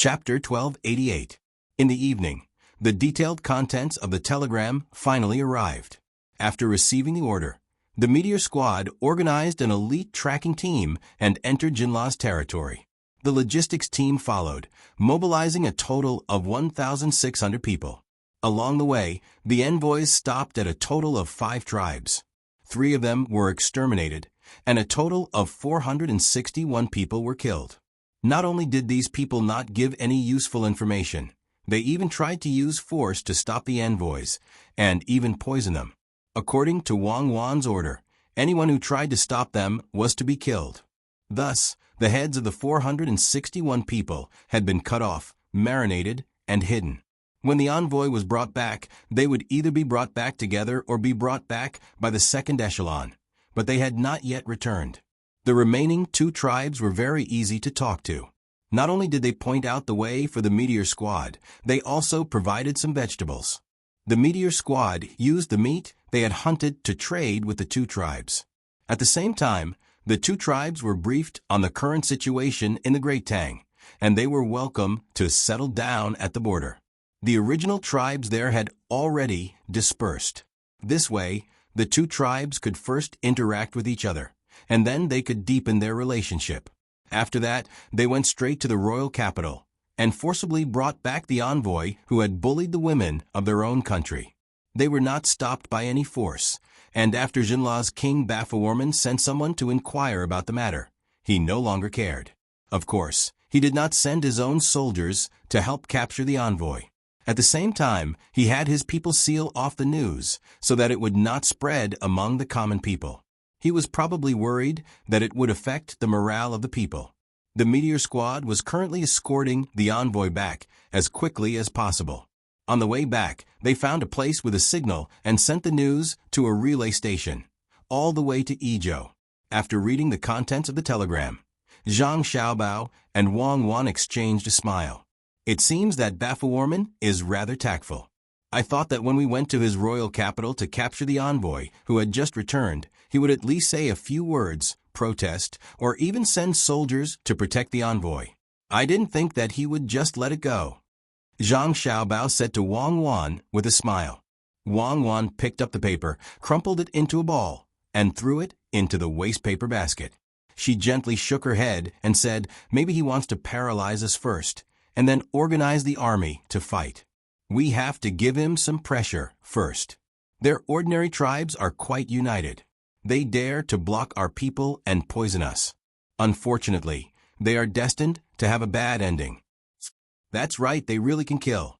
Chapter 1288. In the evening, the detailed contents of the telegram finally arrived. After receiving the order, the Meteor Squad organized an elite tracking team and entered Jinla's territory. The logistics team followed, mobilizing a total of 1,600 people. Along the way, the envoys stopped at a total of 5 tribes. 3 of them were exterminated, and a total of 461 people were killed. Not only did these people not give any useful information, they even tried to use force to stop the envoys, and even poison them. According to Wang Wan's order, anyone who tried to stop them was to be killed. Thus, the heads of the 461 people had been cut off, marinated, and hidden. When the envoy was brought back, they would either be brought back together or be brought back by the second echelon, but they had not yet returned. The remaining 2 tribes were very easy to talk to. Not only did they point out the way for the Meteor Squad, they also provided some vegetables. The Meteor Squad used the meat they had hunted to trade with the 2 tribes. At the same time, the 2 tribes were briefed on the current situation in the Great Tang, and they were welcome to settle down at the border. The original tribes there had already dispersed. This way, the 2 tribes could first interact with each other, and then they could deepen their relationship. After that, they went straight to the royal capital and forcibly brought back the envoy who had bullied the women of their own country. They were not stopped by any force, and after Jinla's king Bafawarman sent someone to inquire about the matter, he no longer cared. Of course, he did not send his own soldiers to help capture the envoy. At the same time, he had his people seal off the news so that it would not spread among the common people. He was probably worried that it would affect the morale of the people. The Meteor Squad was currently escorting the envoy back as quickly as possible. On the way back, they found a place with a signal and sent the news to a relay station, all the way to Ezhou. After reading the contents of the telegram, Zhang Xiaobao and Wang Wan exchanged a smile. It seems that Bafawarman is rather tactful. I thought that when we went to his royal capital to capture the envoy who had just returned, he would at least say a few words, protest, or even send soldiers to protect the envoy. I didn't think that he would just let it go. Zhang Xiaobao said to Wang Wan with a smile. Wang Wan picked up the paper, crumpled it into a ball, and threw it into the waste paper basket. She gently shook her head and said, maybe he wants to paralyze us first, and then organize the army to fight. We have to give him some pressure first. Their ordinary tribes are quite united. They dare to block our people and poison us. Unfortunately, they are destined to have a bad ending. That's right, they really can kill.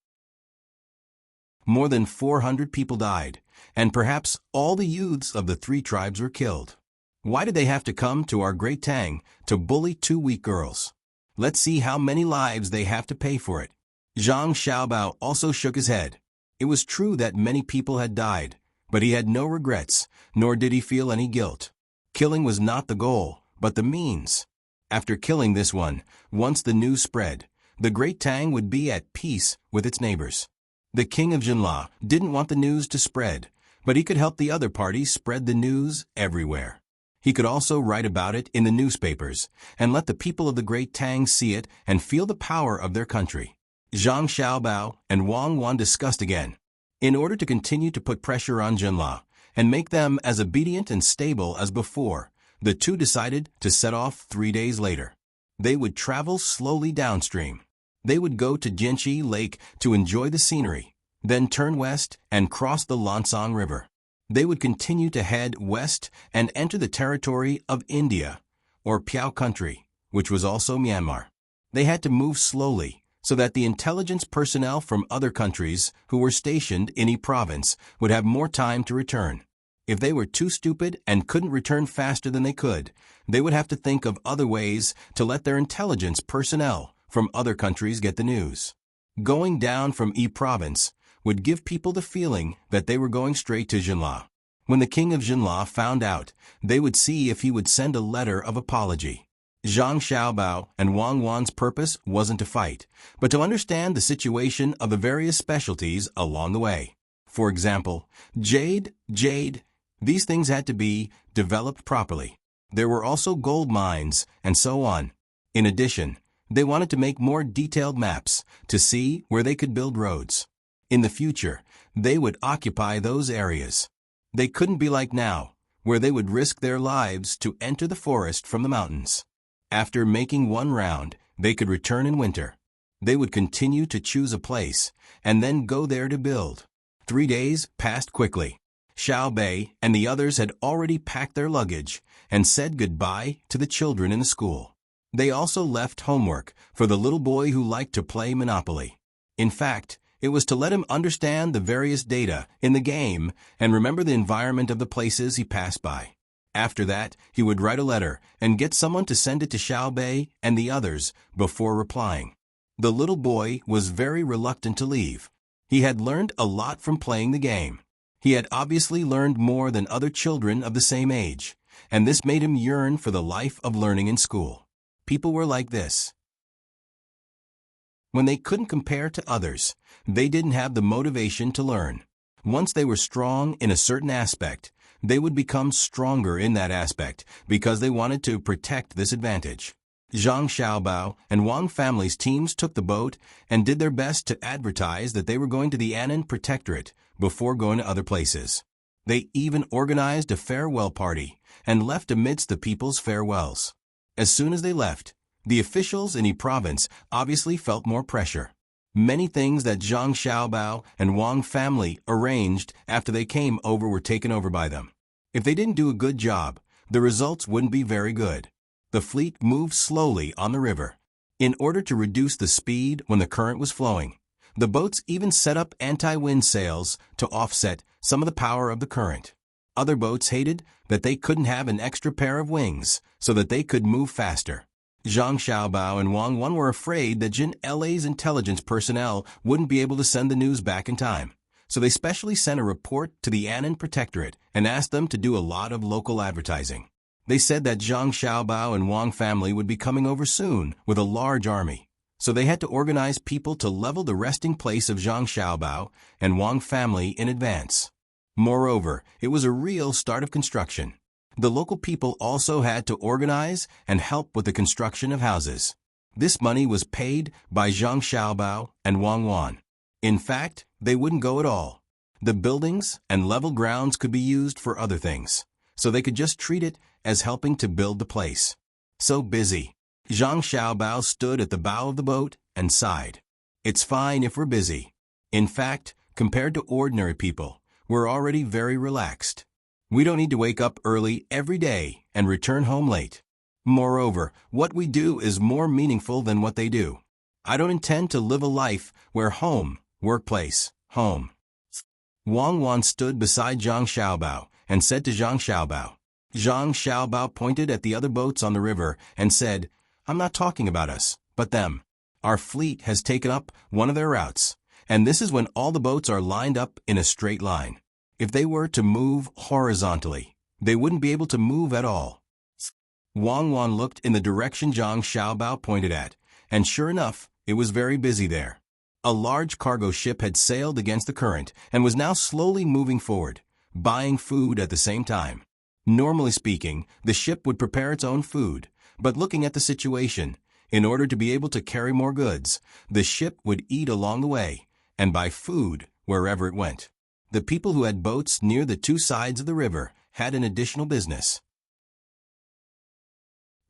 More than 400 people died, and perhaps all the youths of the 3 tribes were killed. Why did they have to come to our Great Tang to bully 2 weak girls? Let's see how many lives they have to pay for it. Zhang Xiaobao also shook his head. It was true that many people had died, but he had no regrets, nor did he feel any guilt. Killing was not the goal, but the means. After killing this one, once the news spread, the Great Tang would be at peace with its neighbors. The king of Jinla didn't want the news to spread, but he could help the other parties spread the news everywhere. He could also write about it in the newspapers and let the people of the Great Tang see it and feel the power of their country. Zhang Xiaobao and Wang Wan discussed again. In order to continue to put pressure on Jinla and make them as obedient and stable as before, the 2 decided to set off 3 days later. They would travel slowly downstream. They would go to Jinchi Lake to enjoy the scenery, then turn west and cross the Lansang River. They would continue to head west and enter the territory of India, or Piao country, which was also Myanmar. They had to move slowly, so that the intelligence personnel from other countries who were stationed in each province would have more time to return. If they were too stupid and couldn't return faster than they could, they would have to think of other ways to let their intelligence personnel from other countries get the news. Going down from each province would give people the feeling that they were going straight to Jinla. When the king of Jinla found out, they would see if he would send a letter of apology. Zhang Xiaobao and Wang Wan's purpose wasn't to fight, but to understand the situation of the various specialties along the way. For example, jade, these things had to be developed properly. There were also gold mines, and so on. In addition, They wanted to make more detailed maps to see where they could build roads. In the future, they would occupy those areas. They couldn't be like now, where they would risk their lives to enter the forest from the mountains. After making one round, they could return in winter. They would continue to choose a place and then go there to build. 3 days passed quickly. Xiao Bei and the others had already packed their luggage and said goodbye to the children in the school. They also left homework for the little boy who liked to play Monopoly. In fact, it was to let him understand the various data in the game and remember the environment of the places he passed by. After that, he would write a letter and get someone to send it to Xiao Bei and the others before replying. The little boy was very reluctant to leave. He had learned a lot from playing the game. He had obviously learned more than other children of the same age, and this made him yearn for the life of learning in school. People were like this. When they couldn't compare to others, they didn't have the motivation to learn. Once they were strong in a certain aspect, they would become stronger in that aspect because they wanted to protect this advantage. Zhang Xiaobao and Wang family's teams took the boat and did their best to advertise that they were going to the Annan Protectorate before going to other places. They even organized a farewell party and left amidst the people's farewells. As soon as they left, the officials in Yi province obviously felt more pressure. Many things that Zhang Xiaobao and Wang family arranged after they came over were taken over by them. If they didn't do a good job, the results wouldn't be very good. The fleet moved slowly on the river. In order to reduce the speed when the current was flowing, the boats even set up anti-wind sails to offset some of the power of the current. Other boats hated that they couldn't have an extra pair of wings so that they could move faster. Zhang Xiaobao and Wang Wan were afraid that Jin LA's intelligence personnel wouldn't be able to send the news back in time, so they specially sent a report to the Annan Protectorate and asked them to do a lot of local advertising. They said that Zhang Xiaobao and Wang family would be coming over soon with a large army, so they had to organize people to level the resting place of Zhang Xiaobao and Wang family in advance. Moreover, it was a real start of construction. The local people also had to organize and help with the construction of houses. This money was paid by Zhang Xiaobao and Wang Wan. In fact, they wouldn't go at all. The buildings and level grounds could be used for other things, so they could just treat it as helping to build the place. So busy. Zhang Xiaobao stood at the bow of the boat and sighed. It's fine if we're busy. In fact, compared to ordinary people, we're already very relaxed. We don't need to wake up early every day and return home late. Moreover, what we do is more meaningful than what they do. I don't intend to live a life where home, workplace, home. Wang Wan stood beside Zhang Xiaobao and said to Zhang Xiaobao. Zhang Xiaobao pointed at the other boats on the river and said, I'm not talking about us, but them. Our fleet has taken up one of their routes, and this is when all the boats are lined up in a straight line. If they were to move horizontally, they wouldn't be able to move at all. Wang Wan looked in the direction Zhang Xiaobao pointed at, and sure enough, it was very busy there. A large cargo ship had sailed against the current and was now slowly moving forward, buying food at the same time. Normally speaking, the ship would prepare its own food, but looking at the situation, in order to be able to carry more goods, the ship would eat along the way and buy food wherever it went. The people who had boats near the two sides of the river had an additional business.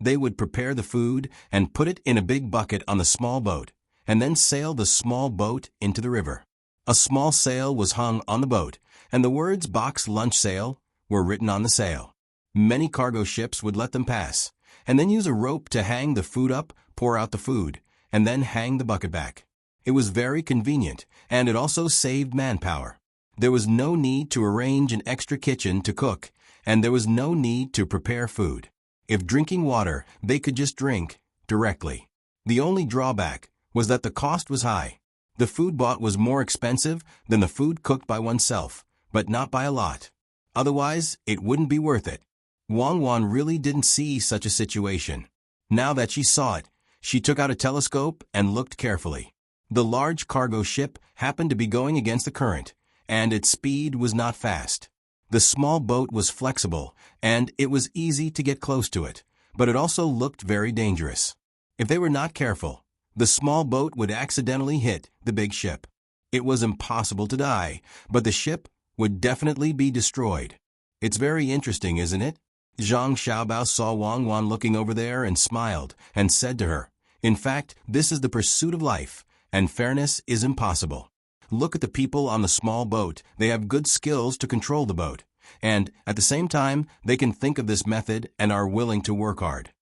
They would prepare the food and put it in a big bucket on the small boat, and then sail the small boat into the river. A small sail was hung on the boat, and the words "Box Lunch Sail" were written on the sail. Many cargo ships would let them pass, and then use a rope to hang the food up, pour out the food, and then hang the bucket back. It was very convenient, and it also saved manpower. There was no need to arrange an extra kitchen to cook, and there was no need to prepare food. If drinking water, they could just drink directly. The only drawback was that the cost was high. The food bought was more expensive than the food cooked by oneself, but not by a lot. Otherwise, it wouldn't be worth it. Wang Wan really didn't see such a situation. Now that she saw it, she took out a telescope and looked carefully. The large cargo ship happened to be going against the current, and its speed was not fast. The small boat was flexible, and it was easy to get close to it, but it also looked very dangerous. If they were not careful, the small boat would accidentally hit the big ship. It was impossible to die, but the ship would definitely be destroyed. It's very interesting, isn't it? Zhang Xiaobao saw Wang Wan looking over there and smiled and said to her, "In fact, this is the pursuit of life, and fairness is impossible. Look at the people on the small boat. They have good skills to control the boat, and at the same time, they can think of this method and are willing to work hard.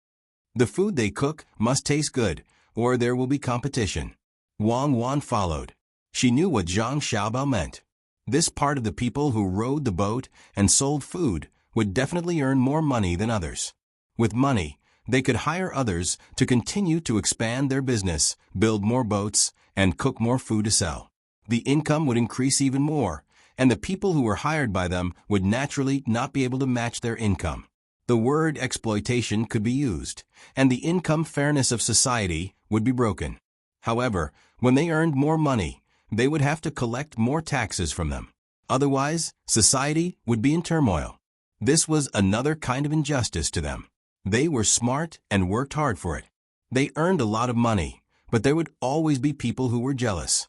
The food they cook must taste good, or there will be competition." Wang Wan followed. She knew what Zhang Xiaobao meant. This part of the people who rowed the boat and sold food would definitely earn more money than others. With money, they could hire others to continue to expand their business, build more boats, and cook more food to sell. The income would increase even more, and the people who were hired by them would naturally not be able to match their income. The word exploitation could be used, and the income fairness of society would be broken. However, when they earned more money, they would have to collect more taxes from them. Otherwise, society would be in turmoil. This was another kind of injustice to them. They were smart and worked hard for it. They earned a lot of money, but there would always be people who were jealous.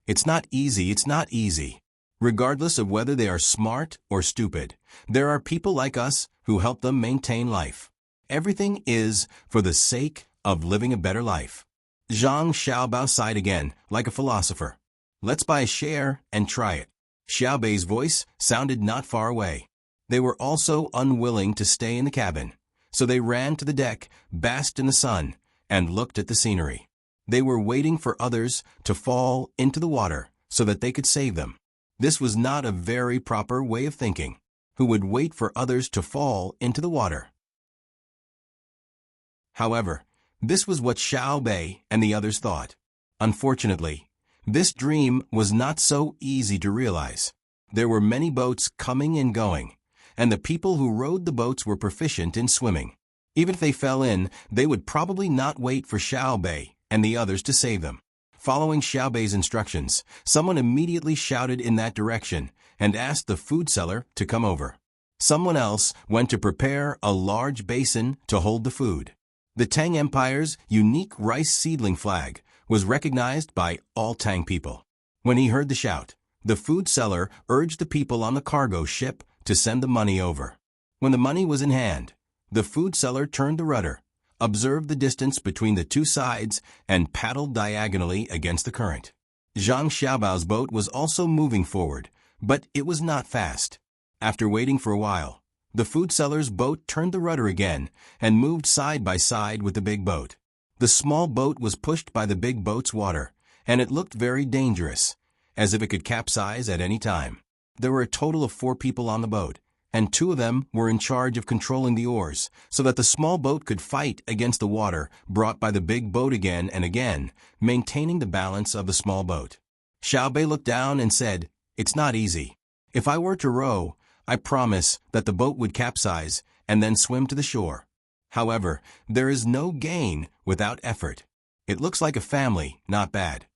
It's not easy. Regardless of whether they are smart or stupid, there are people like us who help them maintain life. Everything is for the sake of living a better life. Zhang Xiaobao sighed again, like a philosopher. "Let's buy a share and try it." Xiaobei's voice sounded not far away. They were also unwilling to stay in the cabin, so they ran to the deck, basked in the sun, and looked at the scenery. They were waiting for others to fall into the water so that they could save them. This was not a very proper way of thinking. Who would wait for others to fall into the water? However, this was what Xiaobei and the others thought. Unfortunately, this dream was not so easy to realize. There were many boats coming and going, and the people who rowed the boats were proficient in swimming. Even if they fell in, they would probably not wait for Xiaobei and the others to save them. Following Xiaobei's instructions, someone immediately shouted in that direction and asked the food seller to come over. Someone else went to prepare a large basin to hold the food. The Tang Empire's unique rice seedling flag was recognized by all Tang people. When he heard the shout, the food seller urged the people on the cargo ship to send the money over. When the money was in hand, the food seller turned the rudder, observed the distance between the two sides, and paddled diagonally against the current. Zhang Xiaobao's boat was also moving forward, but it was not fast. After waiting for a while, the food seller's boat turned the rudder again and moved side by side with the big boat. The small boat was pushed by the big boat's water, and it looked very dangerous, as if it could capsize at any time. There were a total of 4 people on the boat, and 2 of them were in charge of controlling the oars so that the small boat could fight against the water brought by the big boat again and again, maintaining the balance of the small boat. Xiaobei looked down and said, "It's not easy. If I were to row, I promise that the boat would capsize and then swim to the shore. However, there is no gain without effort. It looks like a family, not bad."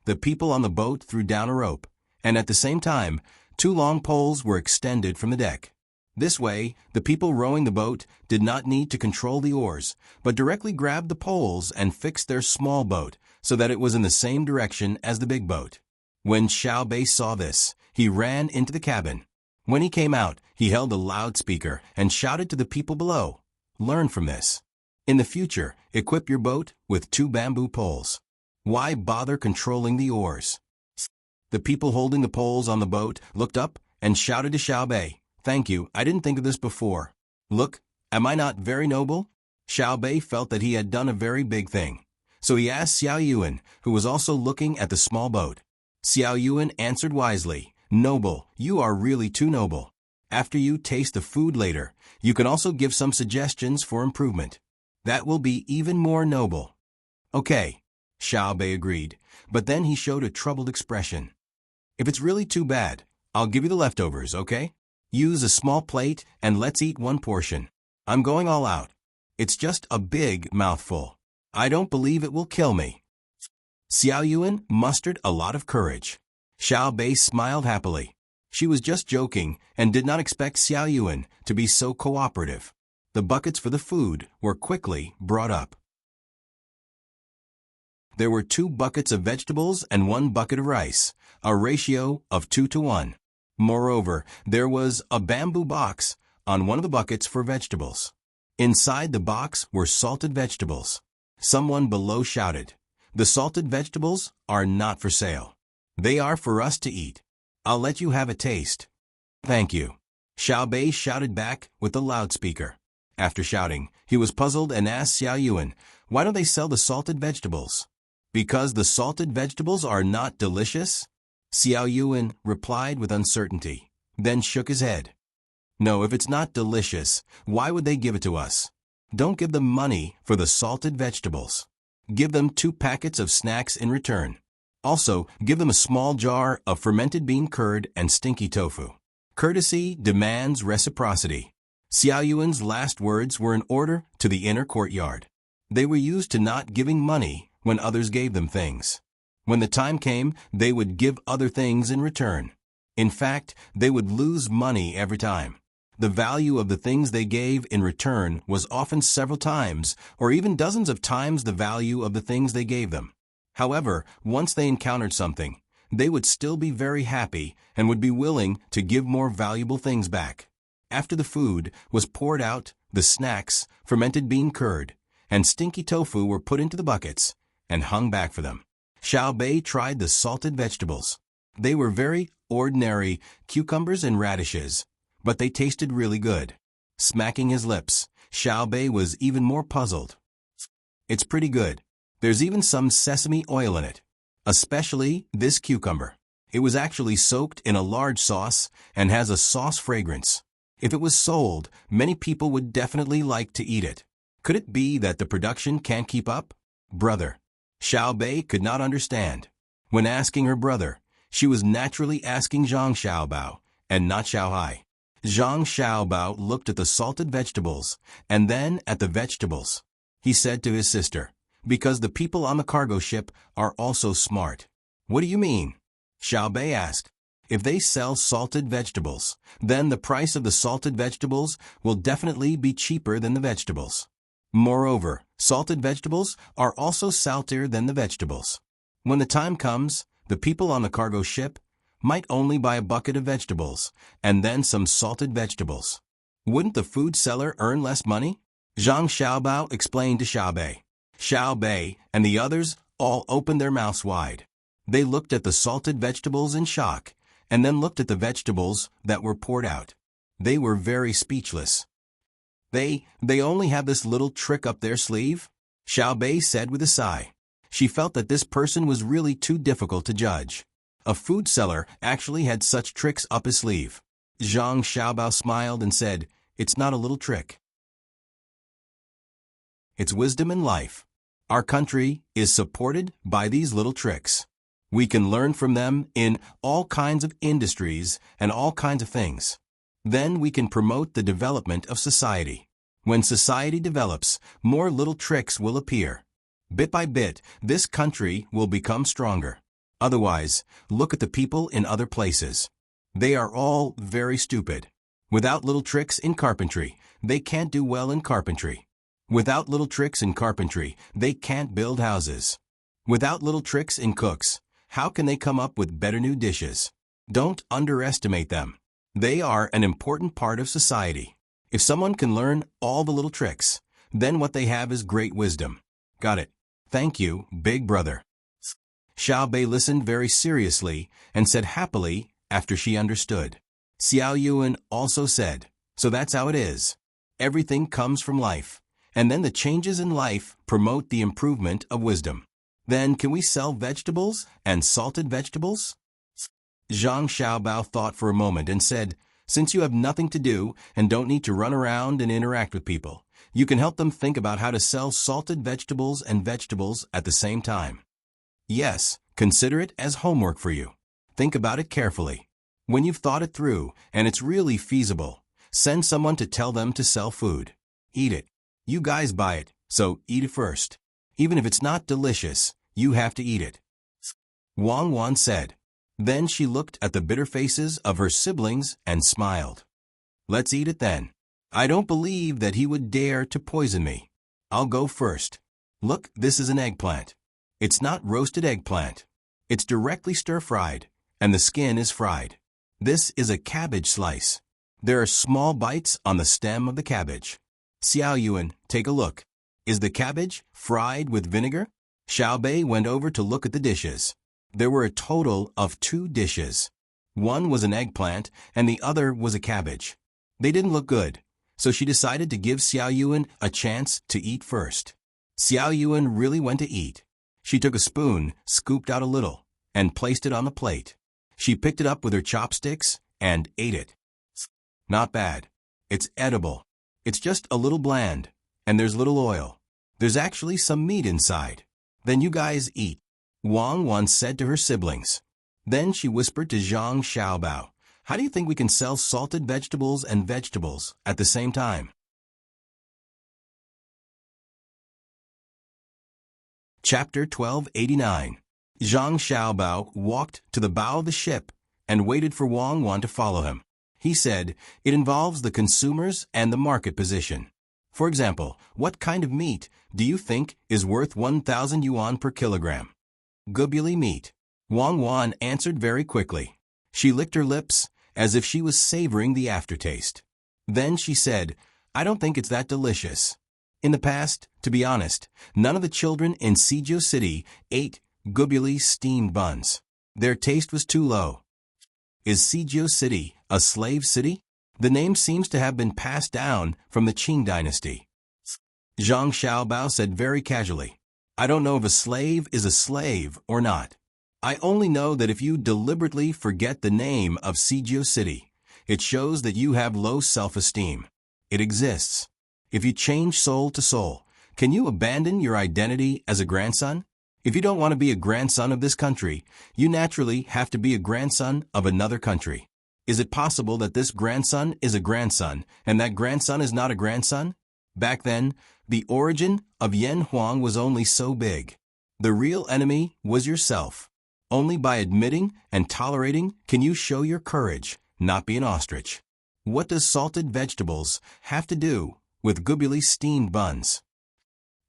The people on the boat threw down a rope, and at the same time, 2 long poles were extended from the deck. This way, the people rowing the boat did not need to control the oars, but directly grabbed the poles and fixed their small boat so that it was in the same direction as the big boat. When Xiaobei saw this, he ran into the cabin. When he came out, he held a loudspeaker and shouted to the people below, "Learn from this. In the future, equip your boat with 2 bamboo poles. Why bother controlling the oars?" The people holding the poles on the boat looked up and shouted to Xiaobei, "Thank you, I didn't think of this before. Look, am I not very noble?" Xiaobei felt that he had done a very big thing, so he asked Xiao Yuan, who was also looking at the small boat. Xiao Yuan answered wisely, "Noble, you are really too noble. After you taste the food later, you can also give some suggestions for improvement. That will be even more noble." "Okay," Xiaobei agreed, but then he showed a troubled expression. "If it's really too bad, I'll give you the leftovers, okay? Use a small plate and let's eat 1 portion. I'm going all out. It's just a big mouthful. I don't believe it will kill me." Xiao Yuan mustered a lot of courage. Xiaobei smiled happily. She was just joking and did not expect Xiao Yuan to be so cooperative. The buckets for the food were quickly brought up. There were 2 buckets of vegetables and 1 bucket of rice, a ratio of 2 to 1. Moreover, there was a bamboo box on one of the buckets for vegetables. Inside the box were salted vegetables. Someone below shouted, "The salted vegetables are not for sale. They are for us to eat. I'll let you have a taste." "Thank you," Xiao Bei shouted back with the loudspeaker. After shouting, he was puzzled and asked Xiao Yuan, "Why don't they sell the salted vegetables?" "Because the salted vegetables are not delicious?" Xiao Yuan replied with uncertainty, then shook his head. "No, if it's not delicious, why would they give it to us? Don't give them money for the salted vegetables. Give them 2 packets of snacks in return. Also, give them a small jar of fermented bean curd and stinky tofu. Courtesy demands reciprocity." Xiao Yuan's last words were an order to the inner courtyard. They were used to not giving money when others gave them things. When the time came, they would give other things in return. In fact, they would lose money every time. The value of the things they gave in return was often several times, or even dozens of times the value of the things they gave them. However, once they encountered something, they would still be very happy and would be willing to give more valuable things back. After the food was poured out, the snacks, fermented bean curd, and stinky tofu were put into the buckets and hung back for them. Xiao Bei tried the salted vegetables. They were very ordinary cucumbers and radishes, but they tasted really good. Smacking his lips, Xiao Bei was even more puzzled. "It's pretty good. There's even some sesame oil in it. Especially this cucumber. It was actually soaked in a large sauce and has a sauce fragrance. If it was sold, many people would definitely like to eat it. Could it be that the production can't keep up?" "Brother." Xiao Bei could not understand. When asking her brother, she was naturally asking Zhang Xiaobao, and not Xiao Hai. Zhang Xiaobao looked at the salted vegetables, and then at the vegetables. He said to his sister, "Because the people on the cargo ship are also smart." "What do you mean?" Xiao Bei asked. "If they sell salted vegetables, then the price of the salted vegetables will definitely be cheaper than the vegetables. Moreover, salted vegetables are also saltier than the vegetables. When the time comes, the people on the cargo ship might only buy a bucket of vegetables and then some salted vegetables. Wouldn't the food seller earn less money?" Zhang Xiaobao explained to Xiao Bei. Xiao Bei and the others all opened their mouths wide. They looked at the salted vegetables in shock, and then looked at the vegetables that were poured out. They were very speechless. They only have this little trick up their sleeve?" Xiao Bei said with a sigh. She felt that this person was really too difficult to judge. A food seller actually had such tricks up his sleeve. Zhang Xiaobao smiled and said, "It's not a little trick. It's wisdom in life. Our country is supported by these little tricks. We can learn from them in all kinds of industries and all kinds of things. Then we can promote the development of society. When society develops, more little tricks will appear. Bit by bit, this country will become stronger. Otherwise, look at the people in other places. They are all very stupid. Without little tricks in carpentry, they can't do well in carpentry. Without little tricks in carpentry, they can't build houses. Without little tricks in cooks, how can they come up with better new dishes? Don't underestimate them. They are an important part of society. If someone can learn all the little tricks, then what they have is great wisdom." "Got it. Thank you, big brother." Xiao Bei listened very seriously and said happily after she understood. Xiao Yuan also said, "So that's how it is. Everything comes from life, and then the changes in life promote the improvement of wisdom. Then can we sell vegetables and salted vegetables?" Zhang Xiaobao thought for a moment and said, "Since you have nothing to do and don't need to run around and interact with people, you can help them think about how to sell salted vegetables and vegetables at the same time. Yes, consider it as homework for you. Think about it carefully. When you've thought it through and it's really feasible, send someone to tell them to sell food. Eat it. You guys buy it, so eat it first. Even if it's not delicious, you have to eat it." Wang Wan said. Then she looked at the bitter faces of her siblings and smiled. "Let's eat it then. I don't believe that he would dare to poison me. I'll go first. Look, this is an eggplant. It's not roasted eggplant. It's directly stir-fried, and the skin is fried. This is a cabbage slice. There are small bites on the stem of the cabbage. Xiao Yuan, take a look. Is the cabbage fried with vinegar? Xiao Bei went over to look at the dishes. There were a total of 2 dishes. One was an eggplant, and the other was a cabbage. They didn't look good, so she decided to give Xiao Yuan a chance to eat first. Xiao Yuan really went to eat. She took a spoon, scooped out a little, and placed it on the plate. She picked it up with her chopsticks and ate it. Not bad. It's edible. It's just a little bland, and there's little oil. There's actually some meat inside. Then you guys eat, Wang once said to her siblings. Then she whispered to Zhang Xiaobao, how do you think we can sell salted vegetables and vegetables at the same time? Chapter 1289. Zhang Xiaobao walked to the bow of the ship and waited for Wang Wan to follow him. He said, it involves the consumers and the market position. For example, what kind of meat do you think is worth 1,000 yuan per kilogram? Gubuli meat. Wang Wan answered very quickly. She licked her lips as if she was savoring the aftertaste. Then she said, I don't think it's that delicious. In the past, to be honest, none of the children in Suzhou City ate Gubuli steamed buns. Their taste was too low. Is Suzhou City a slave city? The name seems to have been passed down from the Qing Dynasty. Zhang Xiaobao said very casually, I don't know if a slave is a slave or not. I only know that if you deliberately forget the name of Suzhou City, it shows that you have low self-esteem. It exists. If you change soul to soul, can you abandon your identity as a grandson? If you don't want to be a grandson of this country, you naturally have to be a grandson of another country. Is it possible that this grandson is a grandson, and that grandson is not a grandson? Back then, the origin of Yan Huang was only so big. The real enemy was yourself. Only by admitting and tolerating can you show your courage, not be an ostrich. What does salted vegetables have to do with Gubuli steamed buns?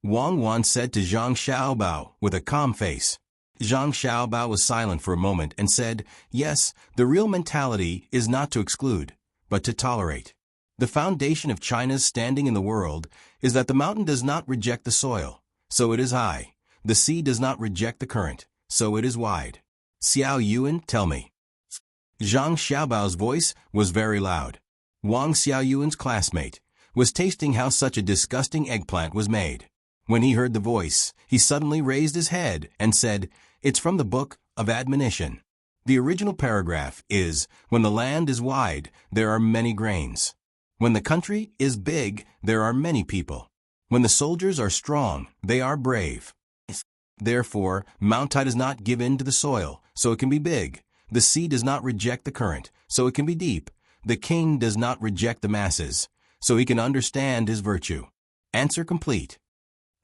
Wang Wan said to Zhang Xiaobao with a calm face. Zhang Xiaobao was silent for a moment and said, yes, the real mentality is not to exclude, but to tolerate. The foundation of China's standing in the world is that the mountain does not reject the soil, so it is high. The sea does not reject the current, so it is wide. Xiao Yuan, tell me. Zhang Xiaobao's voice was very loud. Wang Xiao Yuan's classmate was tasting how such a disgusting eggplant was made. When he heard the voice, he suddenly raised his head and said, it's from the Book of Admonition. The original paragraph is, when the land is wide, there are many grains. When the country is big, there are many people. When the soldiers are strong, they are brave. Therefore, Mount Tai does not give in to the soil, so it can be big. The sea does not reject the current, so it can be deep. The king does not reject the masses, so he can understand his virtue. Answer complete.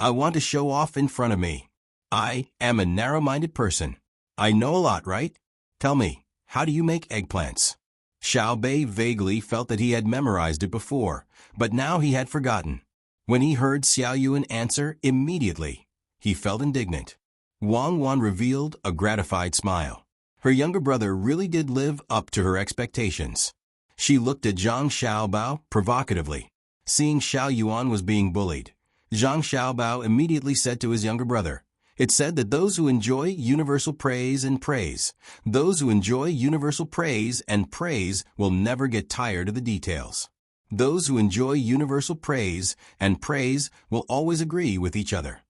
I want to show off in front of me. I am a narrow-minded person. I know a lot, right? Tell me, how do you make eggplants? Xiao Bei vaguely felt that he had memorized it before, but now he had forgotten. When he heard Xiao Yuan answer immediately, he felt indignant. Wang Wan revealed a gratified smile. Her younger brother really did live up to her expectations. She looked at Zhang Xiaobao provocatively. Seeing Xiao Yuan was being bullied, Zhang Xiaobao immediately said to his younger brother, it's said that those who enjoy universal praise and praise, those who enjoy universal praise and praise will never get tired of the details. Those who enjoy universal praise and praise will always agree with each other.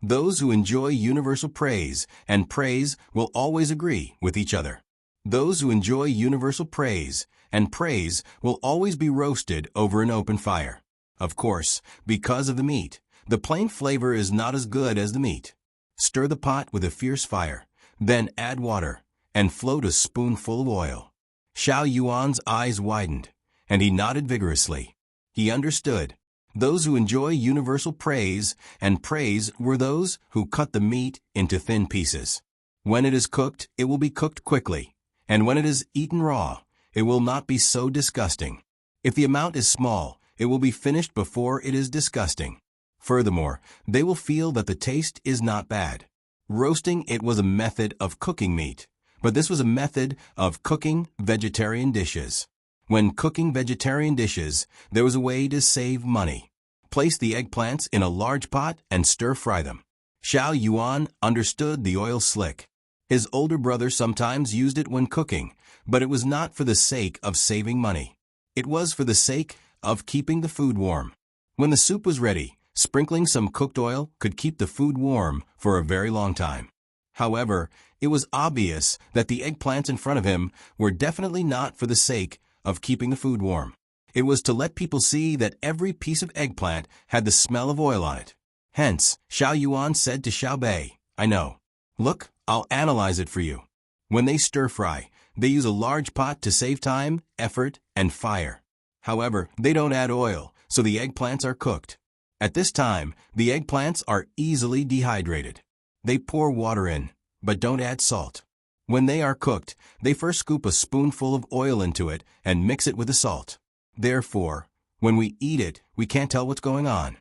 Those who enjoy universal praise and praise will always agree with each other. Those who enjoy universal praise and praise will always be roasted over an open fire. Of course, because of the meat, the plain flavor is not as good as the meat. Stir the pot with a fierce fire, then add water, and float a spoonful of oil. Xiao Yuan's eyes widened, and he nodded vigorously. He understood. Those who enjoy universal praise and praise were those who cut the meat into thin pieces. When it is cooked, it will be cooked quickly, and when it is eaten raw, it will not be so disgusting. If the amount is small, it will be finished before it is disgusting. Furthermore, they will feel that the taste is not bad. Roasting it was a method of cooking meat, but this was a method of cooking vegetarian dishes. When cooking vegetarian dishes, there was a way to save money. Place the eggplants in a large pot and stir-fry them. Xiao Yuan understood the oil slick. His older brother sometimes used it when cooking, but it was not for the sake of saving money. It was for the sake of keeping the food warm. When the soup was ready, sprinkling some cooked oil could keep the food warm for a very long time. However, it was obvious that the eggplants in front of him were definitely not for the sake of keeping the food warm. It was to let people see that every piece of eggplant had the smell of oil on it. Hence, Xiao Yuan said to Xiao Bei, "I know. Look, I'll analyze it for you." When they stir-fry, they use a large pot to save time, effort, and fire. However, they don't add oil, so the eggplants are cooked. At this time, the eggplants are easily dehydrated. They pour water in, but don't add salt. When they are cooked, they first scoop a spoonful of oil into it and mix it with the salt. Therefore, when we eat it, we can't tell what's going on.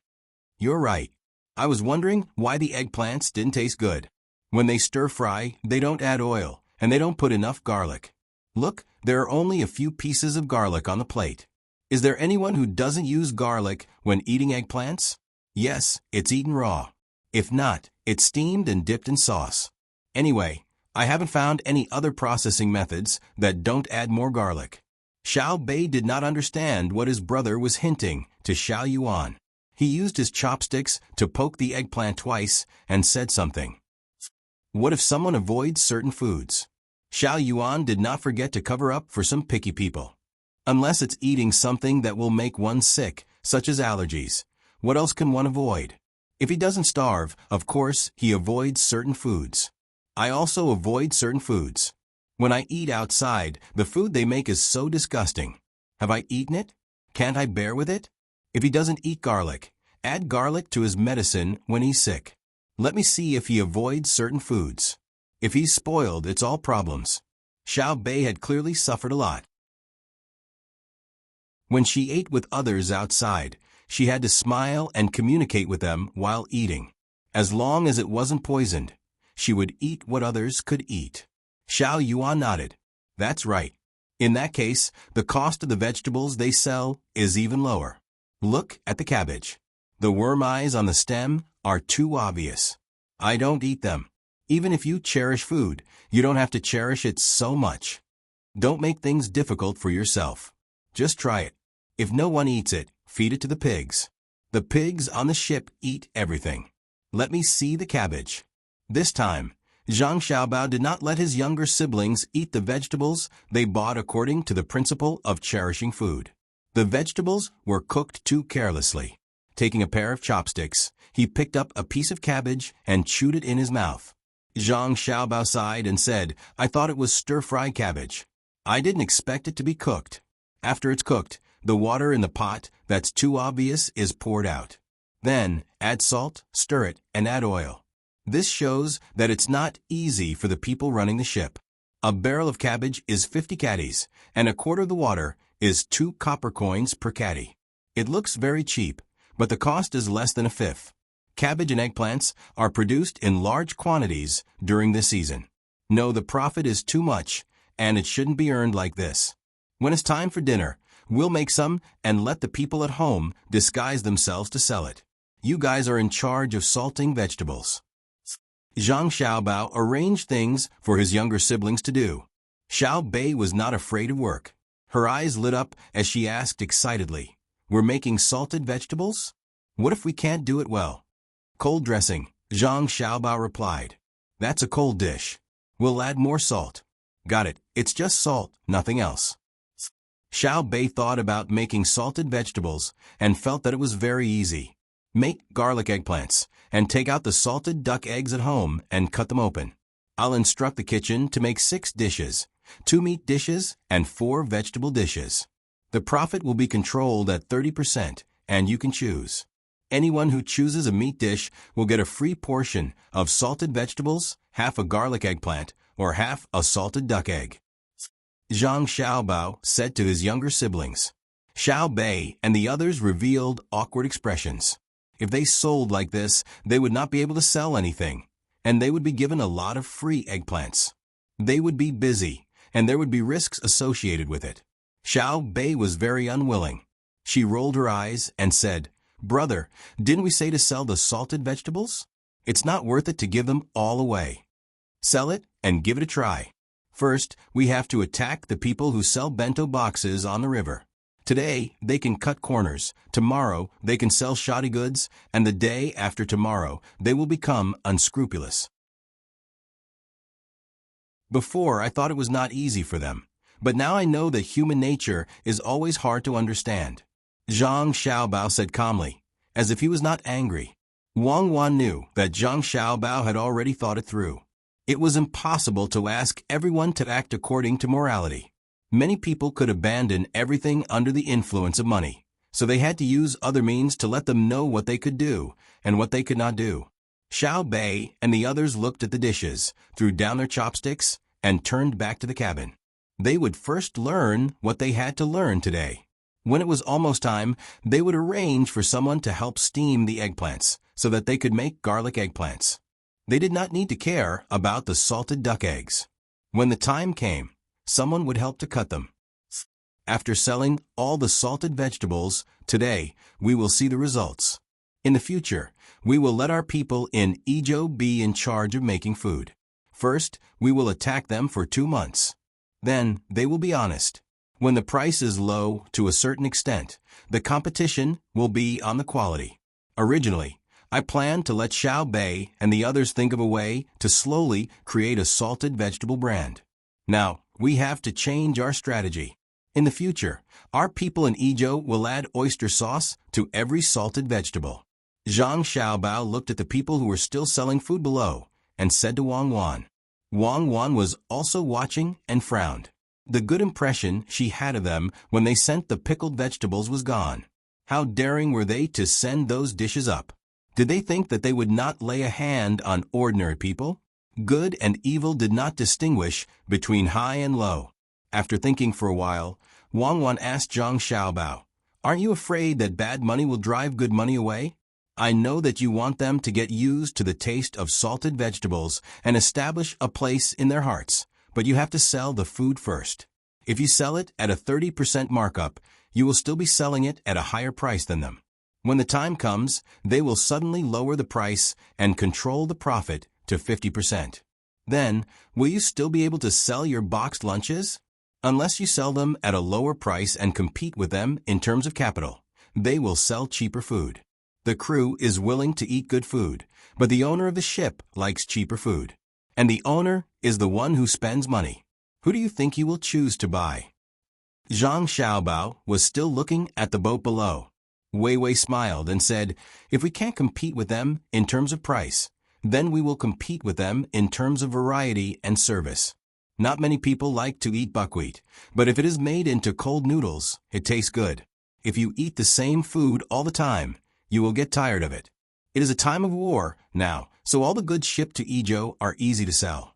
You're right. I was wondering why the eggplants didn't taste good. When they stir-fry, they don't add oil, and they don't put enough garlic. Look, there are only a few pieces of garlic on the plate. Is there anyone who doesn't use garlic when eating eggplants? Yes, it's eaten raw. If not, it's steamed and dipped in sauce. Anyway, I haven't found any other processing methods that don't add more garlic. Xiao Bei did not understand what his brother was hinting to Xiao Yuan. He used his chopsticks to poke the eggplant twice and said something. What if someone avoids certain foods? Xiao Yuan did not forget to cover up for some picky people. Unless it's eating something that will make one sick, such as allergies, what else can one avoid? If he doesn't starve, of course, he avoids certain foods. I also avoid certain foods. When I eat outside, the food they make is so disgusting. Have I eaten it? Can't I bear with it? If he doesn't eat garlic, add garlic to his medicine when he's sick. Let me see if he avoids certain foods. If he's spoiled, it's all problems. Xiao Bei had clearly suffered a lot. When she ate with others outside, she had to smile and communicate with them while eating. As long as it wasn't poisoned, she would eat what others could eat. Xiao Yuan nodded. That's right. In that case, the cost of the vegetables they sell is even lower. Look at the cabbage. The worm eyes on the stem are too obvious. I don't eat them. Even if you cherish food, you don't have to cherish it so much. Don't make things difficult for yourself. Just try it. If no one eats it, feed it to the pigs. The pigs on the ship eat everything. Let me see the cabbage. This time, Zhang Xiaobao did not let his younger siblings eat the vegetables they bought according to the principle of cherishing food. The vegetables were cooked too carelessly. Taking a pair of chopsticks, he picked up a piece of cabbage and chewed it in his mouth. Zhang Xiaobao sighed and said, I thought it was stir-fry cabbage. I didn't expect it to be cooked. After it's cooked, the water in the pot that's too obvious is poured out. Then, add salt, stir it, and add oil. This shows that it's not easy for the people running the ship. A barrel of cabbage is 50 caddies, and a quarter of the water is 2 copper coins per caddy. It looks very cheap, but the cost is less than a fifth. Cabbage and eggplants are produced in large quantities during this season. No, the profit is too much, and it shouldn't be earned like this. When it's time for dinner, we'll make some and let the people at home disguise themselves to sell it. You guys are in charge of salting vegetables. Zhang Xiaobao arranged things for his younger siblings to do. Xiao Bei was not afraid of work. Her eyes lit up as she asked excitedly, We're making salted vegetables? What if we can't do it well? Cold dressing, Zhang Xiaobao replied. That's a cold dish. We'll add more salt. Got it, it's just salt, nothing else. Xiao Bei thought about making salted vegetables and felt that it was very easy. Make garlic eggplants and take out the salted duck eggs at home and cut them open. I'll instruct the kitchen to make 6 dishes, 2 meat dishes and 4 vegetable dishes. The profit will be controlled at 30%, and you can choose. Anyone who chooses a meat dish will get a free portion of salted vegetables, half a garlic eggplant, or half a salted duck egg. Zhang Xiaobao said to his younger siblings. Xiao Bei and the others revealed awkward expressions. If they sold like this, they would not be able to sell anything, and they would be given a lot of free eggplants. They would be busy, and there would be risks associated with it. Xiao Bei was very unwilling. She rolled her eyes and said, "Brother, didn't we say to sell the salted vegetables? It's not worth it to give them all away. Sell it and give it a try. First, we have to attack the people who sell bento boxes on the river. Today, they can cut corners. Tomorrow, they can sell shoddy goods, and the day after tomorrow, they will become unscrupulous." Before, I thought it was not easy for them, but now I know that human nature is always hard to understand. Zhang Xiaobao said calmly, as if he was not angry. Wang Wan knew that Zhang Xiaobao had already thought it through. It was impossible to ask everyone to act according to morality. Many people could abandon everything under the influence of money, so they had to use other means to let them know what they could do and what they could not do. Xiao Bei and the others looked at the dishes, threw down their chopsticks, and turned back to the cabin. They would first learn what they had to learn today. When it was almost time, they would arrange for someone to help steam the eggplants so that they could make garlic eggplants. They did not need to care about the salted duck eggs. When the time came, someone would help to cut them. After selling all the salted vegetables, today we will see the results. In the future, we will let our people in Izhou be in charge of making food. First, we will attack them for 2 months. Then, they will be honest. When the price is low to a certain extent, the competition will be on the quality. Originally, I planned to let Xiao Bei and the others think of a way to slowly create a salted vegetable brand. Now, we have to change our strategy. In the future, our people in Izhou will add oyster sauce to every salted vegetable. Zhang Xiaobao looked at the people who were still selling food below and said to Wang Wan. Wang Wan was also watching and frowned. The good impression she had of them when they sent the pickled vegetables was gone. How daring were they to send those dishes up? Did they think that they would not lay a hand on ordinary people? Good and evil did not distinguish between high and low. After thinking for a while, Wang Wan asked Zhang Xiaobao, "Aren't you afraid that bad money will drive good money away? I know that you want them to get used to the taste of salted vegetables and establish a place in their hearts, but you have to sell the food first. If you sell it at a 30% markup, you will still be selling it at a higher price than them. When the time comes, they will suddenly lower the price and control the profit to 50%. Then, will you still be able to sell your boxed lunches? Unless you sell them at a lower price and compete with them in terms of capital, they will sell cheaper food. The crew is willing to eat good food, but the owner of the ship likes cheaper food. And the owner is the one who spends money. Who do you think you will choose to buy?" Zhang Xiaobao was still looking at the boat below. Wei Wei smiled and said, "If we can't compete with them in terms of price, then we will compete with them in terms of variety and service. Not many people like to eat buckwheat, but if it is made into cold noodles, it tastes good. If you eat the same food all the time, you will get tired of it. It is a time of war now, so all the goods shipped to Izhou are easy to sell.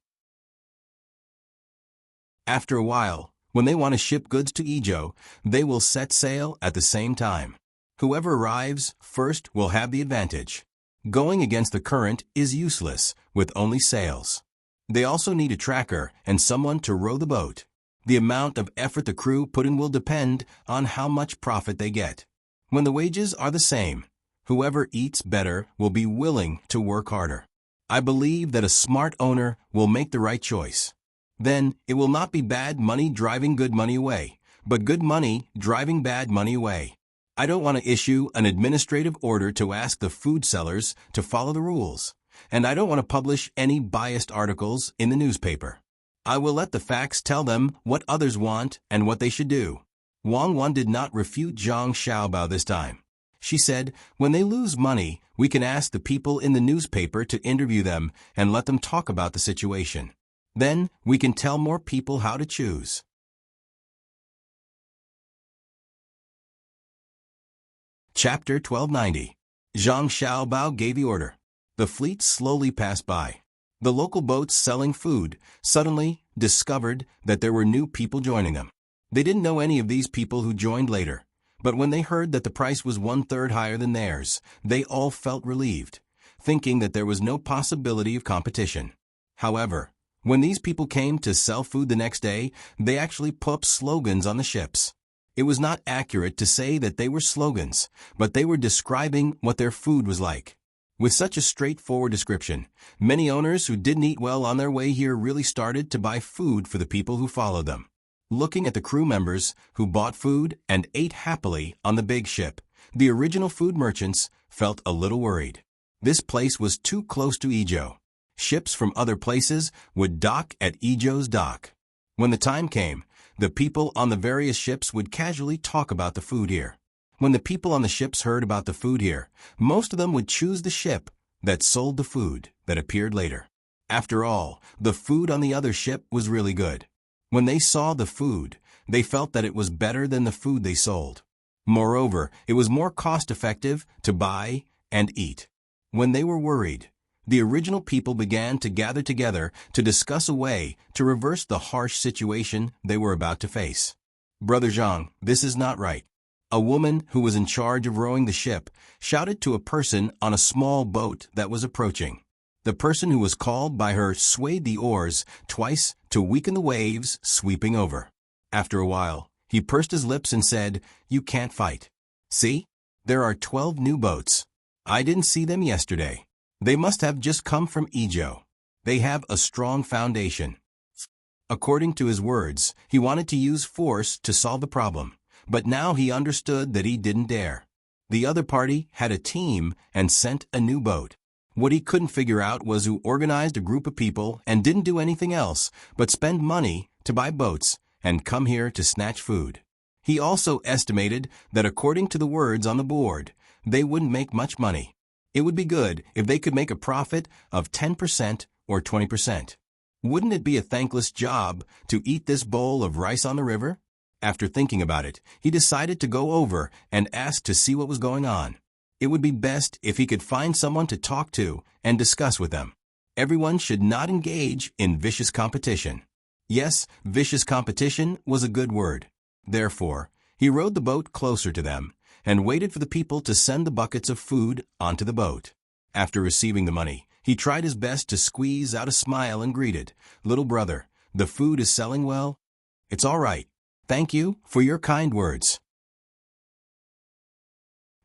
After a while, when they want to ship goods to Izhou, they will set sail at the same time. Whoever arrives first will have the advantage. Going against the current is useless with only sails. They also need a tracker and someone to row the boat. The amount of effort the crew put in will depend on how much profit they get. When the wages are the same, whoever eats better will be willing to work harder. I believe that a smart owner will make the right choice. Then it will not be bad money driving good money away, but good money driving bad money away. I don't want to issue an administrative order to ask the food sellers to follow the rules, and I don't want to publish any biased articles in the newspaper. I will let the facts tell them what others want and what they should do." Wang Wan did not refute Zhang Xiaobao this time. She said, "When they lose money, we can ask the people in the newspaper to interview them and let them talk about the situation. Then we can tell more people how to choose." Chapter 1290. Zhang Xiaobao gave the order. The fleet slowly passed by. The local boats selling food suddenly discovered that there were new people joining them. They didn't know any of these people who joined later, But when they heard that the price was 1/3 higher than theirs, they all felt relieved, thinking that there was no possibility of competition. However, when these people came to sell food the next day, they actually put up slogans on the ships. It was not accurate to say that they were slogans, but they were describing what their food was like. With such a straightforward description, many owners who didn't eat well on their way here really started to buy food for the people who followed them. Looking at the crew members who bought food and ate happily on the big ship, the original food merchants felt a little worried. This place was too close to Ijo. Ships from other places would dock at Ijo's dock. When the time came, the people on the various ships would casually talk about the food here. When the people on the ships heard about the food here, most of them would choose the ship that sold the food that appeared later. After all, the food on the other ship was really good. When they saw the food, they felt that it was better than the food they sold. Moreover, it was more cost-effective to buy and eat. When they were worried, the original people began to gather together to discuss a way to reverse the harsh situation they were about to face. Brother Zhang, this is not right. A woman who was in charge of rowing the ship shouted to a person on a small boat that was approaching. The person who was called by her swayed the oars twice to weaken the waves sweeping over. After a while, he pursed his lips and said, "You can't fight. See? There are 12 new boats. I didn't see them yesterday. They must have just come from Ijo. They have a strong foundation." According to his words, he wanted to use force to solve the problem, but now he understood that he didn't dare. The other party had a team and sent a new boat. What he couldn't figure out was who organized a group of people and didn't do anything else but spend money to buy boats and come here to snatch food. He also estimated that according to the words on the board, they wouldn't make much money. It would be good if they could make a profit of 10% or 20%. Wouldn't it be a thankless job to eat this bowl of rice on the river? After thinking about it, he decided to go over and ask to see what was going on. It would be best if he could find someone to talk to and discuss with them. Everyone should not engage in vicious competition. Yes, vicious competition was a good word. Therefore, he rowed the boat closer to them and waited for the people to send the buckets of food onto the boat. After receiving the money, he tried his best to squeeze out a smile and greeted, "Little brother, the food is selling well?" "It's all right. Thank you for your kind words."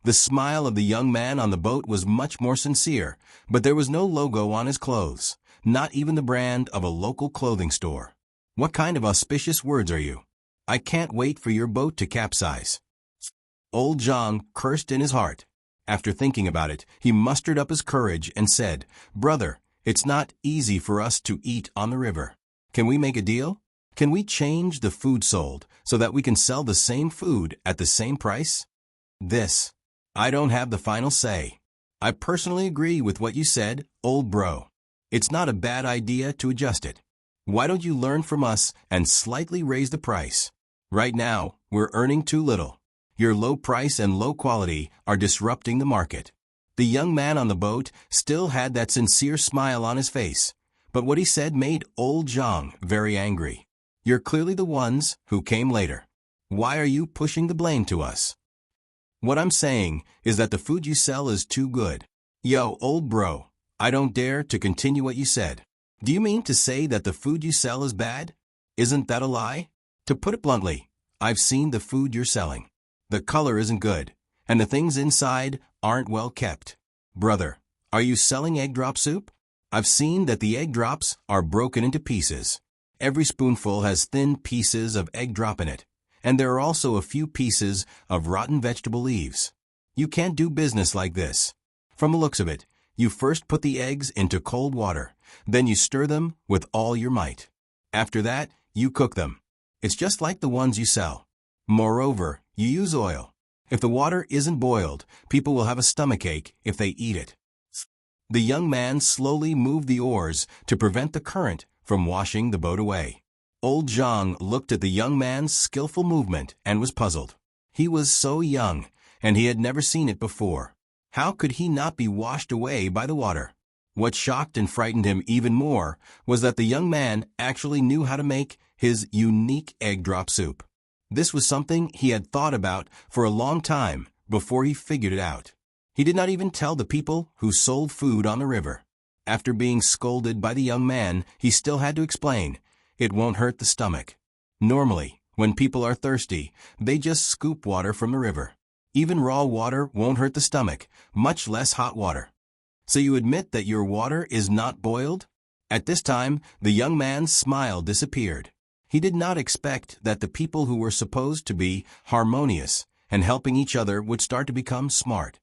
The smile of the young man on the boat was much more sincere, but there was no logo on his clothes, not even the brand of a local clothing store. "What kind of auspicious words are you? I can't wait for your boat to capsize." Old Zhang cursed in his heart. After thinking about it, he mustered up his courage and said, "Brother, it's not easy for us to eat on the river. Can we make a deal? Can we change the food sold so that we can sell the same food at the same price?" I don't have the final say. I personally agree with what you said, old bro. It's not a bad idea to adjust it. Why don't you learn from us and slightly raise the price? Right now, we're earning too little. Your low price and low quality are disrupting the market. The young man on the boat still had that sincere smile on his face, but what he said made old Zhang very angry. "You're clearly the ones who came later. Why are you pushing the blame to us? What I'm saying is that the food you sell is too good." "Yo, old bro, I don't dare to continue what you said. Do you mean to say that the food you sell is bad? Isn't that a lie? To put it bluntly, I've seen the food you're selling. The color isn't good, and the things inside aren't well kept. Brother, are you selling egg drop soup? I've seen that the egg drops are broken into pieces. Every spoonful has thin pieces of egg drop in it, and there are also a few pieces of rotten vegetable leaves. You can't do business like this. From the looks of it, you first put the eggs into cold water, then you stir them with all your might. After that, you cook them. It's just like the ones you sell. Moreover, you use oil. If the water isn't boiled, people will have a stomachache if they eat it." The young man slowly moved the oars to prevent the current from washing the boat away. Old Zhang looked at the young man's skillful movement and was puzzled. He was so young, and he had never seen it before. How could he not be washed away by the water? What shocked and frightened him even more was that the young man actually knew how to make his unique egg drop soup. This was something he had thought about for a long time before he figured it out. He did not even tell the people who sold food on the river. After being scolded by the young man, he still had to explain, "It won't hurt the stomach." Normally, when people are thirsty, they just scoop water from the river. Even raw water won't hurt the stomach, much less hot water. So you admit that your water is not boiled? At this time, the young man's smile disappeared. He did not expect that the people who were supposed to be harmonious and helping each other would start to become smart.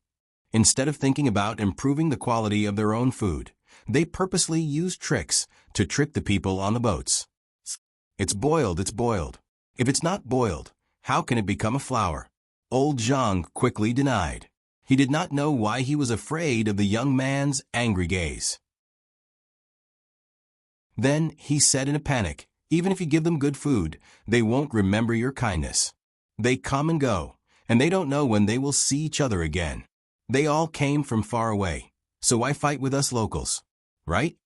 Instead of thinking about improving the quality of their own food, they purposely used tricks to trick the people on the boats. It's boiled, it's boiled. If it's not boiled, how can it become a flour? Old Zhang quickly denied. He did not know why he was afraid of the young man's angry gaze. Then he said in a panic, "Even if you give them good food, they won't remember your kindness. They come and go, and they don't know when they will see each other again. They all came from far away, so why fight with us locals? Right?"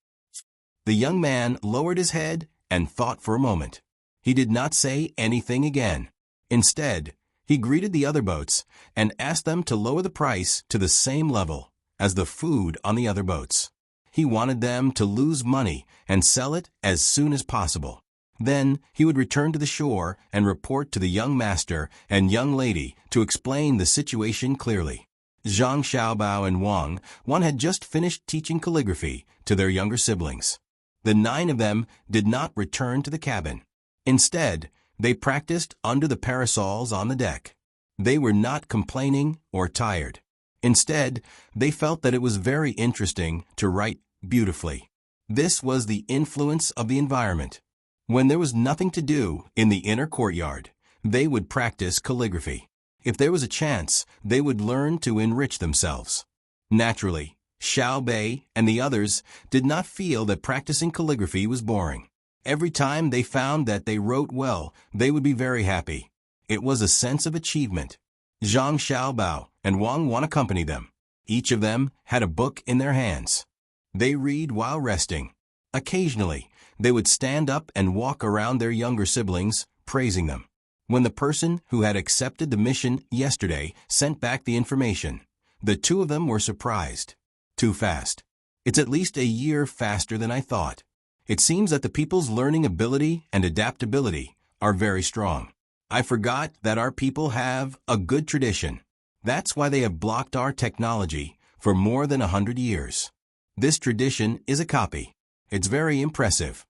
The young man lowered his head and thought for a moment. He did not say anything again. Instead, he greeted the other boats and asked them to lower the price to the same level as the food on the other boats. He wanted them to lose money and sell it as soon as possible. Then he would return to the shore and report to the young master and young lady to explain the situation clearly. Zhang Xiaobao and Wang had just finished teaching calligraphy to their younger siblings. The 9 of them did not return to the cabin. Instead, they practiced under the parasols on the deck. They were not complaining or tired. Instead, they felt that it was very interesting to write beautifully. This was the influence of the environment. When there was nothing to do in the inner courtyard, they would practice calligraphy. If there was a chance, they would learn to enrich themselves. Naturally, Xiao Bei and the others did not feel that practicing calligraphy was boring. Every time they found that they wrote well, they would be very happy. It was a sense of achievement. Zhang Xiaobao and Wang accompanied them. Each of them had a book in their hands. They read while resting. Occasionally, they would stand up and walk around their younger siblings, praising them. When the person who had accepted the mission yesterday sent back the information, the 2 of them were surprised. Too fast. It's at least a year faster than I thought. It seems that the people's learning ability and adaptability are very strong. I forgot that our people have a good tradition. That's why they have blocked our technology for more than 100 years. This tradition is a copy. It's very impressive.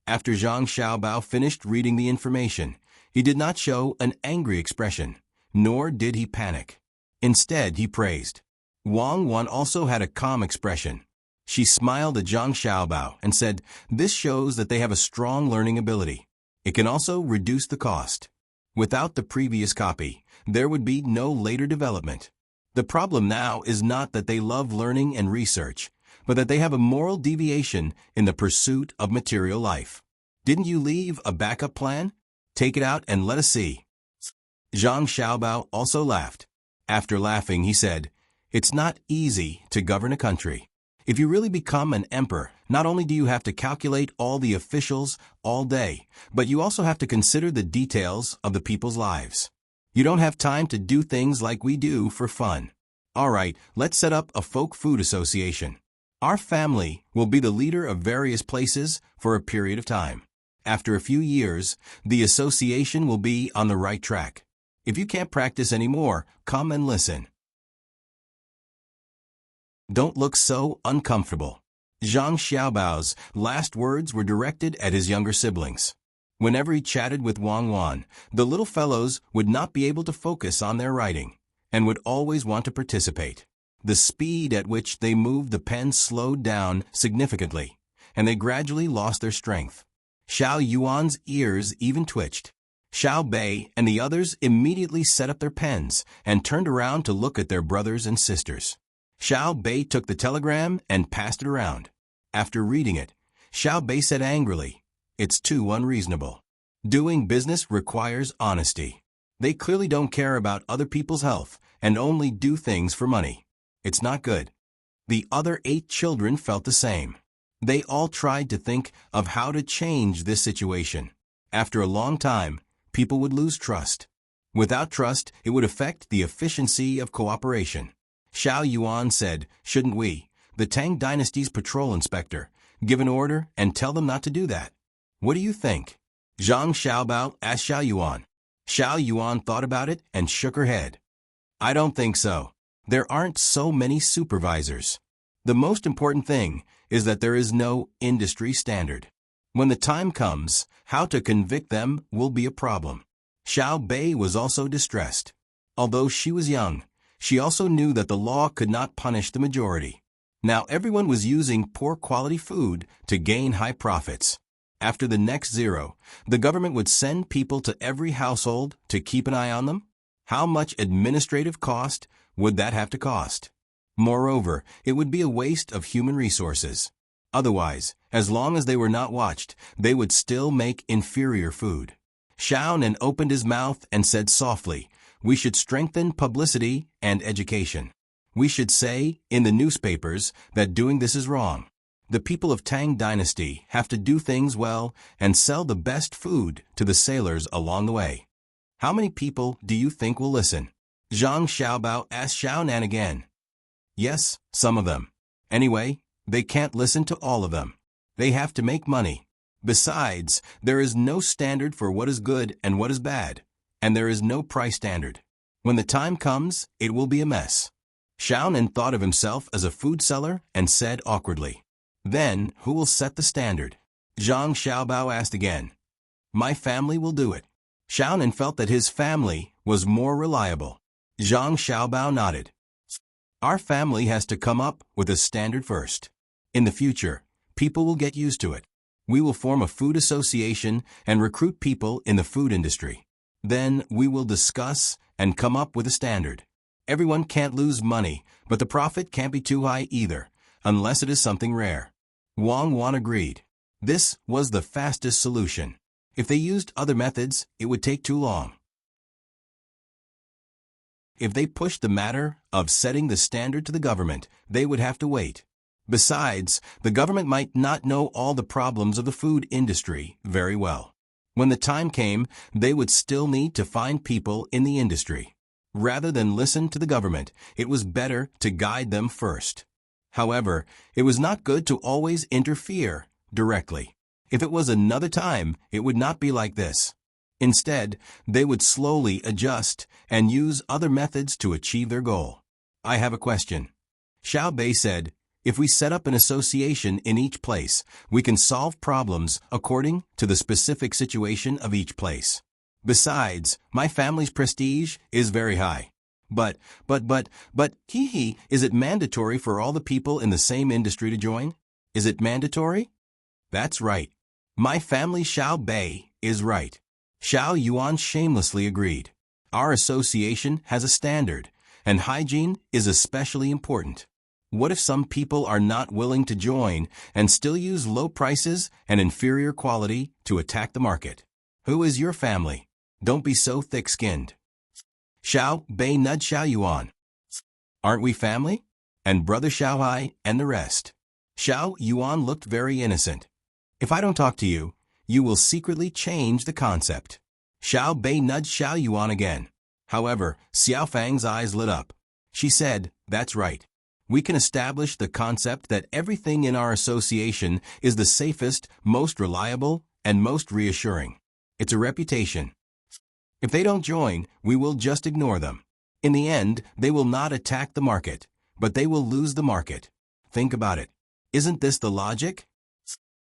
After Zhang Xiaobao finished reading the information, he did not show an angry expression, nor did he panic. Instead, he praised. Wang also had a calm expression. She smiled at Zhang Xiaobao and said, "This shows that they have a strong learning ability. It can also reduce the cost. Without the previous copy, there would be no later development. The problem now is not that they love learning and research, but that they have a moral deviation in the pursuit of material life. Didn't you leave a backup plan? Take it out and let us see." Zhang Xiaobao also laughed. After laughing, he said, "It's not easy to govern a country. If you really become an emperor, not only do you have to calculate all the officials all day, but you also have to consider the details of the people's lives. You don't have time to do things like we do for fun. All right, let's set up a folk food association. Our family will be the leader of various places for a period of time. After a few years, the association will be on the right track. If you can't practice anymore, come and listen. Don't look so uncomfortable." Zhang Xiaobao's last words were directed at his younger siblings. Whenever he chatted with Wang, the little fellows would not be able to focus on their writing and would always want to participate. The speed at which they moved the pen slowed down significantly, and they gradually lost their strength. Xiao Yuan's ears even twitched. Xiao Bei and the others immediately set up their pens and turned around to look at their brothers and sisters. Xiao Bei took the telegram and passed it around. After reading it, Xiao Bei said angrily, "It's too unreasonable. Doing business requires honesty. They clearly don't care about other people's health and only do things for money. It's not good." The other 8 children felt the same. They all tried to think of how to change this situation. After a long time, people would lose trust. Without trust, it would affect the efficiency of cooperation. Xiao Yuan said, "Shouldn't we, the Tang Dynasty's patrol inspector, give an order and tell them not to do that?" "What do you think?" Zhang Xiaobao asked Xiao Yuan. Xiao Yuan thought about it and shook her head. "I don't think so. There aren't so many supervisors. The most important thing is that there is no industry standard. When the time comes, how to convict them will be a problem." Xiao Bei was also distressed. Although she was young, she also knew that the law could not punish the majority. Now everyone was using poor quality food to gain high profits. After the next zero, the government would send people to every household to keep an eye on them. How much administrative cost would that have to cost? Moreover, it would be a waste of human resources. Otherwise, as long as they were not watched, they would still make inferior food. Xiaonan opened his mouth and said softly, "We should strengthen publicity and education. We should say, in the newspapers, that doing this is wrong. The people of Tang Dynasty have to do things well and sell the best food to the sailors along the way." "How many people do you think will listen?" Zhang Xiaobao asked Xiaonan again. "Yes, some of them. Anyway, they can't listen to all of them. They have to make money. Besides, there is no standard for what is good and what is bad, and there is no price standard. When the time comes, it will be a mess." Xiaonan thought of himself as a food seller and said awkwardly, "Then, who will set the standard?" Zhang Xiaobao asked again. "My family will do it." Xiaonan felt that his family was more reliable. Zhang Xiaobao nodded. "Our family has to come up with a standard first. In the future, people will get used to it. We will form a food association and recruit people in the food industry. Then we will discuss and come up with a standard. Everyone can't lose money, but the profit can't be too high either, unless it is something rare." Wang Wan agreed. This was the fastest solution. If they used other methods, it would take too long. If they pushed the matter of setting the standard to the government, they would have to wait. Besides, the government might not know all the problems of the food industry very well. When the time came, they would still need to find people in the industry. Rather than listen to the government, it was better to guide them first. However, it was not good to always interfere directly. If it was another time, it would not be like this. Instead, they would slowly adjust and use other methods to achieve their goal. "I have a question." Xiao Bei said, "If we set up an association in each place, we can solve problems according to the specific situation of each place. Besides, my family's prestige is very high. But, is it mandatory for all the people in the same industry to join? Is it mandatory?" "That's right. My family Xiao Bei is right." Xiao Yuan shamelessly agreed. "Our association has a standard, and hygiene is especially important. What if some people are not willing to join and still use low prices and inferior quality to attack the market? Who is your family? Don't be so thick-skinned." Xiao Bei nudged Xiao Yuan. "Aren't we family? And brother Xiao Hai and the rest." Xiao Yuan looked very innocent. "If I don't talk to you, you will secretly change the concept." Xiao Bei nudged Xiao Yuan again. However, Xiao Fang's eyes lit up. She said, "That's right. We can establish the concept that everything in our association is the safest, most reliable, and most reassuring. It's a reputation. If they don't join, we will just ignore them. In the end, they will not attack the market, but they will lose the market. Think about it. Isn't this the logic?"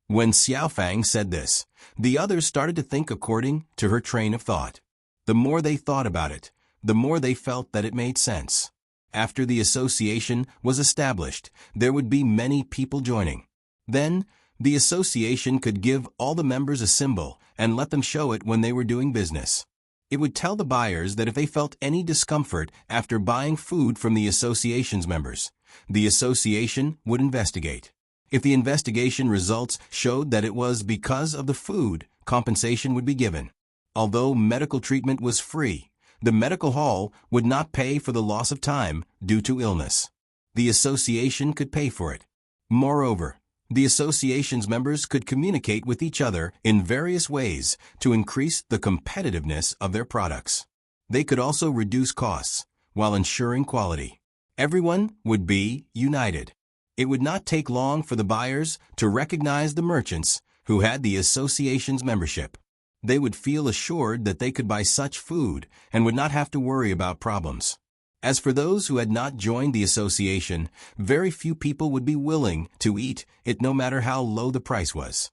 When Xiao Fang said this, the others started to think according to her train of thought. The more they thought about it, the more they felt that it made sense. After the association was established, there would be many people joining. Then, the association could give all the members a symbol and let them show it when they were doing business. It would tell the buyers that if they felt any discomfort after buying food from the association's members, the association would investigate. If the investigation results showed that it was because of the food, compensation would be given. Although medical treatment was free, the medical hall would not pay for the loss of time due to illness. The association could pay for it. Moreover, The association's members could communicate with each other in various ways to increase the competitiveness of their products. They could also reduce costs while ensuring quality. Everyone would be united. It would not take long for the buyers to recognize the merchants who had the association's membership. They would feel assured that they could buy such food and would not have to worry about problems. As for those who had not joined the association, very few people would be willing to eat it no matter how low the price was.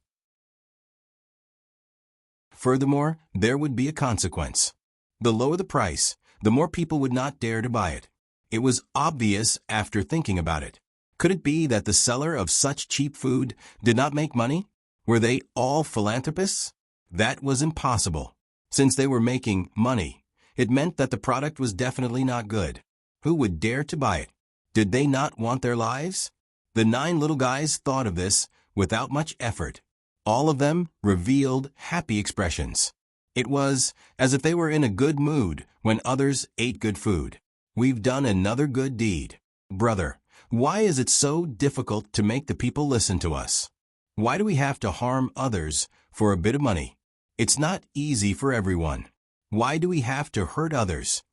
Furthermore, there would be a consequence. The lower the price, the more people would not dare to buy it. It was obvious after thinking about it. Could it be that the seller of such cheap food did not make money? Were they all philanthropists? That was impossible. Since they were making money, it meant that the product was definitely not good. Who would dare to buy it? Did they not want their lives? The 9 little guys thought of this without much effort. All of them revealed happy expressions. It was as if they were in a good mood when others ate good food. We've done another good deed. Brother, why is it so difficult to make the people listen to us? Why do we have to harm others for a bit of money? It's not easy for everyone. Why do we have to hurt others?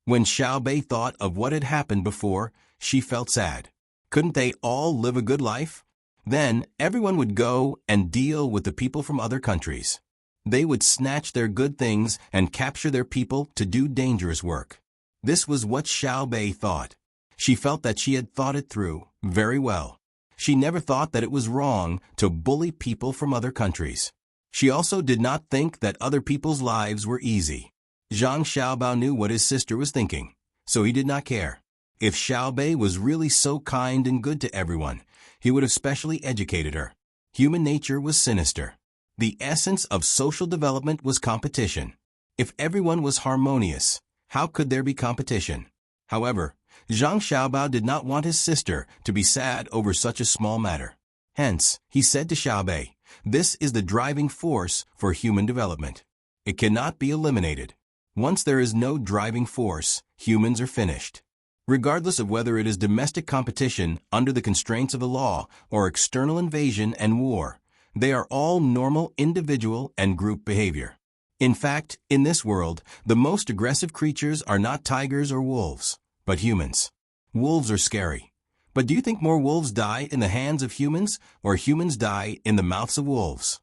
When Xiaobei thought of what had happened before, she felt sad. Couldn't they all live a good life? Then everyone would go and deal with the people from other countries. They would snatch their good things and capture their people to do dangerous work. This was what Xiaobei thought. She felt that she had thought it through very well. She never thought that it was wrong to bully people from other countries. She also did not think that other people's lives were easy. Zhang Xiaobao knew what his sister was thinking, so he did not care. If Xiaobei was really so kind and good to everyone, he would have specially educated her. Human nature was sinister. The essence of social development was competition. If everyone was harmonious, how could there be competition? However, Zhang Xiaobao did not want his sister to be sad over such a small matter. Hence, he said to Xiaobei, "This is the driving force for human development. It cannot be eliminated. Once there is no driving force, humans are finished." Regardless of whether it is domestic competition under the constraints of the law or external invasion and war, they are all normal individual and group behavior. In fact, in this world, the most aggressive creatures are not tigers or wolves, but humans. Wolves are scary. But do you think more wolves die in the hands of humans or humans die in the mouths of wolves?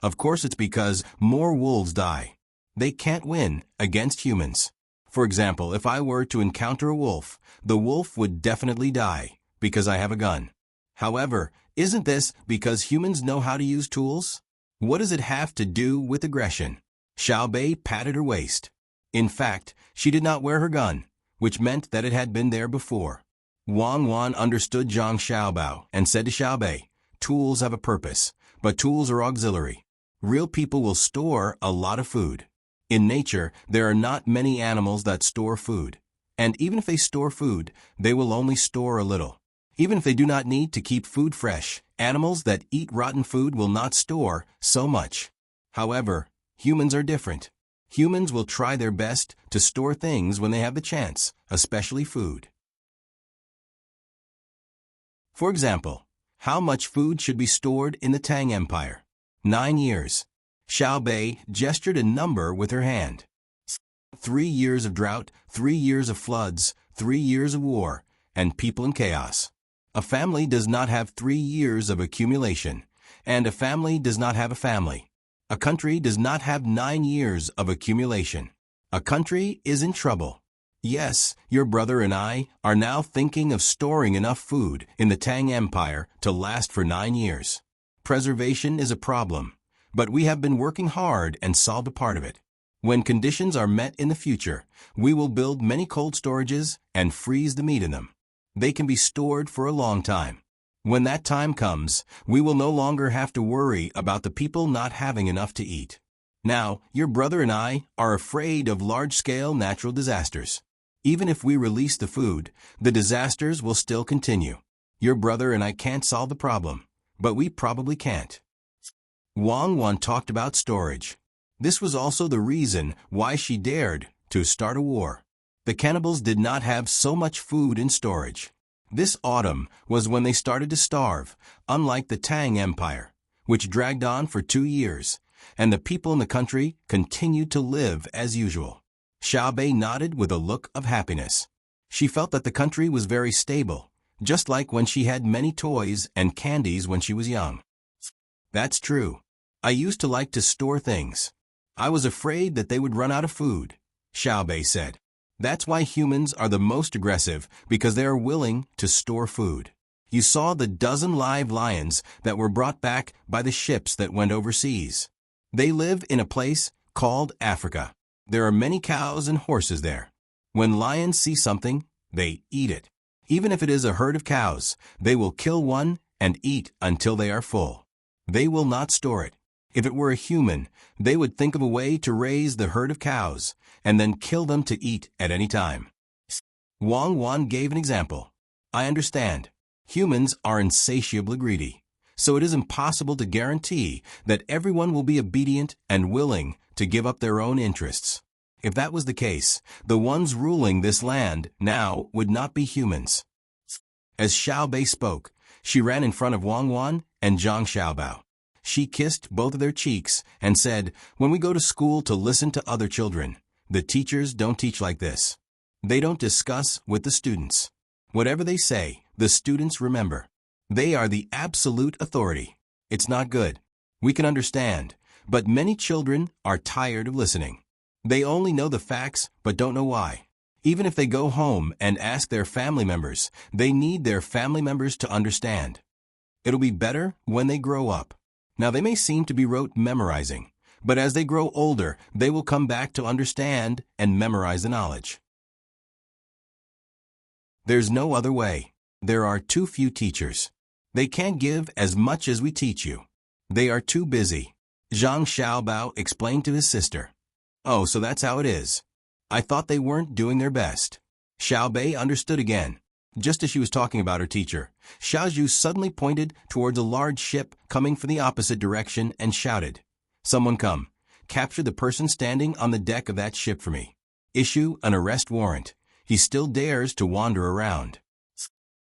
Of course it's because more wolves die. They can't win against humans. For example, if I were to encounter a wolf, the wolf would definitely die because I have a gun. However, isn't this because humans know how to use tools? What does it have to do with aggression? Xiaobei patted her waist. In fact, she did not wear her gun, which meant that it had been there before. Wang Wan understood Zhang Xiaobao and said to Xiaobei, "Tools have a purpose, but tools are auxiliary. Real people will store a lot of food. In nature, there are not many animals that store food. And even if they store food, they will only store a little. Even if they do not need to keep food fresh, animals that eat rotten food will not store so much. However, humans are different. Humans will try their best to store things when they have the chance, especially food. For example, how much food should be stored in the Tang Empire? 9 years. Xiaobei gestured a number with her hand. 3 years of drought, 3 years of floods, 3 years of war, and people in chaos. A family does not have 3 years of accumulation, and a family does not have a family. A country does not have 9 years of accumulation. A country is in trouble. Yes, your brother and I are now thinking of storing enough food in the Tang Empire to last for 9 years. Preservation is a problem, but we have been working hard and solved a part of it. When conditions are met in the future, we will build many cold storages and freeze the meat in them. They can be stored for a long time. When that time comes, we will no longer have to worry about the people not having enough to eat. Now, your brother and I are afraid of large-scale natural disasters. Even if we release the food, the disasters will still continue. Your brother and I can't solve the problem, but we probably can't. Wang Wan talked about storage. This was also the reason why she dared to start a war. The cannibals did not have so much food in storage. This autumn was when they started to starve, unlike the Tang Empire, which dragged on for 2 years, and the people in the country continued to live as usual. Xiaobei nodded with a look of happiness. She felt that the country was very stable, just like when she had many toys and candies when she was young. That's true. I used to like to store things. I was afraid that they would run out of food, Xiaobei said. That's why humans are the most aggressive, because they are willing to store food. You saw the dozen live lions that were brought back by the ships that went overseas. They live in a place called Africa. There are many cows and horses there. When lions see something, they eat it. Even if it is a herd of cows, they will kill one and eat until they are full. They will not store it. If it were a human, they would think of a way to raise the herd of cows and then kill them to eat at any time. Wang Wan gave an example. I understand. Humans are insatiably greedy, so it is impossible to guarantee that everyone will be obedient and willing to give up their own interests. If that was the case, the ones ruling this land now would not be humans. As Xiaobei spoke, she ran in front of Wang Wan and Zhang Xiaobao. She kissed both of their cheeks and said, "When we go to school to listen to other children, the teachers don't teach like this. They don't discuss with the students. Whatever they say, the students remember. They are the absolute authority. It's not good. We can understand, but many children are tired of listening. They only know the facts but don't know why. Even if they go home and ask their family members, they need their family members to understand. It'll be better when they grow up. Now they may seem to be rote memorizing, but as they grow older, they will come back to understand and memorize the knowledge." There's no other way. There are too few teachers. They can't give as much as we teach you. They are too busy, Zhang Xiaobao explained to his sister. Oh, so that's how it is. I thought they weren't doing their best. Xiaobei understood again. Just as she was talking about her teacher, Xiaozhu suddenly pointed towards a large ship coming from the opposite direction and shouted, "Someone come. Capture the person standing on the deck of that ship for me. Issue an arrest warrant. He still dares to wander around."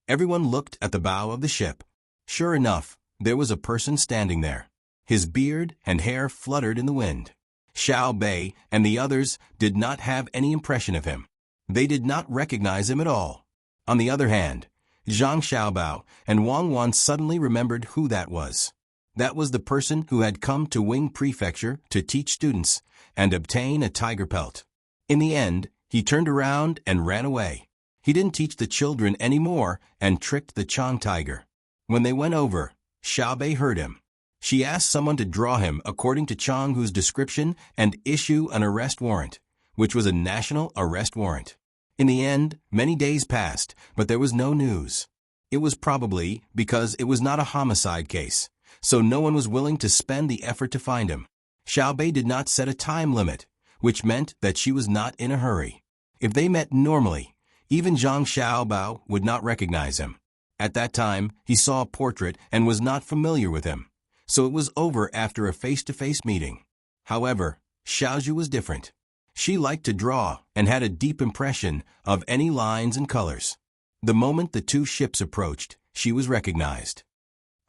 Everyone looked at the bow of the ship. Sure enough, there was a person standing there. His beard and hair fluttered in the wind. Xiaobei and the others did not have any impression of him. They did not recognize him at all. On the other hand, Zhang Xiaobao and Wang Wan suddenly remembered who that was. That was the person who had come to Wing Prefecture to teach students and obtain a tiger pelt. In the end, he turned around and ran away. He didn't teach the children anymore and tricked the Chang tiger. When they went over, Xiaobei heard him. She asked someone to draw him according to Chang Hu's description and issue an arrest warrant, which was a national arrest warrant. In the end, many days passed, but there was no news. It was probably because it was not a homicide case, so no one was willing to spend the effort to find him. Xiaobei did not set a time limit, which meant that she was not in a hurry. If they met normally, even Zhang Xiaobao would not recognize him. At that time, he saw a portrait and was not familiar with him, so it was over after a face-to-face meeting. However, Xiaozhu was different. She liked to draw and had a deep impression of any lines and colors. The moment the two ships approached, she was recognized.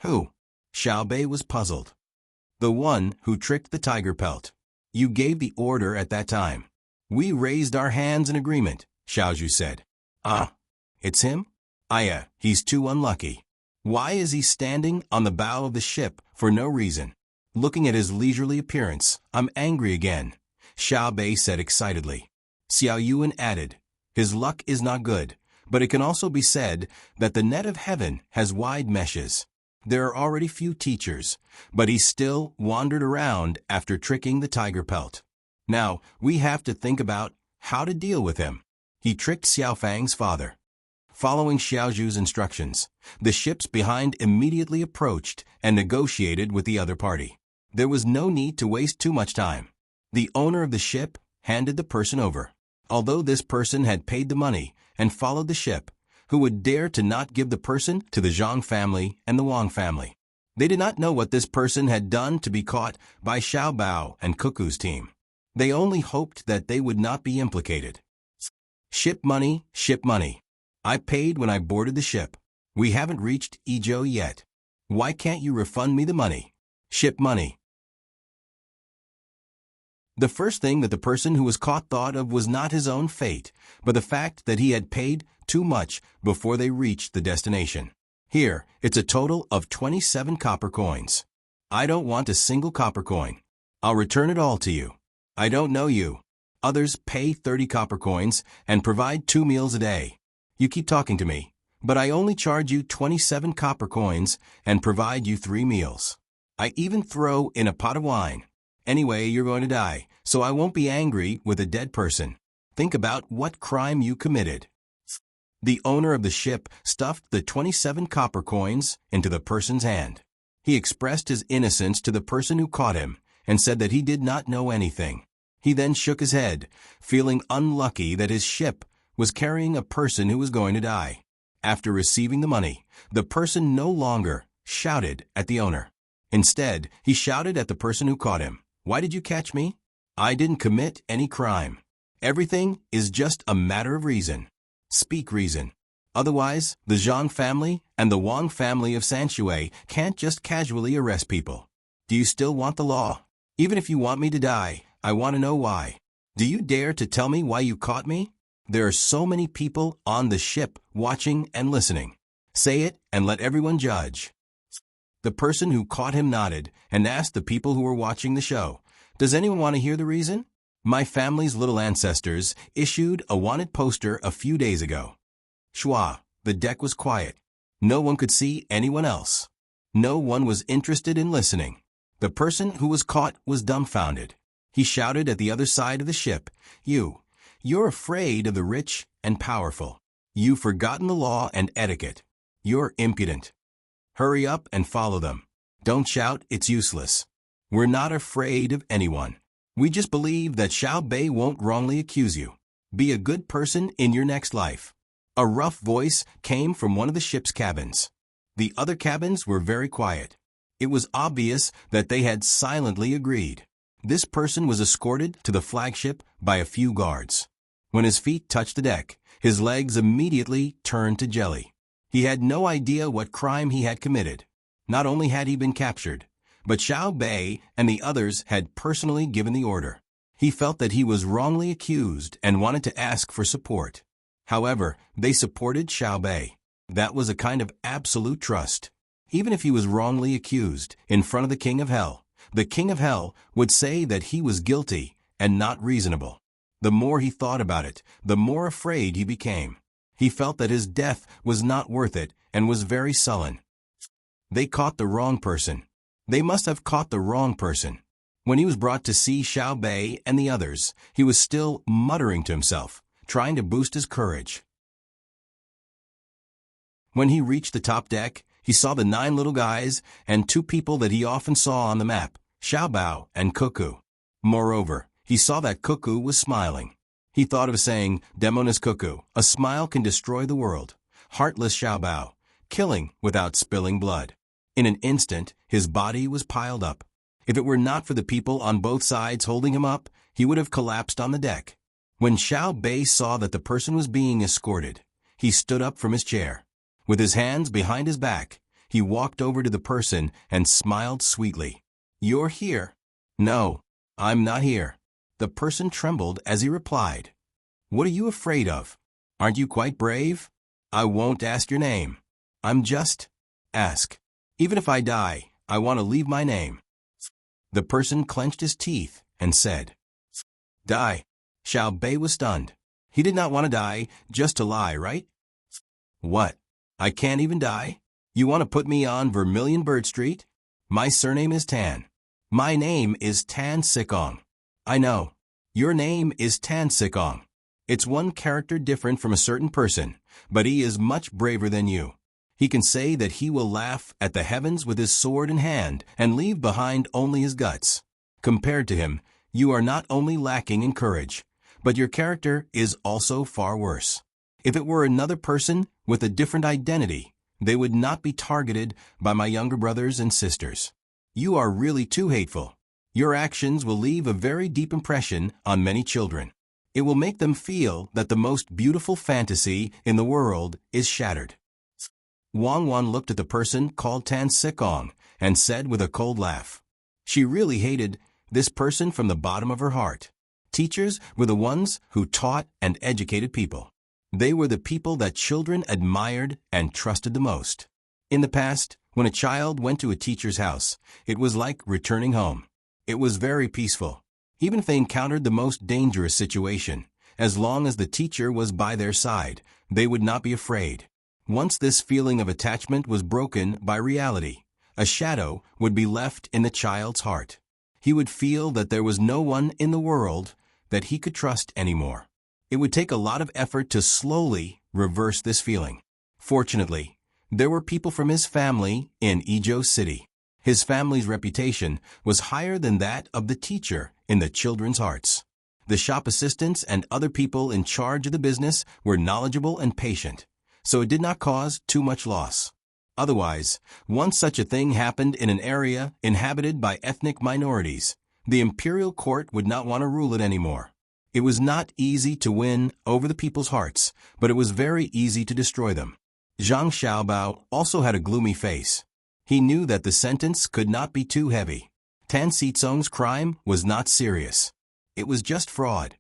Who? Xiaobei was puzzled. The one who tricked the tiger pelt. You gave the order at that time. We raised our hands in agreement, Xiaozhu said. Ah, it's him? He's too unlucky. Why is he standing on the bow of the ship for no reason? Looking at his leisurely appearance, I'm angry again, Xiaobei said excitedly. Xiao Yuan added, his luck is not good, but it can also be said that the net of heaven has wide meshes. There are already few teachers, but he still wandered around after tricking the tiger pelt. Now, we have to think about how to deal with him. He tricked Xiao Fang's father. Following Xiaozhu's instructions, the ships behind immediately approached and negotiated with the other party. There was no need to waste too much time. The owner of the ship handed the person over. Although this person had paid the money and followed the ship, who would dare to not give the person to the Zhang family and the Wang family? They did not know what this person had done to be caught by Xiaobao and Cuckoo's team. They only hoped that they would not be implicated. Ship money, ship money. I paid when I boarded the ship. We haven't reached Ijo yet. Why can't you refund me the money? Ship money. The first thing that the person who was caught thought of was not his own fate, but the fact that he had paid too much before they reached the destination. Here, it's a total of 27 copper coins. I don't want a single copper coin. I'll return it all to you. I don't know you. Others pay 30 copper coins and provide 2 meals a day. You keep talking to me, but I only charge you 27 copper coins and provide you 3 meals. I even throw in a pot of wine. Anyway, you're going to die, so I won't be angry with a dead person. Think about what crime you committed. The owner of the ship stuffed the 27 copper coins into the person's hand. He expressed his innocence to the person who caught him and said that he did not know anything. He then shook his head, feeling unlucky that his ship was carrying a person who was going to die. After receiving the money, the person no longer shouted at the owner. Instead, he shouted at the person who caught him. Why did you catch me? I didn't commit any crime. Everything is just a matter of reason. Speak reason. Otherwise, the Zhang family and the Wang family of Sanshui can't just casually arrest people. Do you still want the law? Even if you want me to die, I want to know why. Do you dare to tell me why you caught me? There are so many people on the ship watching and listening. Say it and let everyone judge. The person who caught him nodded and asked the people who were watching the show, does anyone want to hear the reason? My family's little ancestors issued a wanted poster a few days ago. Schwa, the deck was quiet. No one could see anyone else. No one was interested in listening. The person who was caught was dumbfounded. He shouted at the other side of the ship, You're afraid of the rich and powerful. You've forgotten the law and etiquette. You're impudent. Hurry up and follow them. Don't shout, it's useless. We're not afraid of anyone. We just believe that Xiao Bei won't wrongly accuse you. Be a good person in your next life. A rough voice came from one of the ship's cabins. The other cabins were very quiet. It was obvious that they had silently agreed. This person was escorted to the flagship by a few guards. When his feet touched the deck, his legs immediately turned to jelly. He had no idea what crime he had committed. Not only had he been captured, but Xiao Bei and the others had personally given the order. He felt that he was wrongly accused and wanted to ask for support. However, they supported Xiao Bei. That was a kind of absolute trust. Even if he was wrongly accused in front of the King of Hell, the King of Hell would say that he was guilty and not reasonable. The more he thought about it, the more afraid he became. He felt that his death was not worth it and was very sullen. They caught the wrong person. They must have caught the wrong person. When he was brought to see Xiao Bei and the others, he was still muttering to himself, trying to boost his courage. When he reached the top deck, he saw the 9 little guys and 2 people that he often saw on the map, Xiao Bao and Cuckoo. Moreover, he saw that Cuckoo was smiling. He thought of saying, Demoness Cuckoo, a smile can destroy the world. Heartless Xiao Bao, killing without spilling blood. In an instant, his body was piled up. If it were not for the people on both sides holding him up, he would have collapsed on the deck. When Xiao Bei saw that the person was being escorted, he stood up from his chair. With his hands behind his back, he walked over to the person and smiled sweetly. You're here? No, I'm not here. The person trembled as he replied. What are you afraid of? Aren't you quite brave? I won't ask your name. I'm just... ask. Even if I die, I want to leave my name. The person clenched his teeth and said, Die. Xiao Bei was stunned. He did not want to die just to lie, right? What? I can't even die? You want to put me on Vermilion Bird Street? My surname is Tan. My name is Tan Sikong. I know. Your name is Tan Sikong. It's one character different from a certain person, but he is much braver than you. He can say that he will laugh at the heavens with his sword in hand and leave behind only his guts. Compared to him, you are not only lacking in courage, but your character is also far worse. If it were another person with a different identity, they would not be targeted by my younger brothers and sisters. You are really too hateful. Your actions will leave a very deep impression on many children. It will make them feel that the most beautiful fantasy in the world is shattered. Wang Wan looked at the person called Tan Sikong and said with a cold laugh. She really hated this person from the bottom of her heart. Teachers were the ones who taught and educated people. They were the people that children admired and trusted the most. In the past, when a child went to a teacher's house, it was like returning home. It was very peaceful. Even if they encountered the most dangerous situation, as long as the teacher was by their side, they would not be afraid. Once this feeling of attachment was broken by reality, a shadow would be left in the child's heart. He would feel that there was no one in the world that he could trust anymore. It would take a lot of effort to slowly reverse this feeling. Fortunately, there were people from his family in Izhou City. His family's reputation was higher than that of the teacher in the children's hearts. The shop assistants and other people in charge of the business were knowledgeable and patient, so it did not cause too much loss. Otherwise, once such a thing happened in an area inhabited by ethnic minorities, the imperial court would not want to rule it anymore. It was not easy to win over the people's hearts, but it was very easy to destroy them. Zhang Xiaobao also had a gloomy face. He knew that the sentence could not be too heavy. Tan Sitsong's crime was not serious. It was just fraud.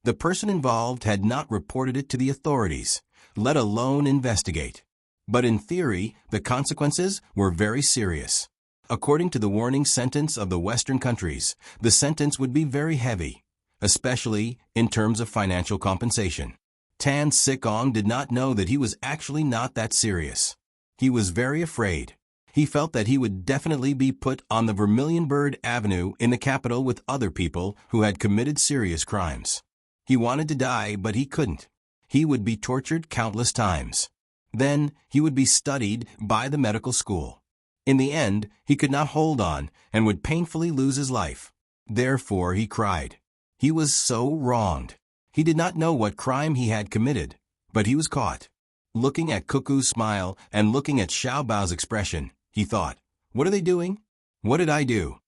The person involved had not reported it to the authorities, let alone investigate. But in theory, the consequences were very serious. According to the warning sentence of the Western countries, the sentence would be very heavy, especially in terms of financial compensation. Tan Sikong did not know that he was actually not that serious. He was very afraid. He felt that he would definitely be put on the Vermilion Bird Avenue in the capital with other people who had committed serious crimes. He wanted to die, but he couldn't. He would be tortured countless times. Then he would be studied by the medical school. In the end, he could not hold on and would painfully lose his life. Therefore he cried. He was so wronged. He did not know what crime he had committed, but he was caught. Looking at Cuckoo's smile and looking at Xiao Bao's expression, he thought, "What are they doing? What did I do?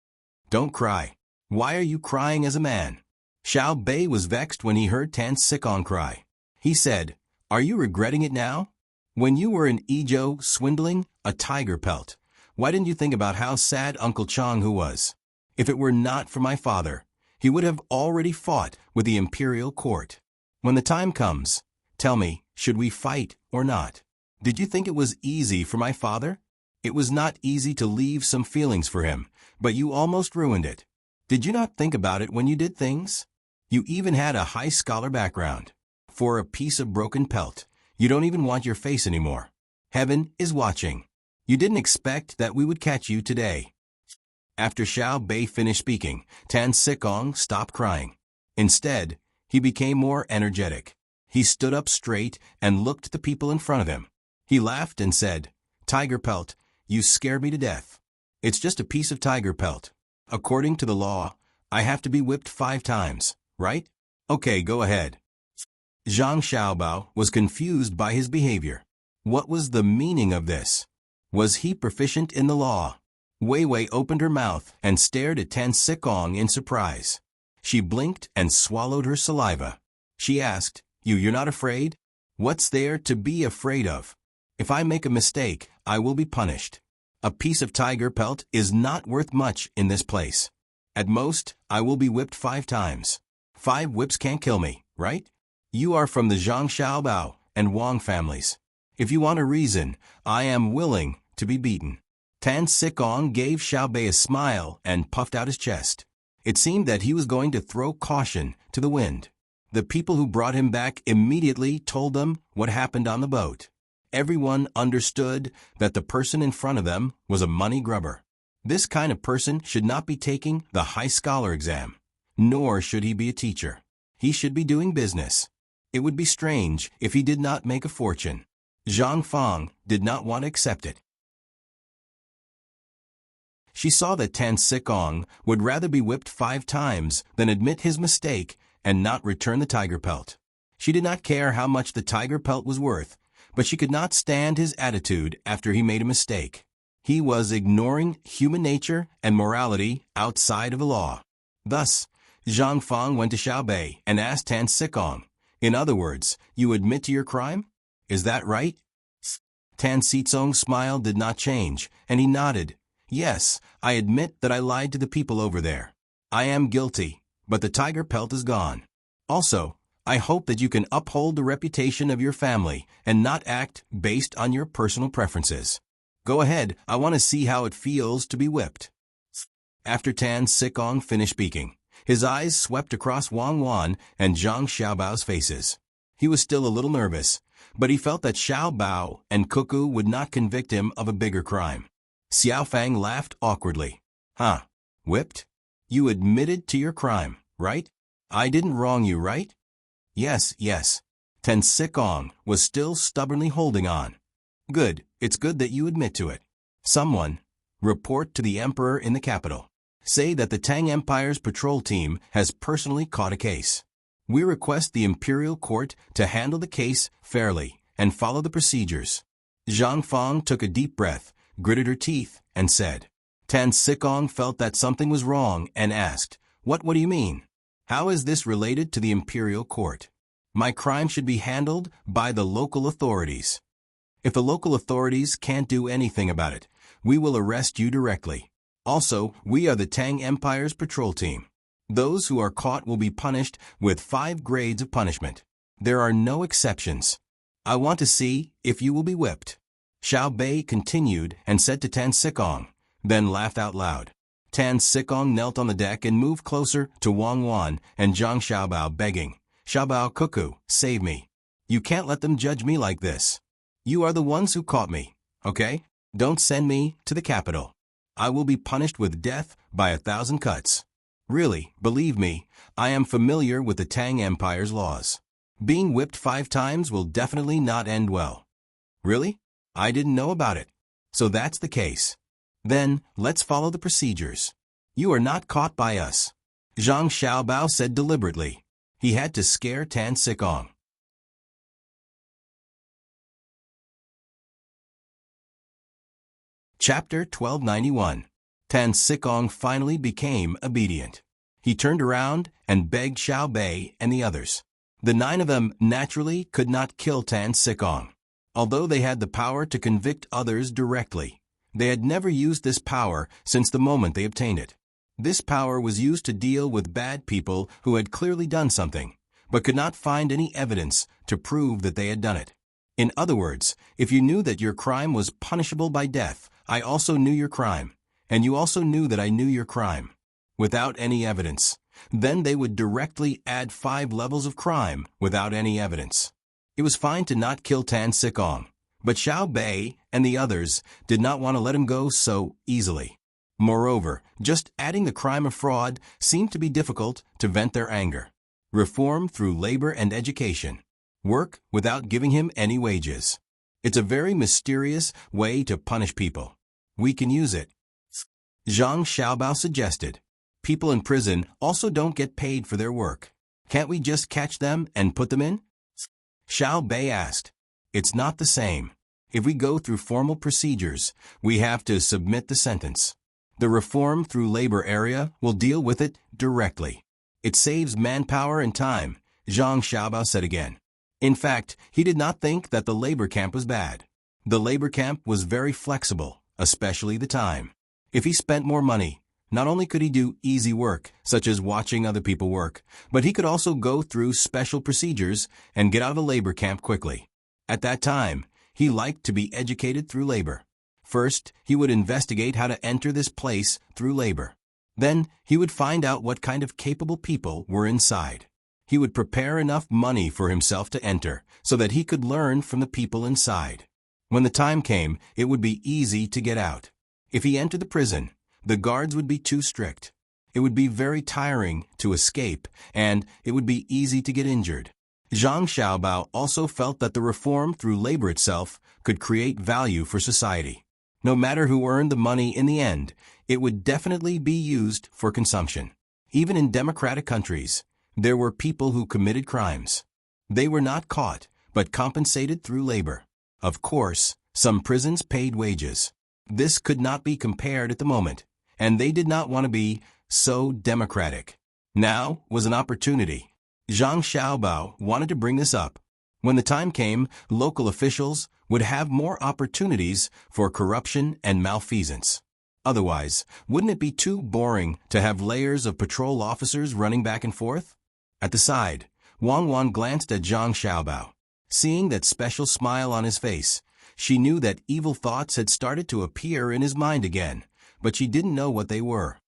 Don't cry. Why are you crying as a man?" Xiao Bei was vexed when he heard Tan Sikong cry. He said, "Are you regretting it now? When you were in Izhou swindling a tiger pelt, why didn't you think about how sad Uncle Chang Hu was? If it were not for my father, he would have already fought with the imperial court. When the time comes, tell me, should we fight or not? Did you think it was easy for my father? It was not easy to leave some feelings for him, but you almost ruined it. Did you not think about it when you did things? You even had a high scholar background. For a piece of broken pelt, you don't even want your face anymore. Heaven is watching. You didn't expect that we would catch you today." After Xiao Bei finished speaking, Tan Sikong stopped crying. Instead, he became more energetic. He stood up straight and looked at the people in front of him. He laughed and said, "Tiger pelt, you scared me to death. It's just a piece of tiger pelt. According to the law, I have to be whipped 5 times, right? Okay, go ahead." Zhang Xiaobao was confused by his behavior. What was the meaning of this? Was he proficient in the law? Wei Wei opened her mouth and stared at Tan Sikong in surprise. She blinked and swallowed her saliva. She asked, You're not afraid? What's there to be afraid of? If I make a mistake, I will be punished. A piece of tiger pelt is not worth much in this place. At most, I will be whipped 5 times. 5 whips can't kill me, right? You are from the Zhang Xiaobao and Wang families. If you want a reason, I am willing to be beaten. Tan Sikong gave Xiao Bei a smile and puffed out his chest. It seemed that he was going to throw caution to the wind. The people who brought him back immediately told them what happened on the boat. Everyone understood that the person in front of them was a money grubber. This kind of person should not be taking the high scholar exam, nor should he be a teacher. He should be doing business. It would be strange if he did not make a fortune. Zhang Fang did not want to accept it. She saw that Tan Sikong would rather be whipped 5 times than admit his mistake and not return the tiger pelt. She did not care how much the tiger pelt was worth, but she could not stand his attitude after he made a mistake. He was ignoring human nature and morality outside of the law. Thus, Zhang Fang went to Xiaobei and asked Tan Sikong, "In other words, you admit to your crime? Is that right?" Tan Sitsong's smile did not change, and he nodded. "Yes, I admit that I lied to the people over there. I am guilty, but the tiger pelt is gone. Also, I hope that you can uphold the reputation of your family and not act based on your personal preferences. Go ahead, I want to see how it feels to be whipped." After Tan Sikong finished speaking, his eyes swept across Wang Wan and Zhang Xiaobao's faces. He was still a little nervous, but he felt that Xiaobao and Cuckoo would not convict him of a bigger crime. Xiao Fang laughed awkwardly. "Huh? Whipped? You admitted to your crime, right? I didn't wrong you, right?" Yes. Tan Sikong was still stubbornly holding on. "Good, it's good that you admit to it. Someone, report to the Emperor in the capital. Say that the Tang Empire's patrol team has personally caught a case. We request the Imperial Court to handle the case fairly and follow the procedures." Zhang Fang took a deep breath, gritted her teeth, and said. Tan Sikong felt that something was wrong and asked, What do you mean? How is this related to the Imperial Court? My crime should be handled by the local authorities. If the local authorities can't do anything about it, we will arrest you directly. Also, we are the Tang Empire's patrol team. Those who are caught will be punished with 5 grades of punishment. There are no exceptions. I want to see if you will be whipped. Xiaobei continued and said to Tan Sikong, then laughed out loud. Tan Sikong knelt on the deck and moved closer to Wang Wan and Zhang Xiaobao, begging, "Xiaobao, Cuckoo, save me. You can't let them judge me like this. You are the ones who caught me, okay? Don't send me to the capital. I will be punished with death by 1,000 cuts. Really, believe me, I am familiar with the Tang Empire's laws. Being whipped 5 times will definitely not end well." "Really? I didn't know about it. So that's the case. Then, let's follow the procedures. You are not caught by us," Zhang Xiaobao said deliberately. He had to scare Tan Sikong. Chapter 1291. Tan Sikong finally became obedient. He turned around and begged Xiaobei and the others. The 9 of them naturally could not kill Tan Sikong. Although they had the power to convict others directly, they had never used this power since the moment they obtained it. This power was used to deal with bad people who had clearly done something, but could not find any evidence to prove that they had done it. In other words, if you knew that your crime was punishable by death, I also knew your crime, and you also knew that I knew your crime, without any evidence, then they would directly add 5 levels of crime without any evidence. It was fine to not kill Tan Sikong, but Xiaobei and the others did not want to let him go so easily. Moreover, just adding the crime of fraud seemed to be difficult to vent their anger. Reform through labor and education. Work without giving him any wages. It's a very mysterious way to punish people. We can use it. Zhang Xiaobao suggested. People in prison also don't get paid for their work. Can't we just catch them and put them in? Xiaobei asked. It's not the same. If we go through formal procedures, we have to submit the sentence. The reform through labor area will deal with it directly. It saves manpower and time, Zhang Xiaobao said again. In fact, he did not think that the labor camp was bad. The labor camp was very flexible, especially the time. If he spent more money, not only could he do easy work, such as watching other people work, but he could also go through special procedures and get out of the labor camp quickly. At that time, he liked to be educated through labor. First, he would investigate how to enter this place through labor. Then, he would find out what kind of capable people were inside. He would prepare enough money for himself to enter so that he could learn from the people inside. When the time came, it would be easy to get out. If he entered the prison, the guards would be too strict. It would be very tiring to escape, and it would be easy to get injured. Zhang Xiaobao also felt that the reform through labor itself could create value for society. No matter who earned the money in the end, it would definitely be used for consumption. Even in democratic countries, there were people who committed crimes. They were not caught, but compensated through labor. Of course, some prisons paid wages. This could not be compared at the moment, and they did not want to be so democratic. Now was an opportunity. Zhang Xiaobao wanted to bring this up. When the time came, local officials would have more opportunities for corruption and malfeasance. Otherwise, wouldn't it be too boring to have layers of patrol officers running back and forth? At the side, Wang Wan glanced at Zhang Xiaobao. Seeing that special smile on his face, she knew that evil thoughts had started to appear in his mind again, but she didn't know what they were.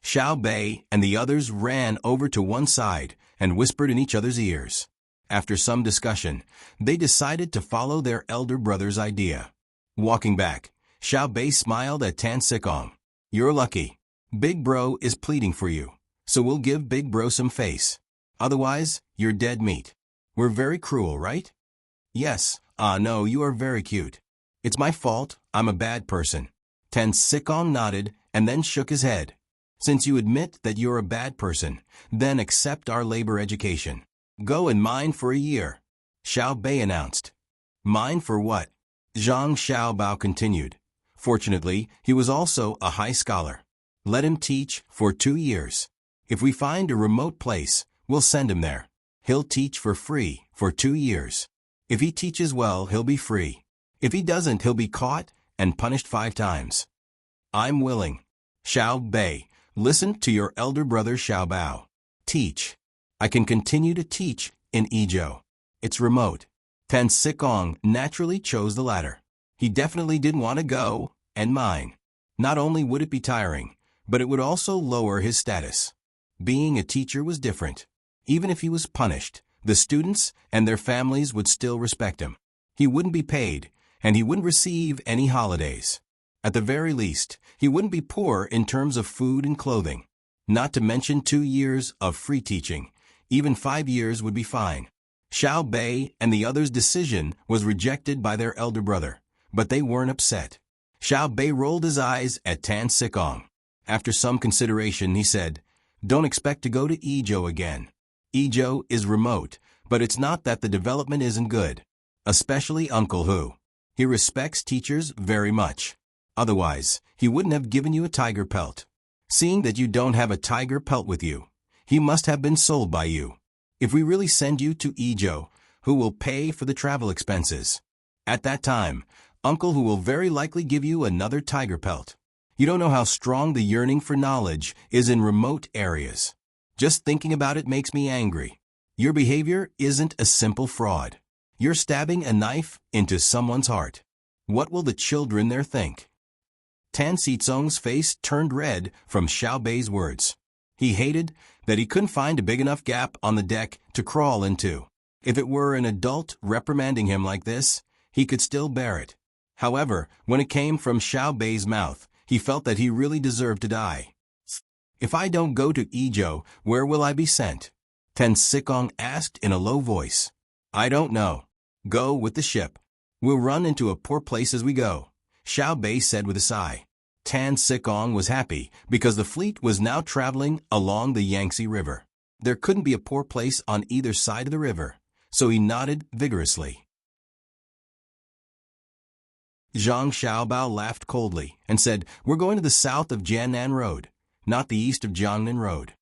Xiao Bei and the others ran over to one side and whispered in each other's ears. After some discussion, they decided to follow their elder brother's idea. Walking back, Xiao Bei smiled at Tan Sikong. "You're lucky. Big Bro is pleading for you, so we'll give Big Bro some face. Otherwise, you're dead meat. We're very cruel, right?" "Yes. No, you are very cute. It's my fault, I'm a bad person." Tan Sikong nodded and then shook his head. "Since you admit that you're a bad person, then accept our labor education. Go and mine for a year," Xiao Bei announced. "Mine for what?" Zhang Xiaobao continued. Fortunately, he was also a high scholar. "Let him teach for 2 years. If we find a remote place, we'll send him there. He'll teach for free for 2 years. If he teaches well, he'll be free. If he doesn't, he'll be caught and punished 5 times. "I'm willing." Xiao Bei, listen to your elder brother Xiaobao. Teach. I can continue to teach in Izhou. It's remote. Tan Sikong naturally chose the latter. He definitely didn't want to go and mine. Not only would it be tiring, but it would also lower his status. Being a teacher was different. Even if he was punished, the students and their families would still respect him. He wouldn't be paid, and he wouldn't receive any holidays. At the very least, he wouldn't be poor in terms of food and clothing. Not to mention 2 years of free teaching. Even 5 years would be fine. Xiao Bei and the others' decision was rejected by their elder brother, but they weren't upset. Xiao Bei rolled his eyes at Tan Sikong. After some consideration, he said, "Don't expect to go to Izhou again. Izhou is remote, but it's not that the development isn't good. Especially Uncle Hu. He respects teachers very much. Otherwise, he wouldn't have given you a tiger pelt. Seeing that you don't have a tiger pelt with you, he must have been sold by you. If we really send you to Izhou, who will pay for the travel expenses? At that time, Uncle Hu will very likely give you another tiger pelt. You don't know how strong the yearning for knowledge is in remote areas. Just thinking about it makes me angry. Your behavior isn't a simple fraud. You're stabbing a knife into someone's heart. What will the children there think?" Tan Sitsong's face turned red from Xiao Bei's words. He hated that he couldn't find a big enough gap on the deck to crawl into. If it were an adult reprimanding him like this, he could still bear it. However, when it came from Xiao Bei's mouth, he felt that he really deserved to die. "If I don't go to Izhou, where will I be sent?" Tan Sikong asked in a low voice. "I don't know. Go with the ship. We'll run into a poor place as we go," Xiao Bei said with a sigh. Tan Sikong was happy because the fleet was now traveling along the Yangtze River. There couldn't be a poor place on either side of the river, so he nodded vigorously. Zhang Xiaobao laughed coldly and said, "We're going to the south of Jiannan Road, not the east of Jiangnan Road."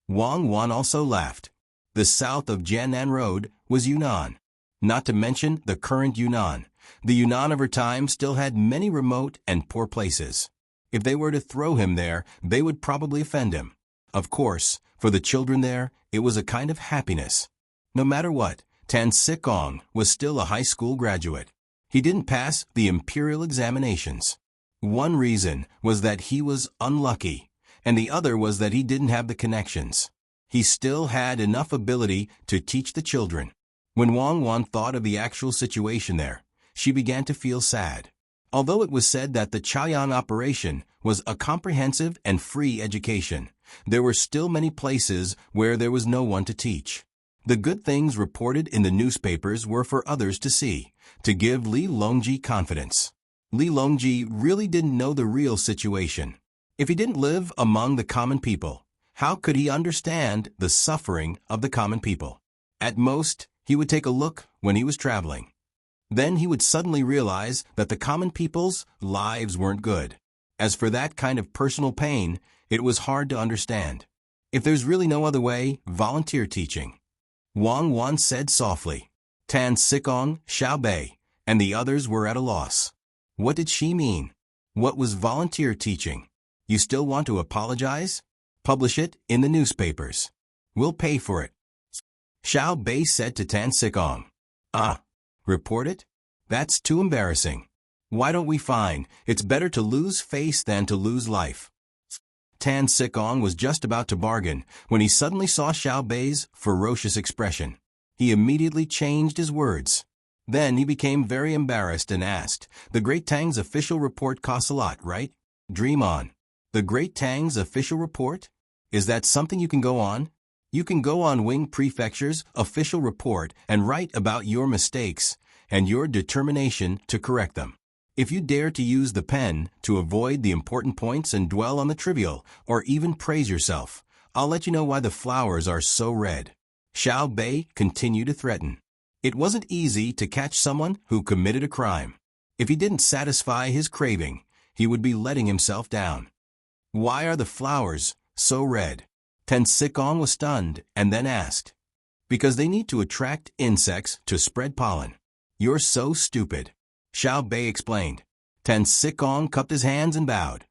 Wang Wan also laughed. The south of Jiannan Road was Yunnan. Not to mention the current Yunnan. The Yunnan of her time still had many remote and poor places. If they were to throw him there, they would probably offend him. Of course, for the children there, it was a kind of happiness. No matter what, Tan Sikong was still a high school graduate. He didn't pass the imperial examinations. One reason was that he was unlucky, and the other was that he didn't have the connections. He still had enough ability to teach the children. When Wang Wan thought of the actual situation there, she began to feel sad. Although it was said that the Chaoyang operation was a comprehensive and free education, there were still many places where there was no one to teach. The good things reported in the newspapers were for others to see, to give Li Longji confidence. Li Longji really didn't know the real situation. If he didn't live among the common people, how could he understand the suffering of the common people? At most, he would take a look when he was traveling. Then he would suddenly realize that the common people's lives weren't good. As for that kind of personal pain, It was hard to understand. If there's really no other way, volunteer teaching. Wang Wan said softly. Tan Sikong, Xiao Bei, and the others were at a loss. What did she mean? What was volunteer teaching? You still want to apologize? Publish it in the newspapers. We'll pay for it. Xiao Bei said to Tan Sikong. Report it? That's too embarrassing. Why don't we fine? It's better to lose face than to lose life. Tan Sikong was just about to bargain when he suddenly saw Xiao Bei's ferocious expression. He immediately changed his words. Then he became very embarrassed and asked, "The Great Tang's official report costs a lot, right?" Dream on. The Great Tang's official report? Is that something you can go on? You can go on Wing Prefecture's official report and write about your mistakes and your determination to correct them. If you dare to use the pen to avoid the important points and dwell on the trivial, or even praise yourself, I'll let you know why the flowers are so red. Xiao Bei continued to threaten. It wasn't easy to catch someone who committed a crime. If he didn't satisfy his craving, he would be letting himself down. Why are the flowers so red? Tan Sikong was stunned and then asked. Because they need to attract insects to spread pollen. You're so stupid. Xiao Bei explained. Tan Sikong cupped his hands and bowed.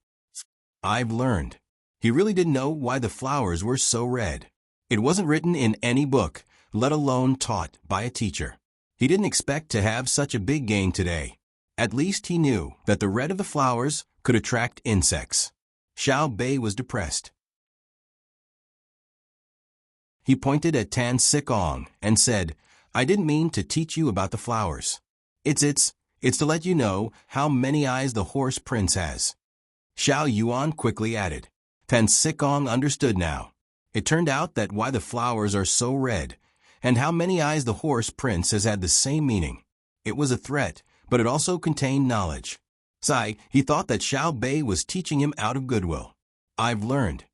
I've learned. He really didn't know why the flowers were so red. It wasn't written in any book, let alone taught by a teacher. He didn't expect to have such a big gain today. At least he knew that the red of the flowers could attract insects. Xiao Bei was depressed. He pointed at Tan Sikong and said, I didn't mean to teach you about the flowers. It's to let you know how many eyes the horse prince has. Xiao Yuan quickly added. Tan Sikong understood now. It turned out that why the flowers are so red, and how many eyes the horse prince has had the same meaning. It was a threat, but it also contained knowledge. He thought that Xiao Bei was teaching him out of goodwill. I've learned.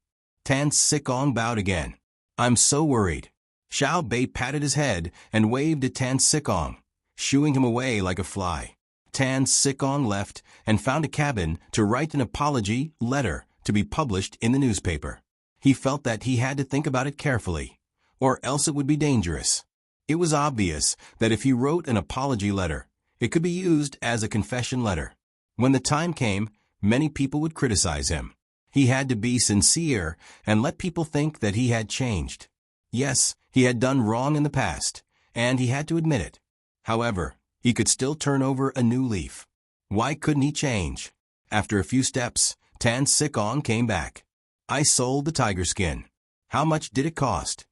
Tan Sikong bowed again. I'm so worried. Xiao Bei patted his head and waved at Tan Sikong, shooing him away like a fly. Tan Sikong left and found a cabin to write an apology letter to be published in the newspaper. He felt that he had to think about it carefully, or else it would be dangerous. It was obvious that if he wrote an apology letter, it could be used as a confession letter. When the time came, many people would criticize him. He had to be sincere and let people think that he had changed. Yes, he had done wrong in the past, and he had to admit it. However, he could still turn over a new leaf. Why couldn't he change? After a few steps, Tan Sikong came back. I sold the tiger skin. How much did it cost?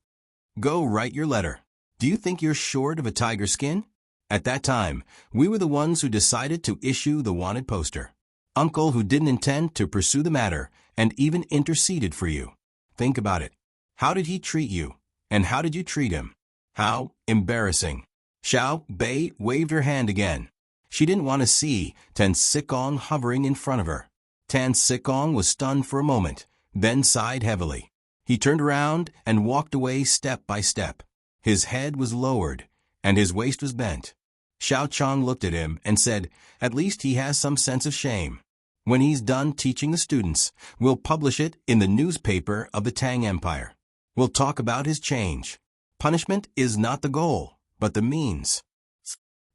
Go write your letter. Do you think you're short of a tiger skin? At that time, we were the ones who decided to issue the wanted poster. Uncle who didn't intend to pursue the matter and even interceded for you. Think about it. How did he treat you? And how did you treat him? How embarrassing. Xiao Bei waved her hand again. She didn't want to see Tan Sikong hovering in front of her. Tan Sikong was stunned for a moment, then sighed heavily. He turned around and walked away step by step. His head was lowered, and his waist was bent. Xiao Chong looked at him and said, At least he has some sense of shame. When he's done teaching the students, we'll publish it in the newspaper of the Tang Empire. We'll talk about his change. Punishment is not the goal, but the means.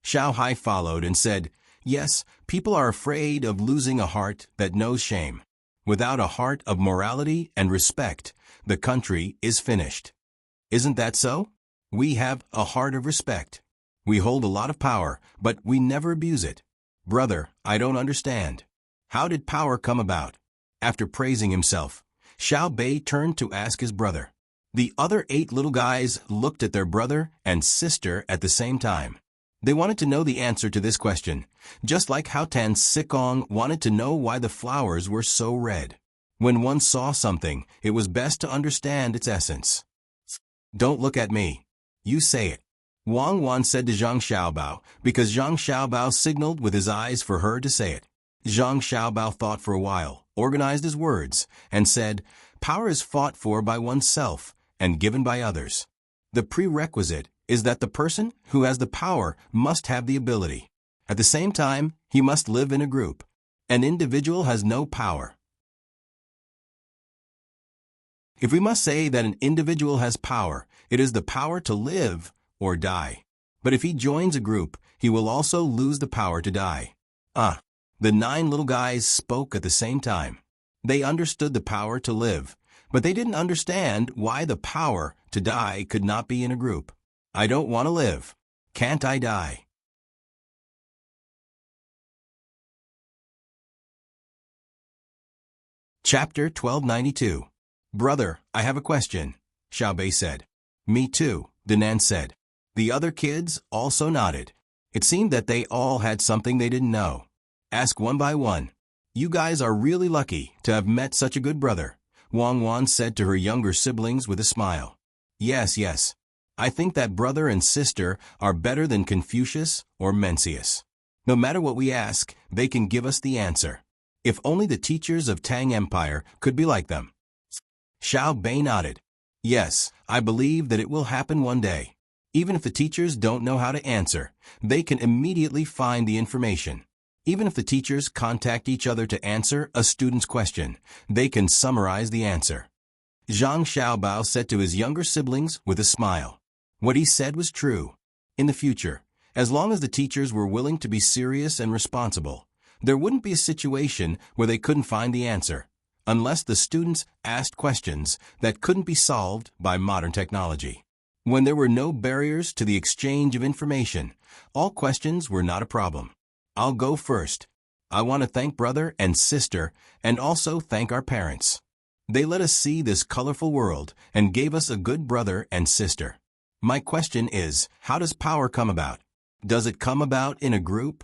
Xiao Hai followed and said, Yes, people are afraid of losing a heart that knows shame. Without a heart of morality and respect, the country is finished. Isn't that so? We have a heart of respect. We hold a lot of power, but we never abuse it. Brother, I don't understand. How did power come about? After praising himself, Xiao Bei turned to ask his brother. The other 8 little guys looked at their brother and sister at the same time. They wanted to know the answer to this question, just like how Tan Sikong wanted to know why the flowers were so red. When one saw something, it was best to understand its essence. Don't look at me. You say it. Wang Wan said to Zhang Xiaobao, because Zhang Xiaobao signaled with his eyes for her to say it. Zhang Xiaobao thought for a while, organized his words, and said, Power is fought for by oneself and given by others. The prerequisite is that the person who has the power must have the ability. At the same time, he must live in a group. An individual has no power. If we must say that an individual has power, it is the power to live or die. But if he joins a group, he will also lose the power to die. The 9 little guys spoke at the same time. They understood the power to live, but they didn't understand why the power to die could not be in a group. I don't want to live. Can't I die? Chapter 1292. Brother, I have a question, Xiaobei said. Me too, Dinan said. The other kids also nodded. It seemed that they all had something they didn't know. Ask one by one. You guys are really lucky to have met such a good brother, Wang Wan said to her younger siblings with a smile. Yes. I think that brother and sister are better than Confucius or Mencius. No matter what we ask, they can give us the answer. If only the teachers of Tang Empire could be like them. Xiaobei nodded. Yes, I believe that it will happen one day. Even if the teachers don't know how to answer, they can immediately find the information. Even if the teachers contact each other to answer a student's question, they can summarize the answer. Zhang Xiaobao said to his younger siblings with a smile. What he said was true. In the future, as long as the teachers were willing to be serious and responsible, there wouldn't be a situation where they couldn't find the answer, unless the students asked questions that couldn't be solved by modern technology. When there were no barriers to the exchange of information, all questions were not a problem. I'll go first. I want to thank brother and sister and also thank our parents. They let us see this colorful world and gave us a good brother and sister. My question is, how does power come about? Does it come about in a group?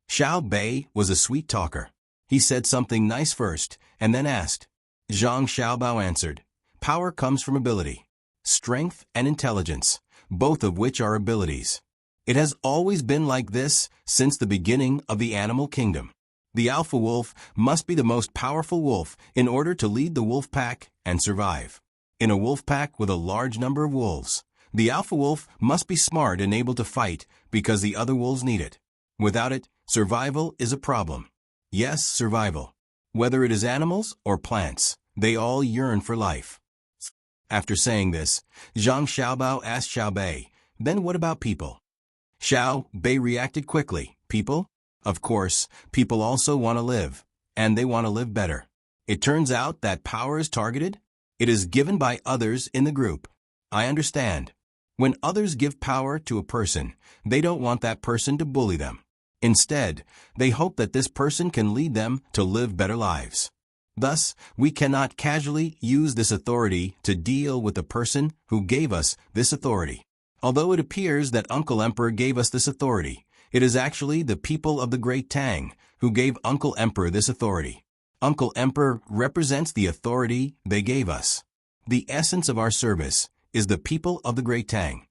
Xiaobei was a sweet talker. He said something nice first and then asked. Zhang Xiaobao answered, power comes from ability, strength and intelligence, both of which are abilities. It has always been like this since the beginning of the animal kingdom. The alpha wolf must be the most powerful wolf in order to lead the wolf pack and survive. In a wolf pack with a large number of wolves, the alpha wolf must be smart and able to fight because the other wolves need it. Without it, survival is a problem. Yes, survival. Whether it is animals or plants, they all yearn for life. After saying this, Zhang Xiaobao asked Xiaobei, then what about people? Xiaobei reacted quickly. People? Of course, people also want to live, and they want to live better. It turns out that power is targeted. It is given by others in the group. I understand. When others give power to a person, they don't want that person to bully them. Instead, they hope that this person can lead them to live better lives. Thus, we cannot casually use this authority to deal with the person who gave us this authority. Although it appears that Uncle Emperor gave us this authority, it is actually the people of the Great Tang who gave Uncle Emperor this authority. Uncle Emperor represents the authority they gave us. The essence of our service is the people of the Great Tang.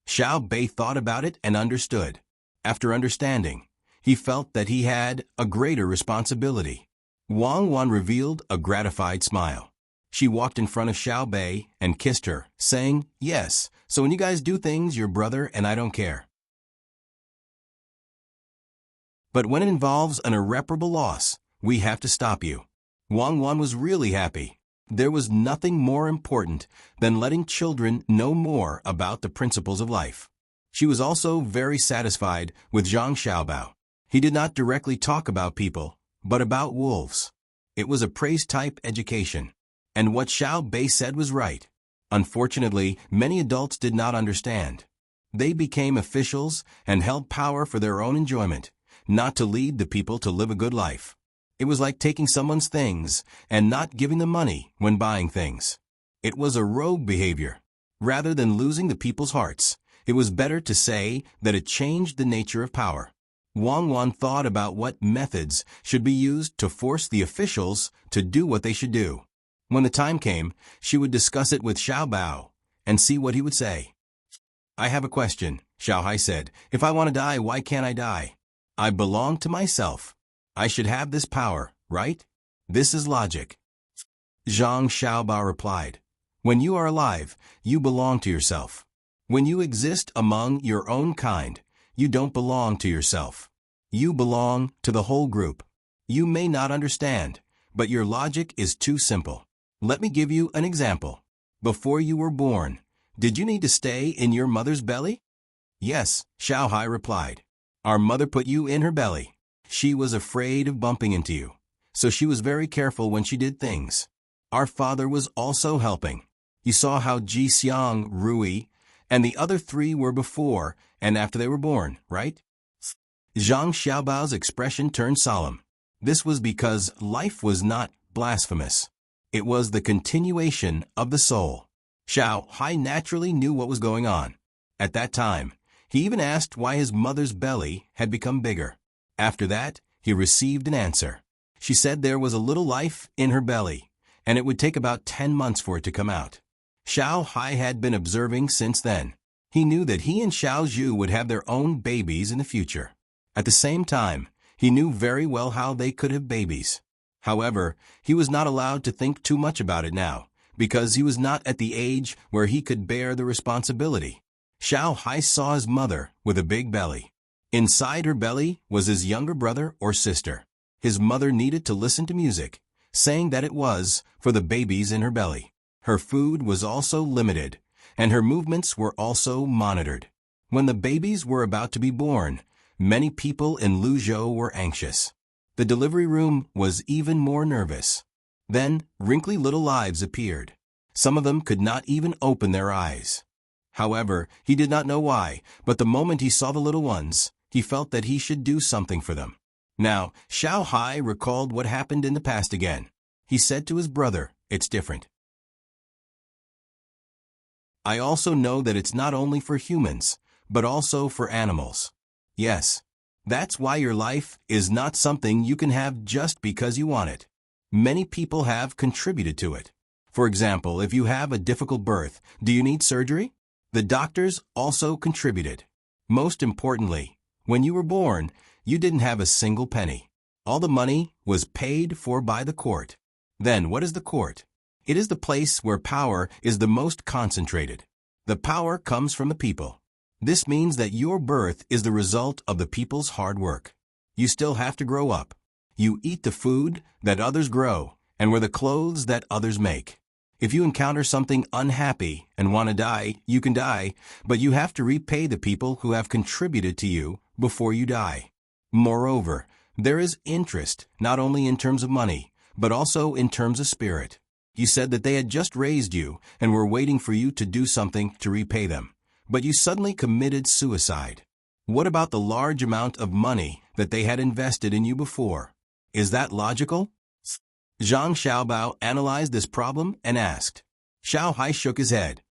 Xiaobei thought about it and understood. After understanding, he felt that he had a greater responsibility. Wang Wan revealed a gratified smile. She walked in front of Xiaobei and kissed her, saying, yes, so when you guys do things, you're brother and I don't care. But when it involves an irreparable loss, we have to stop you. Wang Wan was really happy. There was nothing more important than letting children know more about the principles of life. She was also very satisfied with Zhang Xiaobao. He did not directly talk about people, but about wolves. It was a praise-type education. And what Xiaobei said was right. Unfortunately, many adults did not understand. They became officials and held power for their own enjoyment, not to lead the people to live a good life. It was like taking someone's things and not giving them money when buying things. It was a rogue behavior. Rather than losing the people's hearts, it was better to say that it changed the nature of power. Wang Wan thought about what methods should be used to force the officials to do what they should do. When the time came, she would discuss it with Xiaobao and see what he would say. I have a question, Xiaohai said. If I want to die, why can't I die? I belong to myself. I should have this power, right? This is logic. Zhang Xiaobao replied. When you are alive, you belong to yourself. When you exist among your own kind, you don't belong to yourself. You belong to the whole group. You may not understand, but your logic is too simple. Let me give you an example. Before you were born, did you need to stay in your mother's belly? Yes, Xiao Hai replied. Our mother put you in her belly. She was afraid of bumping into you, so she was very careful when she did things. Our father was also helping. You saw how Ji Xiang, Rui, and the other three were before and after they were born, right? Zhang Xiaobao's expression turned solemn. This was because life was not blasphemous. It was the continuation of the soul. Xiao Hai naturally knew what was going on. At that time, he even asked why his mother's belly had become bigger. After that, he received an answer. She said there was a little life in her belly, and it would take about 10 months for it to come out. Xiao Hai had been observing since then. He knew that he and Xiao Zhu would have their own babies in the future. At the same time, he knew very well how they could have babies. However, he was not allowed to think too much about it now, because he was not at the age where he could bear the responsibility. Xiao Hai saw his mother with a big belly. Inside her belly was his younger brother or sister. His mother needed to listen to music, saying that it was for the babies in her belly. Her food was also limited, and her movements were also monitored. When the babies were about to be born, many people in Luzhou were anxious. The delivery room was even more nervous. Then, wrinkly little lives appeared. Some of them could not even open their eyes. However, he did not know why, but the moment he saw the little ones, he felt that he should do something for them. Now, Xiao Hai recalled what happened in the past again. He said to his brother, "It's different. I also know that it's not only for humans, but also for animals. Yes, that's why your life is not something you can have just because you want it. Many people have contributed to it. For example, if you have a difficult birth, do you need surgery? The doctors also contributed. Most importantly, when you were born, you didn't have a single penny. All the money was paid for by the court. Then what is the court? It is the place where power is the most concentrated. The power comes from the people. This means that your birth is the result of the people's hard work. You still have to grow up. You eat the food that others grow and wear the clothes that others make. If you encounter something unhappy and want to die, you can die, but you have to repay the people who have contributed to you before you die. Moreover, there is interest not only in terms of money, but also in terms of spirit. You said that they had just raised you and were waiting for you to do something to repay them, but you suddenly committed suicide. What about the large amount of money that they had invested in you before? Is that logical? Zhang Xiaobao analyzed this problem and asked. Xiao Hai shook his head.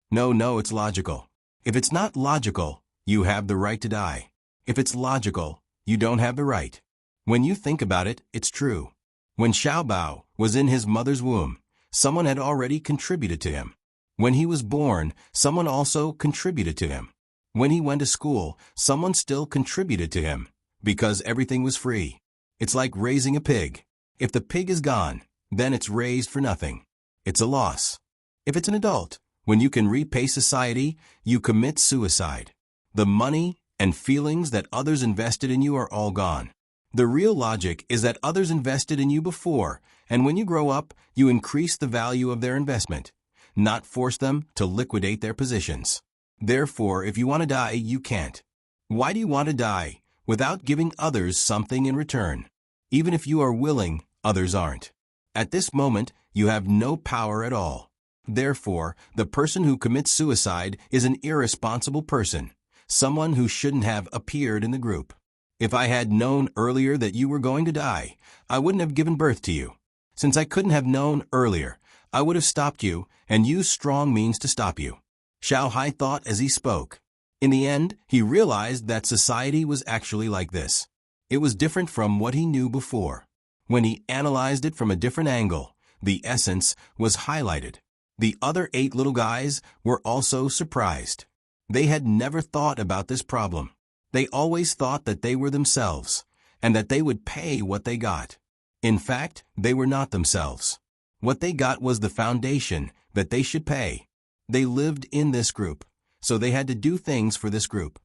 No, it's logical. If it's not logical, you have the right to die. If it's logical, you don't have the right. When you think about it, it's true. When Xiaobao was in his mother's womb, someone had already contributed to him. When he was born, someone also contributed to him. When he went to school, someone still contributed to him, because everything was free. It's like raising a pig. If the pig is gone, then it's raised for nothing. It's a loss. If it's an adult, when you can repay society, you commit suicide. The money and feelings that others invested in you are all gone. The real logic is that others invested in you before, and when you grow up, you increase the value of their investment, not force them to liquidate their positions. Therefore, if you want to die, you can't. Why do you want to die without giving others something in return? Even if you are willing, others aren't. At this moment, you have no power at all. Therefore, the person who commits suicide is an irresponsible person, someone who shouldn't have appeared in the group. If I had known earlier that you were going to die, I wouldn't have given birth to you. Since I couldn't have known earlier, I would have stopped you and used strong means to stop you. Xiao Hai thought as he spoke. In the end, he realized that society was actually like this. It was different from what he knew before. When he analyzed it from a different angle, the essence was highlighted. The other 8 little guys were also surprised. They had never thought about this problem. They always thought that they were themselves, and that they would pay what they got. In fact, they were not themselves. What they got was the foundation that they should pay. They lived in this group, so they had to do things for this group.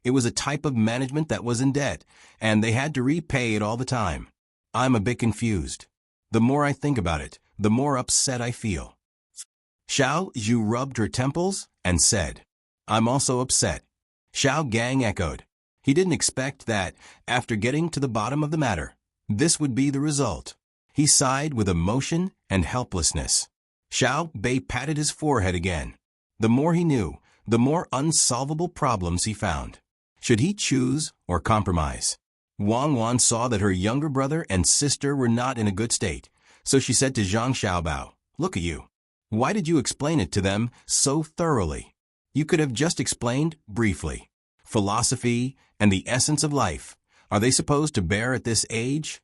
It was a type of management that was in debt, and they had to repay it all the time. I'm a bit confused. The more I think about it, the more upset I feel. Xiao Zhu rubbed her temples and said, I'm also upset. Xiao Gang echoed. He didn't expect that, after getting to the bottom of the matter, this would be the result. He sighed with emotion and helplessness. Xiao Bei patted his forehead again. The more he knew, the more unsolvable problems he found. Should he choose or compromise? Wang Wan saw that her younger brother and sister were not in a good state, so she said to Zhang Xiaobao, Look at you. Why did you explain it to them so thoroughly? You could have just explained briefly. Philosophy and the essence of life, are they supposed to bear at this age?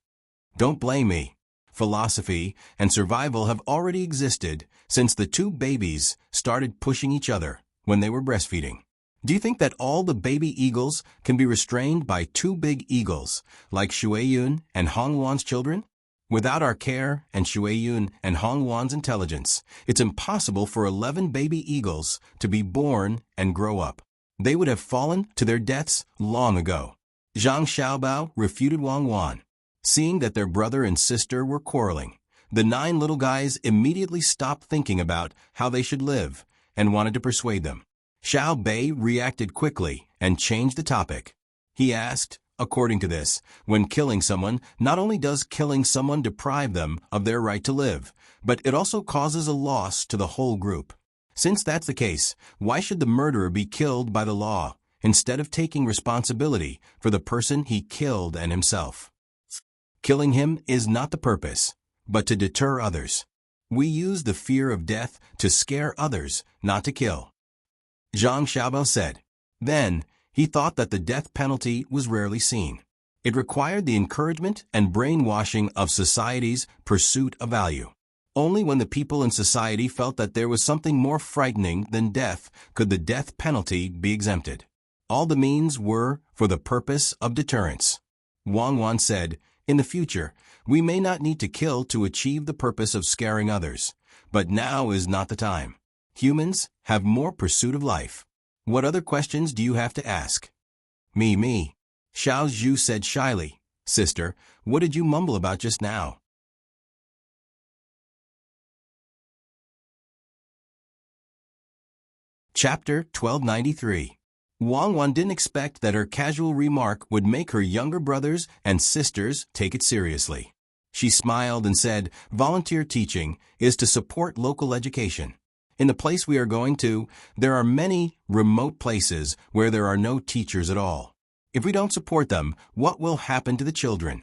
Don't blame me. Philosophy and survival have already existed since the two babies started pushing each other when they were breastfeeding. Do you think that all the baby eagles can be restrained by two big eagles like Shuiyun and Hongwan's children? Without our care and Shuiyun and Hongwan's intelligence, it's impossible for 11 baby eagles to be born and grow up. They would have fallen to their deaths long ago. Zhang Xiaobao refuted Wang Wan. Seeing that their brother and sister were quarreling, the 9 little guys immediately stopped thinking about how they should live and wanted to persuade them. Xiao Bei reacted quickly and changed the topic. He asked, according to this, when killing someone, not only does killing someone deprive them of their right to live, but it also causes a loss to the whole group. Since that's the case, why should the murderer be killed by the law instead of taking responsibility for the person he killed and himself? Killing him is not the purpose, but to deter others. We use the fear of death to scare others, not to kill. Zhang Xiaobao said. Then, he thought that the death penalty was rarely seen. It required the encouragement and brainwashing of society's pursuit of value. Only when the people in society felt that there was something more frightening than death could the death penalty be exempted. All the means were for the purpose of deterrence. Wang Wan said, In the future, we may not need to kill to achieve the purpose of scaring others, but now is not the time. Humans have more pursuit of life. What other questions do you have to ask? Me. Xiao Zhu said shyly. Sister, what did you mumble about just now? Chapter 1293. Wang Wan didn't expect that her casual remark would make her younger brothers and sisters take it seriously. She smiled and said, Volunteer teaching is to support local education. In the place we are going to, there are many remote places where there are no teachers at all. If we don't support them, what will happen to the children?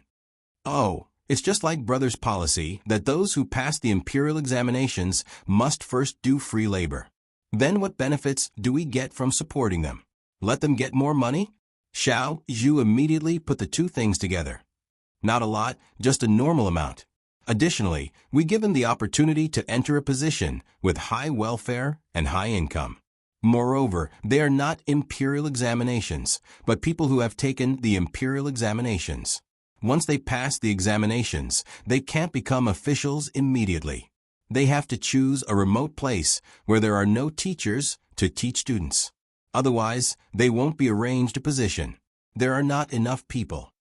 Oh, it's just like Brother's policy that those who pass the imperial examinations must first do free labor. Then what benefits do we get from supporting them? Let them get more money? Xiao Zhu immediately put the two things together. Not a lot, just a normal amount. Additionally, we give them the opportunity to enter a position with high welfare and high income. Moreover, they are not imperial examinations, but people who have taken the imperial examinations. Once they pass the examinations, they can't become officials immediately. They have to choose a remote place where there are no teachers to teach students. Otherwise, they won't be arranged a position. There are not enough people.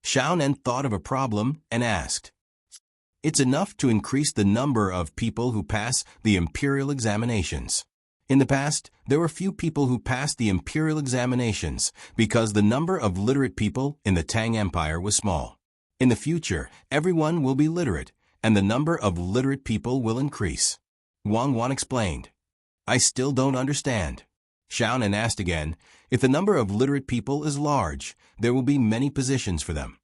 Xiaonan thought of a problem and asked, It's enough to increase the number of people who pass the imperial examinations. In the past, there were few people who passed the imperial examinations because the number of literate people in the Tang Empire was small. In the future, everyone will be literate, and the number of literate people will increase. Wang Wan explained. I still don't understand. Xiaonan asked again, if the number of literate people is large, there will be many positions for them.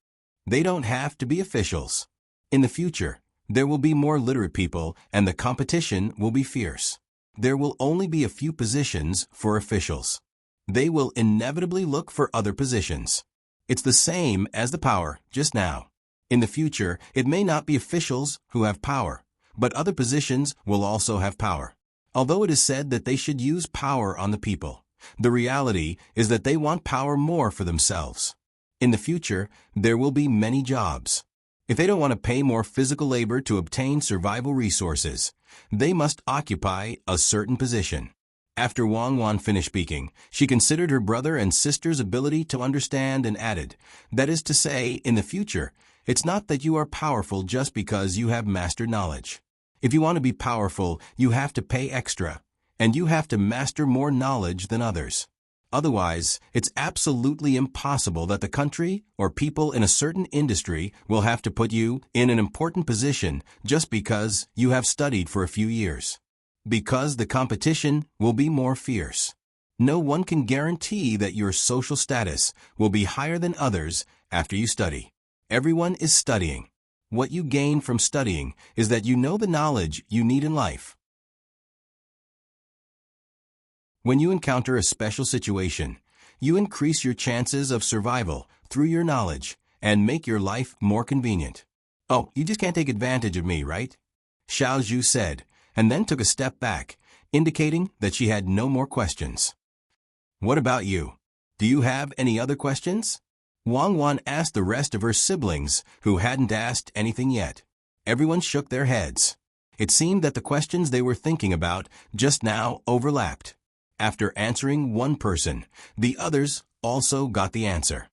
They don't have to be officials. In the future, there will be more literate people and the competition will be fierce. There will only be a few positions for officials. They will inevitably look for other positions. It's the same as the power just now. In the future, it may not be officials who have power, but other positions will also have power. Although it is said that they should use power on the people, the reality is that they want power more for themselves. In the future, there will be many jobs. If they don't want to pay more physical labor to obtain survival resources, they must occupy a certain position. After Wang Wan finished speaking, she considered her brother and sister's ability to understand and added, that is to say, in the future, It's not that you are powerful just because you have mastered knowledge. If you want to be powerful, you have to pay extra, and you have to master more knowledge than others. Otherwise, it's absolutely impossible that the country or people in a certain industry will have to put you in an important position just because you have studied for a few years. Because the competition will be more fierce. No one can guarantee that your social status will be higher than others after you study. Everyone is studying. What you gain from studying is that you know the knowledge you need in life. When you encounter a special situation, you increase your chances of survival through your knowledge and make your life more convenient. Oh, you just can't take advantage of me, right? Xiao Zhu said, and then took a step back, indicating that she had no more questions. What about you? Do you have any other questions? Wang Wan asked the rest of her siblings who hadn't asked anything yet. Everyone shook their heads. It seemed that the questions they were thinking about just now overlapped. After answering one person, the others also got the answer.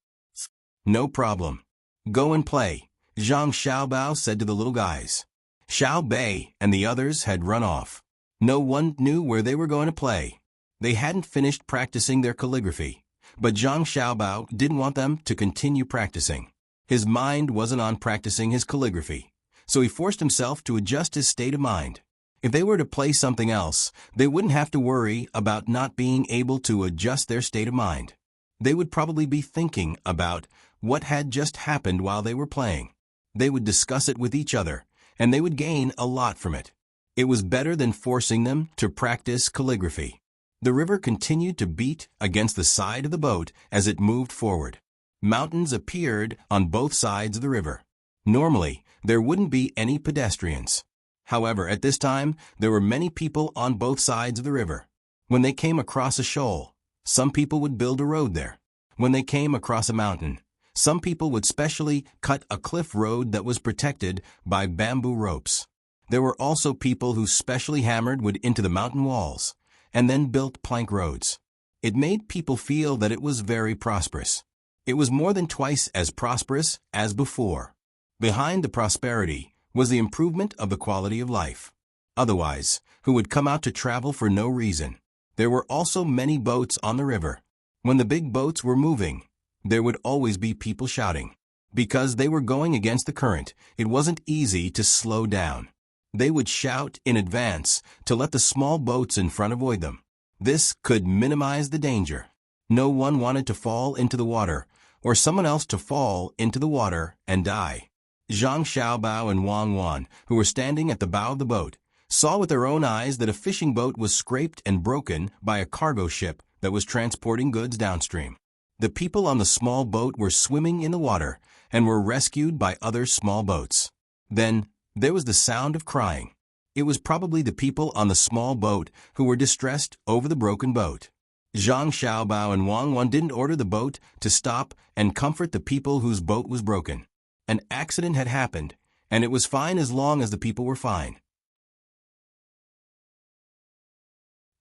No problem. Go and play, Zhang Xiaobao said to the little guys. Xiao Bei and the others had run off. No one knew where they were going to play. They hadn't finished practicing their calligraphy, but Zhang Xiaobao didn't want them to continue practicing. His mind wasn't on practicing his calligraphy, so he forced himself to adjust his state of mind. If they were to play something else, they wouldn't have to worry about not being able to adjust their state of mind. They would probably be thinking about what had just happened while they were playing. They would discuss it with each other, and they would gain a lot from it. It was better than forcing them to practice calligraphy. The river continued to beat against the side of the boat as it moved forward. Mountains appeared on both sides of the river. Normally, there wouldn't be any pedestrians. However, at this time, there were many people on both sides of the river. When they came across a shoal, some people would build a road there. When they came across a mountain, some people would specially cut a cliff road that was protected by bamboo ropes. There were also people who specially hammered wood into the mountain walls and then built plank roads. It made people feel that it was very prosperous. It was more than twice as prosperous as before. Behind the prosperity was the improvement of the quality of life. Otherwise, who would come out to travel for no reason? There were also many boats on the river. When the big boats were moving, there would always be people shouting. Because they were going against the current, it wasn't easy to slow down. They would shout in advance to let the small boats in front avoid them. This could minimize the danger. No one wanted to fall into the water, or someone else to fall into the water and die. Zhang Xiaobao and Wang Wan, who were standing at the bow of the boat, saw with their own eyes that a fishing boat was scraped and broken by a cargo ship that was transporting goods downstream. The people on the small boat were swimming in the water and were rescued by other small boats. Then, there was the sound of crying. It was probably the people on the small boat who were distressed over the broken boat. Zhang Xiaobao and Wang Wan didn't order the boat to stop and comfort the people whose boat was broken. An accident had happened, and it was fine as long as the people were fine.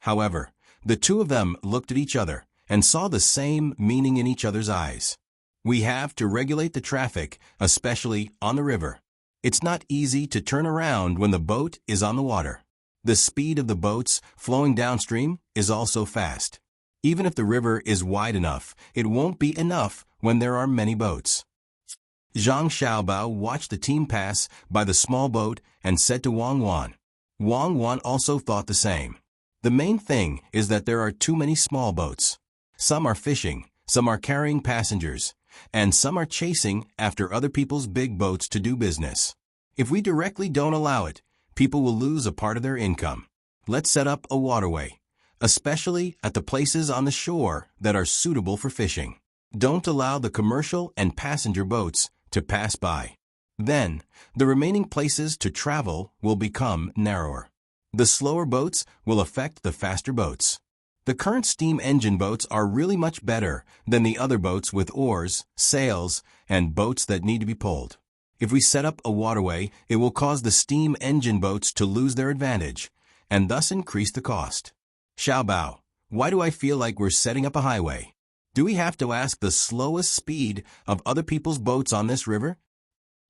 However, the two of them looked at each other and saw the same meaning in each other's eyes. We have to regulate the traffic, especially on the river. It's not easy to turn around when the boat is on the water. The speed of the boats flowing downstream is also fast. Even if the river is wide enough, it won't be enough when there are many boats. Zhang Xiaobao watched the team pass by the small boat and said to Wang Wan. Wang Wan also thought the same. The main thing is that there are too many small boats. Some are fishing, some are carrying passengers, and some are chasing after other people's big boats to do business. If we directly don't allow it, people will lose a part of their income. Let's set up a waterway, especially at the places on the shore that are suitable for fishing. Don't allow the commercial and passenger boats to pass by. Then, the remaining places to travel will become narrower. The slower boats will affect the faster boats. The current steam engine boats are really much better than the other boats with oars, sails, and boats that need to be pulled. If we set up a waterway, it will cause the steam engine boats to lose their advantage, and thus increase the cost. Xiaobao, why do I feel like we're setting up a highway? Do we have to ask the slowest speed of other people's boats on this river?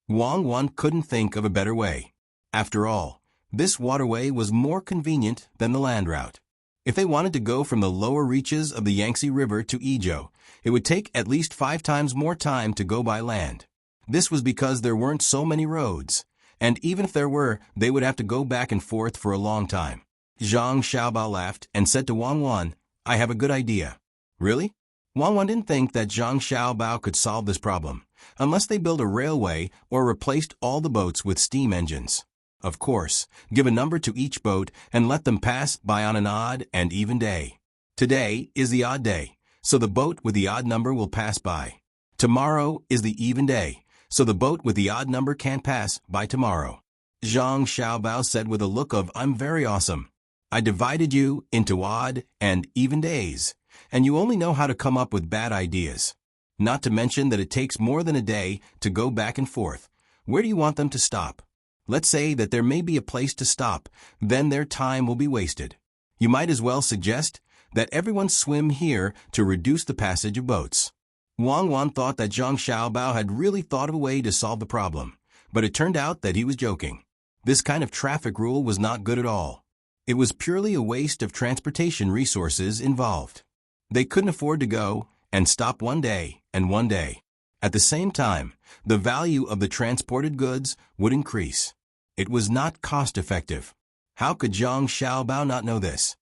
Wang Wan couldn't think of a better way. After all, this waterway was more convenient than the land route. If they wanted to go from the lower reaches of the Yangtze River to Izhou, it would take at least 5 times more time to go by land. This was because there weren't so many roads, and even if there were, they would have to go back and forth for a long time. Zhang Xiaobao laughed and said to Wang Wan, "I have a good idea." Really? Wang Wan didn't think that Zhang Xiaobao could solve this problem, unless they built a railway or replaced all the boats with steam engines. Of course, give a number to each boat and let them pass by on an odd and even day. Today is the odd day, so the boat with the odd number will pass by. Tomorrow is the even day, so the boat with the odd number can't pass by tomorrow. Zhang Xiaobao said with a look of, "I'm very awesome. I divided you into odd and even days, and you only know how to come up with bad ideas. Not to mention that it takes more than a day to go back and forth. Where do you want them to stop? Let's say that there may be a place to stop, then their time will be wasted. You might as well suggest that everyone swim here to reduce the passage of boats." Wang Wan thought that Zhang Xiaobao had really thought of a way to solve the problem, but it turned out that he was joking. This kind of traffic rule was not good at all. It was purely a waste of transportation resources involved. They couldn't afford to go and stop one day and one day. At the same time, the value of the transported goods would increase. It was not cost-effective. How could Zhang Xiaobao not know this?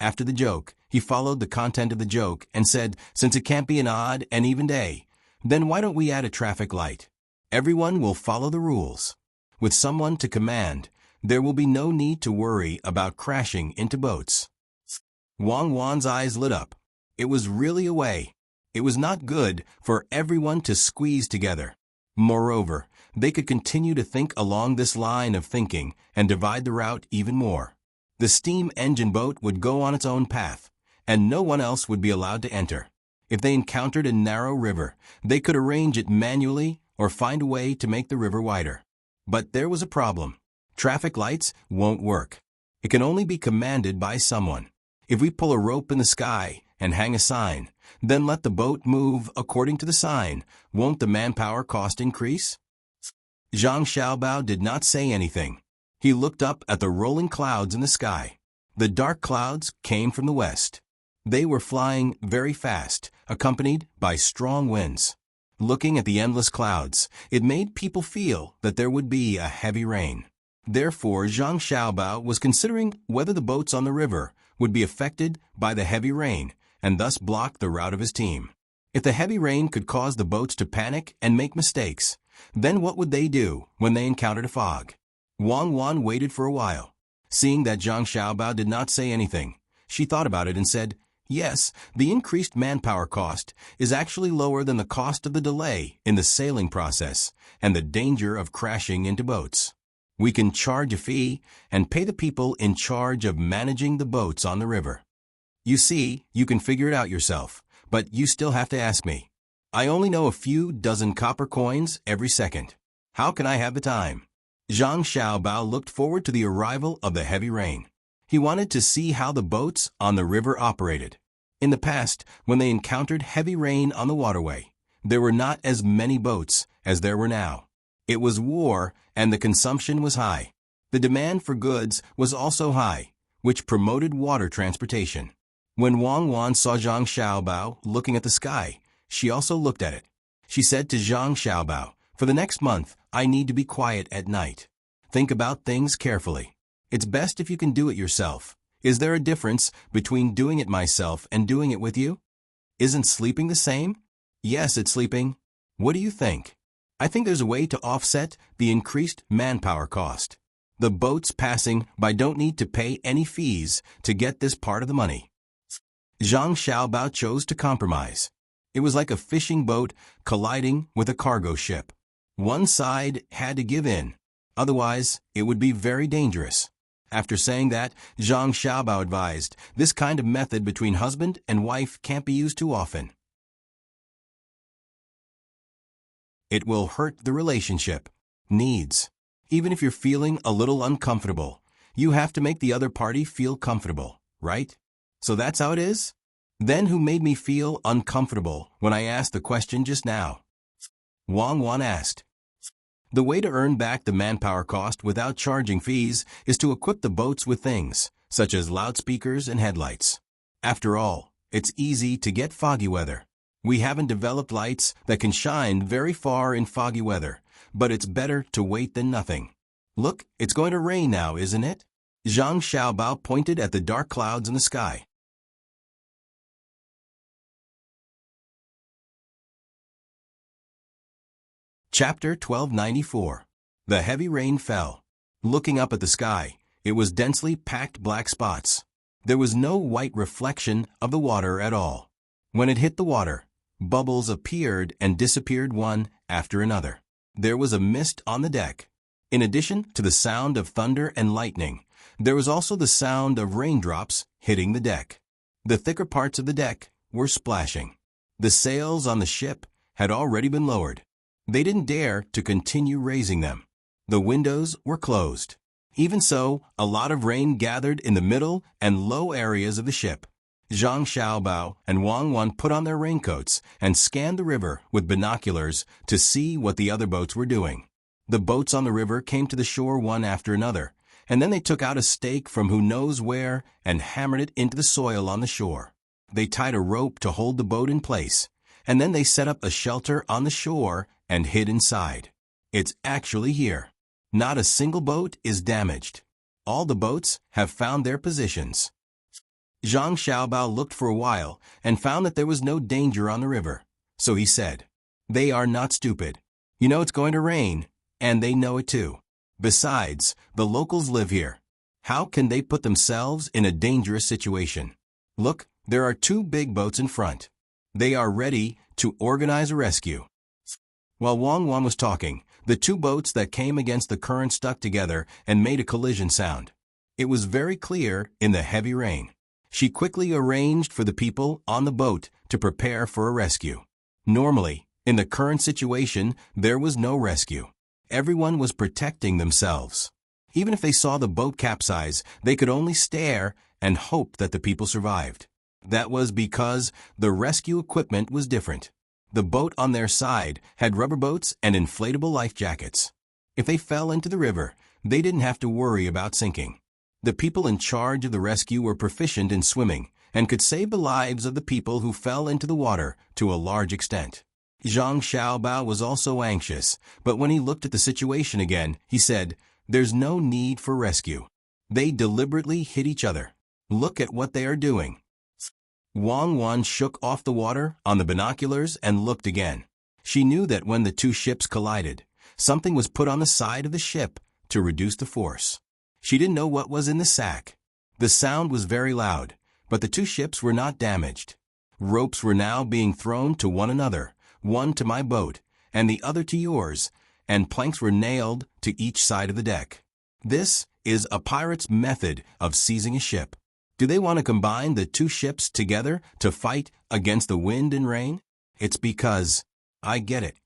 After the joke, he followed the content of the joke and said, "Since it can't be an odd and even day, then why don't we add a traffic light? Everyone will follow the rules. With someone to command, there will be no need to worry about crashing into boats." Wang Wan's eyes lit up. It was really a way. It was not good for everyone to squeeze together. Moreover, they could continue to think along this line of thinking and divide the route even more. The steam engine boat would go on its own path, and no one else would be allowed to enter. If they encountered a narrow river, they could arrange it manually or find a way to make the river wider. But there was a problem. Traffic lights won't work. It can only be commanded by someone. If we pull a rope in the sky and hang a sign, then let the boat move according to the sign, won't the manpower cost increase? Zhang Xiaobao did not say anything. He looked up at the rolling clouds in the sky. The dark clouds came from the west. They were flying very fast, accompanied by strong winds. Looking at the endless clouds, it made people feel that there would be a heavy rain. Therefore, Zhang Xiaobao was considering whether the boats on the river would be affected by the heavy rain and thus block the route of his team. If the heavy rain could cause the boats to panic and make mistakes, then what would they do when they encountered a fog? Wang Wan waited for a while. Seeing that Zhang Xiaobao did not say anything, she thought about it and said, "Yes, the increased manpower cost is actually lower than the cost of the delay in the sailing process and the danger of crashing into boats. We can charge a fee and pay the people in charge of managing the boats on the river. You see, you can figure it out yourself, but you still have to ask me. I only know a few dozen copper coins every second. How can I have the time?" Zhang Xiaobao looked forward to the arrival of the heavy rain. He wanted to see how the boats on the river operated. In the past, when they encountered heavy rain on the waterway, there were not as many boats as there were now. It was war, and the consumption was high. The demand for goods was also high, which promoted water transportation. When Wang Wan saw Zhang Xiaobao looking at the sky, she also looked at it. She said to Zhang Xiaobao, "For the next month, I need to be quiet at night. Think about things carefully. It's best if you can do it yourself. Is there a difference between doing it myself and doing it with you? Isn't sleeping the same?" "Yes, it's sleeping. What do you think?" "I think there's a way to offset the increased manpower cost. The boats passing by don't need to pay any fees to get this part of the money." Zhang Xiaobao chose to compromise. It was like a fishing boat colliding with a cargo ship. One side had to give in, otherwise it would be very dangerous. After saying that, Zhang Xiaobao advised, "This kind of method between husband and wife can't be used too often. It will hurt the relationship." Needs. Even if you're feeling a little uncomfortable, you have to make the other party feel comfortable, right? So that's how it is? Then who made me feel uncomfortable when I asked the question just now? Wang Wan asked. The way to earn back the manpower cost without charging fees is to equip the boats with things, such as loudspeakers and headlights. After all, it's easy to get foggy weather. We haven't developed lights that can shine very far in foggy weather, but it's better to wait than nothing. Look, it's going to rain now, isn't it? Zhang Xiaobao pointed at the dark clouds in the sky. Chapter 1294. The heavy rain fell. Looking up at the sky, it was densely packed black spots. There was no white reflection of the water at all. When it hit the water, bubbles appeared and disappeared one after another. There was a mist on the deck. In addition to the sound of thunder and lightning, there was also the sound of raindrops hitting the deck. The thicker parts of the deck were splashing. The sails on the ship had already been lowered. They didn't dare to continue raising them. The windows were closed. Even so, a lot of rain gathered in the middle and low areas of the ship. Zhang Xiaobao and Wang Wan put on their raincoats and scanned the river with binoculars to see what the other boats were doing. The boats on the river came to the shore one after another, and then they took out a stake from who knows where and hammered it into the soil on the shore. They tied a rope to hold the boat in place, and then they set up a shelter on the shore and hid inside. It's actually here. Not a single boat is damaged. All the boats have found their positions. Zhang Xiaobao looked for a while and found that there was no danger on the river. So he said, "They are not stupid. You know it's going to rain, and they know it too. Besides, the locals live here. How can they put themselves in a dangerous situation? Look, there are 2 big boats in front. They are ready to organize a rescue." While Wang Wan was talking, the 2 boats that came against the current stuck together and made a collision sound. It was very clear in the heavy rain. She quickly arranged for the people on the boat to prepare for a rescue. Normally, in the current situation, there was no rescue. Everyone was protecting themselves. Even if they saw the boat capsize, they could only stare and hope that the people survived. That was because the rescue equipment was different. The boat on their side had rubber boats and inflatable life jackets. If they fell into the river, they didn't have to worry about sinking. The people in charge of the rescue were proficient in swimming and could save the lives of the people who fell into the water to a large extent. Zhang Xiaobao was also anxious, but when he looked at the situation again, he said, "There's no need for rescue. They deliberately hit each other. Look at what they are doing." Wang Wan shook off the water on the binoculars and looked again. She knew that when the 2 ships collided, something was put on the side of the ship to reduce the force. She didn't know what was in the sack. The sound was very loud, but the 2 ships were not damaged. Ropes were now being thrown to one another, one to my boat, and the other to yours, and planks were nailed to each side of the deck. This is a pirate's method of seizing a ship. Do they want to combine the 2 ships together to fight against the wind and rain? It's because I get it.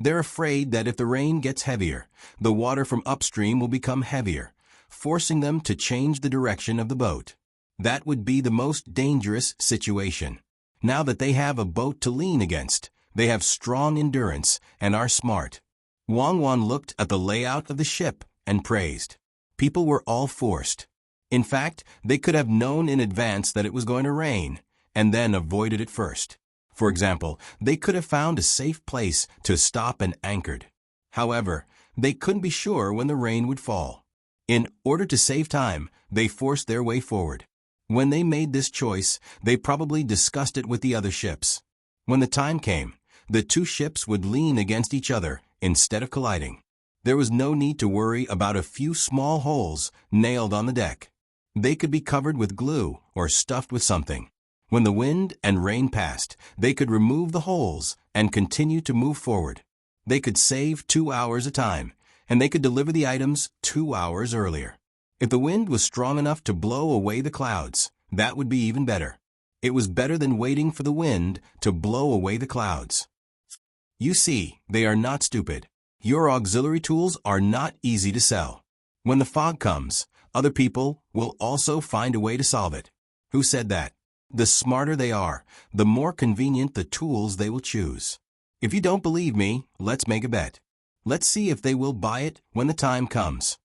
They're afraid that if the rain gets heavier, the water from upstream will become heavier, forcing them to change the direction of the boat. That would be the most dangerous situation. Now that they have a boat to lean against, they have strong endurance and are smart. Wang Wan looked at the layout of the ship and praised. People were all forced. In fact, they could have known in advance that it was going to rain, and then avoided it first. For example, they could have found a safe place to stop and anchored. However, they couldn't be sure when the rain would fall. In order to save time, they forced their way forward. When they made this choice, they probably discussed it with the other ships. When the time came, the 2 ships would lean against each other instead of colliding. There was no need to worry about a few small holes nailed on the deck. They could be covered with glue or stuffed with something. When the wind and rain passed, they could remove the holes and continue to move forward. They could save 2 hours a time, and they could deliver the items 2 hours earlier. If the wind was strong enough to blow away the clouds, that would be even better. It was better than waiting for the wind to blow away the clouds. You see, they are not stupid. Your auxiliary tools are not easy to sell. When the fog comes, other people will also find a way to solve it. Who said that? The smarter they are, the more convenient the tools they will choose. If you don't believe me, let's make a bet. Let's see if they will buy it when the time comes.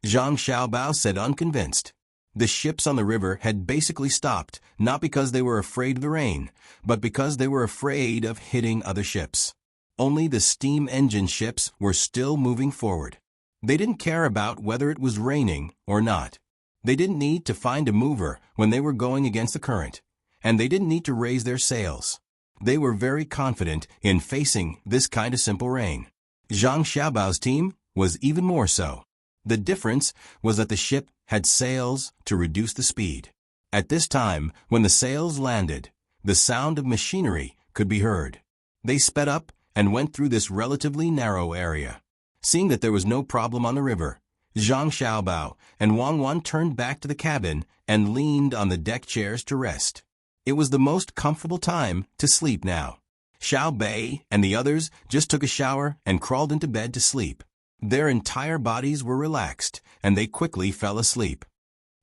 Zhang Xiaobao said, unconvinced. The ships on the river had basically stopped, not because they were afraid of the rain, but because they were afraid of hitting other ships. Only the steam engine ships were still moving forward. They didn't care about whether it was raining or not. They didn't need to find a mover when they were going against the current, and they didn't need to raise their sails. They were very confident in facing this kind of simple rain. Zhang Xiaobao's team was even more so. The difference was that the ship had sails to reduce the speed. At this time, when the sails landed, the sound of machinery could be heard. They sped up and went through this relatively narrow area. Seeing that there was no problem on the river, Zhang Xiaobao and Wang Wan turned back to the cabin and leaned on the deck chairs to rest. It was the most comfortable time to sleep now. Xiao Bei and the others just took a shower and crawled into bed to sleep. Their entire bodies were relaxed, and they quickly fell asleep.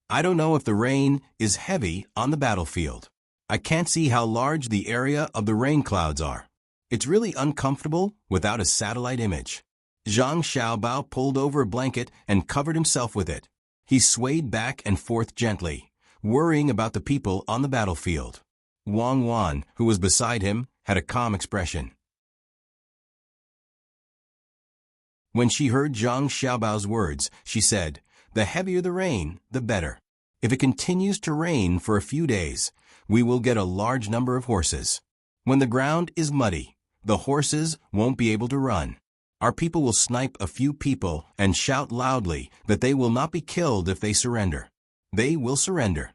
I don't know if the rain is heavy on the battlefield. I can't see how large the area of the rain clouds are. It's really uncomfortable without a satellite image. Zhang Xiaobao pulled over a blanket and covered himself with it. He swayed back and forth gently, worrying about the people on the battlefield. Wang Wan, who was beside him, had a calm expression. When she heard Zhang Xiaobao's words, she said, "The heavier the rain, the better. If it continues to rain for a few days, we will get a large number of horses. When the ground is muddy, the horses won't be able to run. Our people will snipe a few people and shout loudly that they will not be killed if they surrender. They will surrender."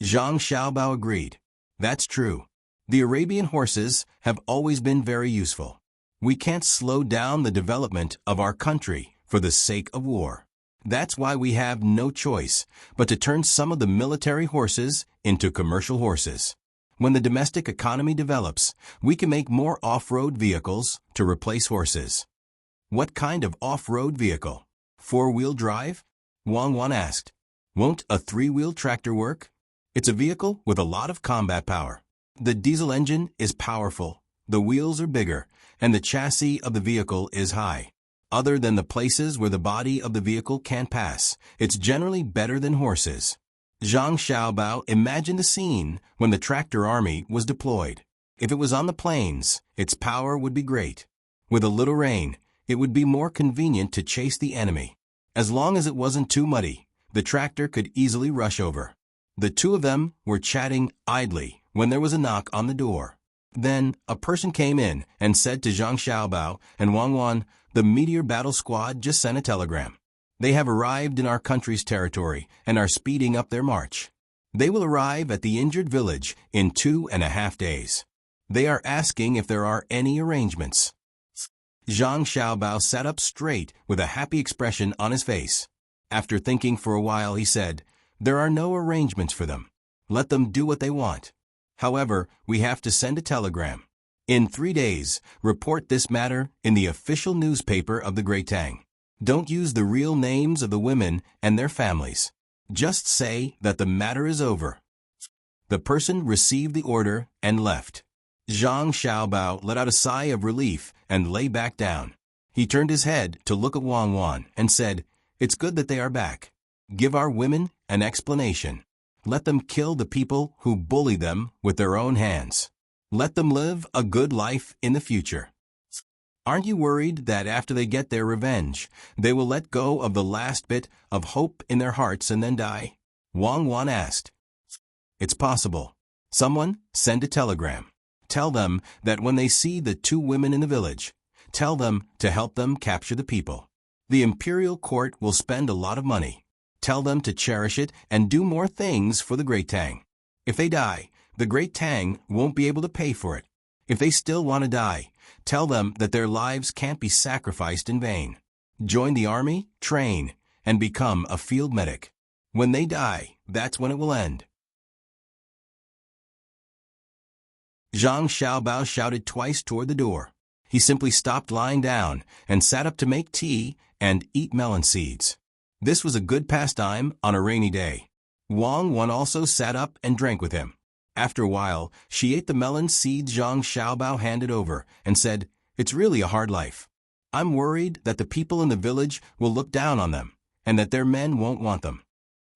Zhang Xiaobao agreed. That's true. The Arabian horses have always been very useful. We can't slow down the development of our country for the sake of war. That's why we have no choice but to turn some of the military horses into commercial horses. When the domestic economy develops, we can make more off-road vehicles to replace horses. What kind of off-road vehicle? 4-wheel drive? Wang Wan asked. Won't a 3-wheel tractor work? It's a vehicle with a lot of combat power. The diesel engine is powerful, the wheels are bigger, and the chassis of the vehicle is high. Other than the places where the body of the vehicle can't pass, it's generally better than horses. Zhang Xiaobao imagined the scene when the tractor army was deployed. If it was on the plains, its power would be great. With a little rain, it would be more convenient to chase the enemy. As long as it wasn't too muddy, the tractor could easily rush over. The two of them were chatting idly when there was a knock on the door. Then a person came in and said to Zhang Xiaobao and Wang Wan, "The Meteor Battle Squad just sent a telegram. They have arrived in our country's territory and are speeding up their march. They will arrive at the injured village in 2.5 days. They are asking if there are any arrangements." Zhang Xiaobao sat up straight with a happy expression on his face. After thinking for a while, he said, "There are no arrangements for them. Let them do what they want. However, we have to send a telegram. In 3 days, report this matter in the official newspaper of the Great Tang. Don't use the real names of the women and their families. Just say that the matter is over." The person received the order and left. Zhang Xiaobao let out a sigh of relief and lay back down. He turned his head to look at Wang Wan and said, "It's good that they are back. Give our women an explanation. Let them kill the people who bully them with their own hands. Let them live a good life in the future. Aren't you worried that after they get their revenge, they will let go of the last bit of hope in their hearts and then die?" Wang Wan asked. "It's possible. Someone send a telegram. Tell them that when they see the 2 women in the village, tell them to help them capture the people. The imperial court will spend a lot of money. Tell them to cherish it and do more things for the Great Tang. If they die, the Great Tang won't be able to pay for it. If they still want to die, tell them that their lives can't be sacrificed in vain. Join the army, train, and become a field medic. When they die, that's when it will end." Zhang Xiaobao shouted twice toward the door. He simply stopped lying down and sat up to make tea and eat melon seeds. This was a good pastime on a rainy day. Wang Wan also sat up and drank with him. After a while, she ate the melon seeds Zhang Xiaobao handed over and said, "It's really a hard life. I'm worried that the people in the village will look down on them, and that their men won't want them."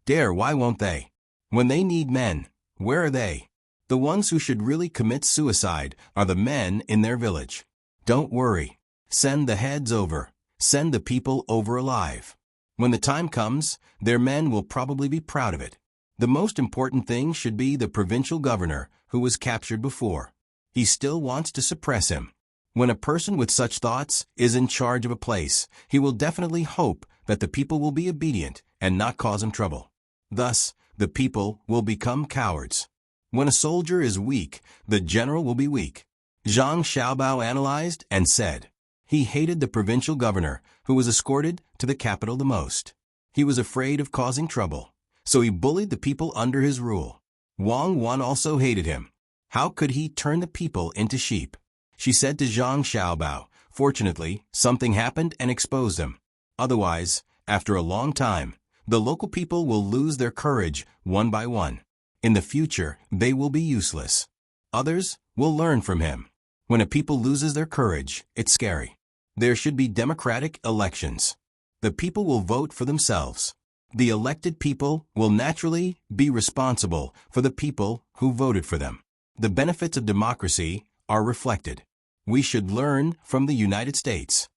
"Dare, why won't they? When they need men, where are they? The ones who should really commit suicide are the men in their village. Don't worry. Send the heads over. Send the people over alive. When the time comes, their men will probably be proud of it. The most important thing should be the provincial governor who was captured before. He still wants to suppress him. When a person with such thoughts is in charge of a place, he will definitely hope that the people will be obedient and not cause him trouble. Thus, the people will become cowards. When a soldier is weak, the general will be weak." Zhang Xiaobao analyzed and said, he hated the provincial governor who was escorted to the capital the most. He was afraid of causing trouble, so he bullied the people under his rule. Wang Wan also hated him. How could he turn the people into sheep? She said to Zhang Xiaobao, "Fortunately, something happened and exposed him. Otherwise, after a long time, the local people will lose their courage one by one. In the future, they will be useless. Others will learn from him. When a people loses their courage, it's scary. There should be democratic elections. The people will vote for themselves. The elected people will naturally be responsible for the people who voted for them. The benefits of democracy are reflected. We should learn from the United States."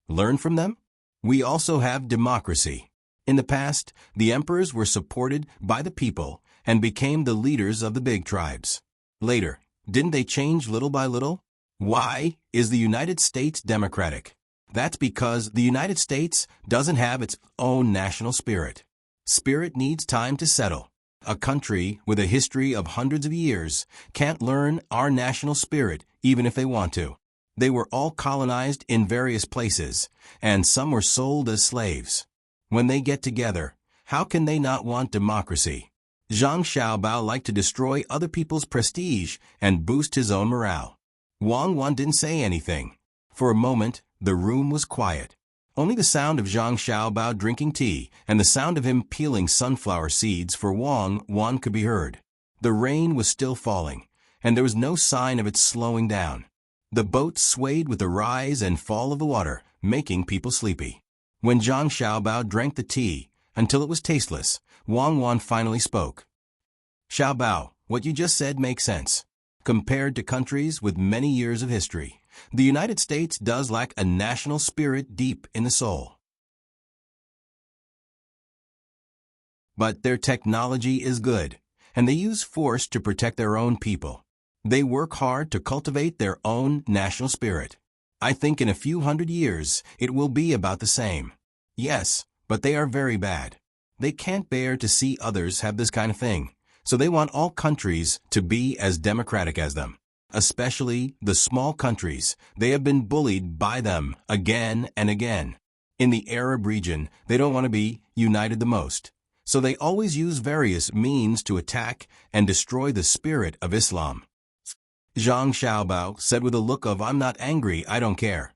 Learn from them? We also have democracy. In the past, the emperors were supported by the people and became the leaders of the big tribes. Later, didn't they change little by little? Why is the United States democratic? That's because the United States doesn't have its own national spirit. Spirit needs time to settle. A country with a history of hundreds of years can't learn our national spirit even if they want to. They were all colonized in various places, and some were sold as slaves. When they get together, how can they not want democracy? Zhang Xiaobao liked to destroy other people's prestige and boost his own morale. Wang Wan didn't say anything. For a moment, the room was quiet. Only the sound of Zhang Xiaobao drinking tea and the sound of him peeling sunflower seeds for Wang Wan could be heard. The rain was still falling, and there was no sign of it slowing down. The boat swayed with the rise and fall of the water, making people sleepy. When Zhang Xiaobao drank the tea until it was tasteless, Wang Wan finally spoke. "Xiaobao, what you just said makes sense. Compared to countries with many years of history, the United States does lack a national spirit deep in the soul. But their technology is good, and they use force to protect their own people. They work hard to cultivate their own national spirit. I think in a few hundred years, it will be about the same. Yes, but they are very bad. They can't bear to see others have this kind of thing. So they want all countries to be as democratic as them, especially the small countries. They have been bullied by them again and again. In the Arab region, they don't want to be united the most. So they always use various means to attack and destroy the spirit of Islam." Zhang Xiaobao said with a look of "I'm not angry, I don't care."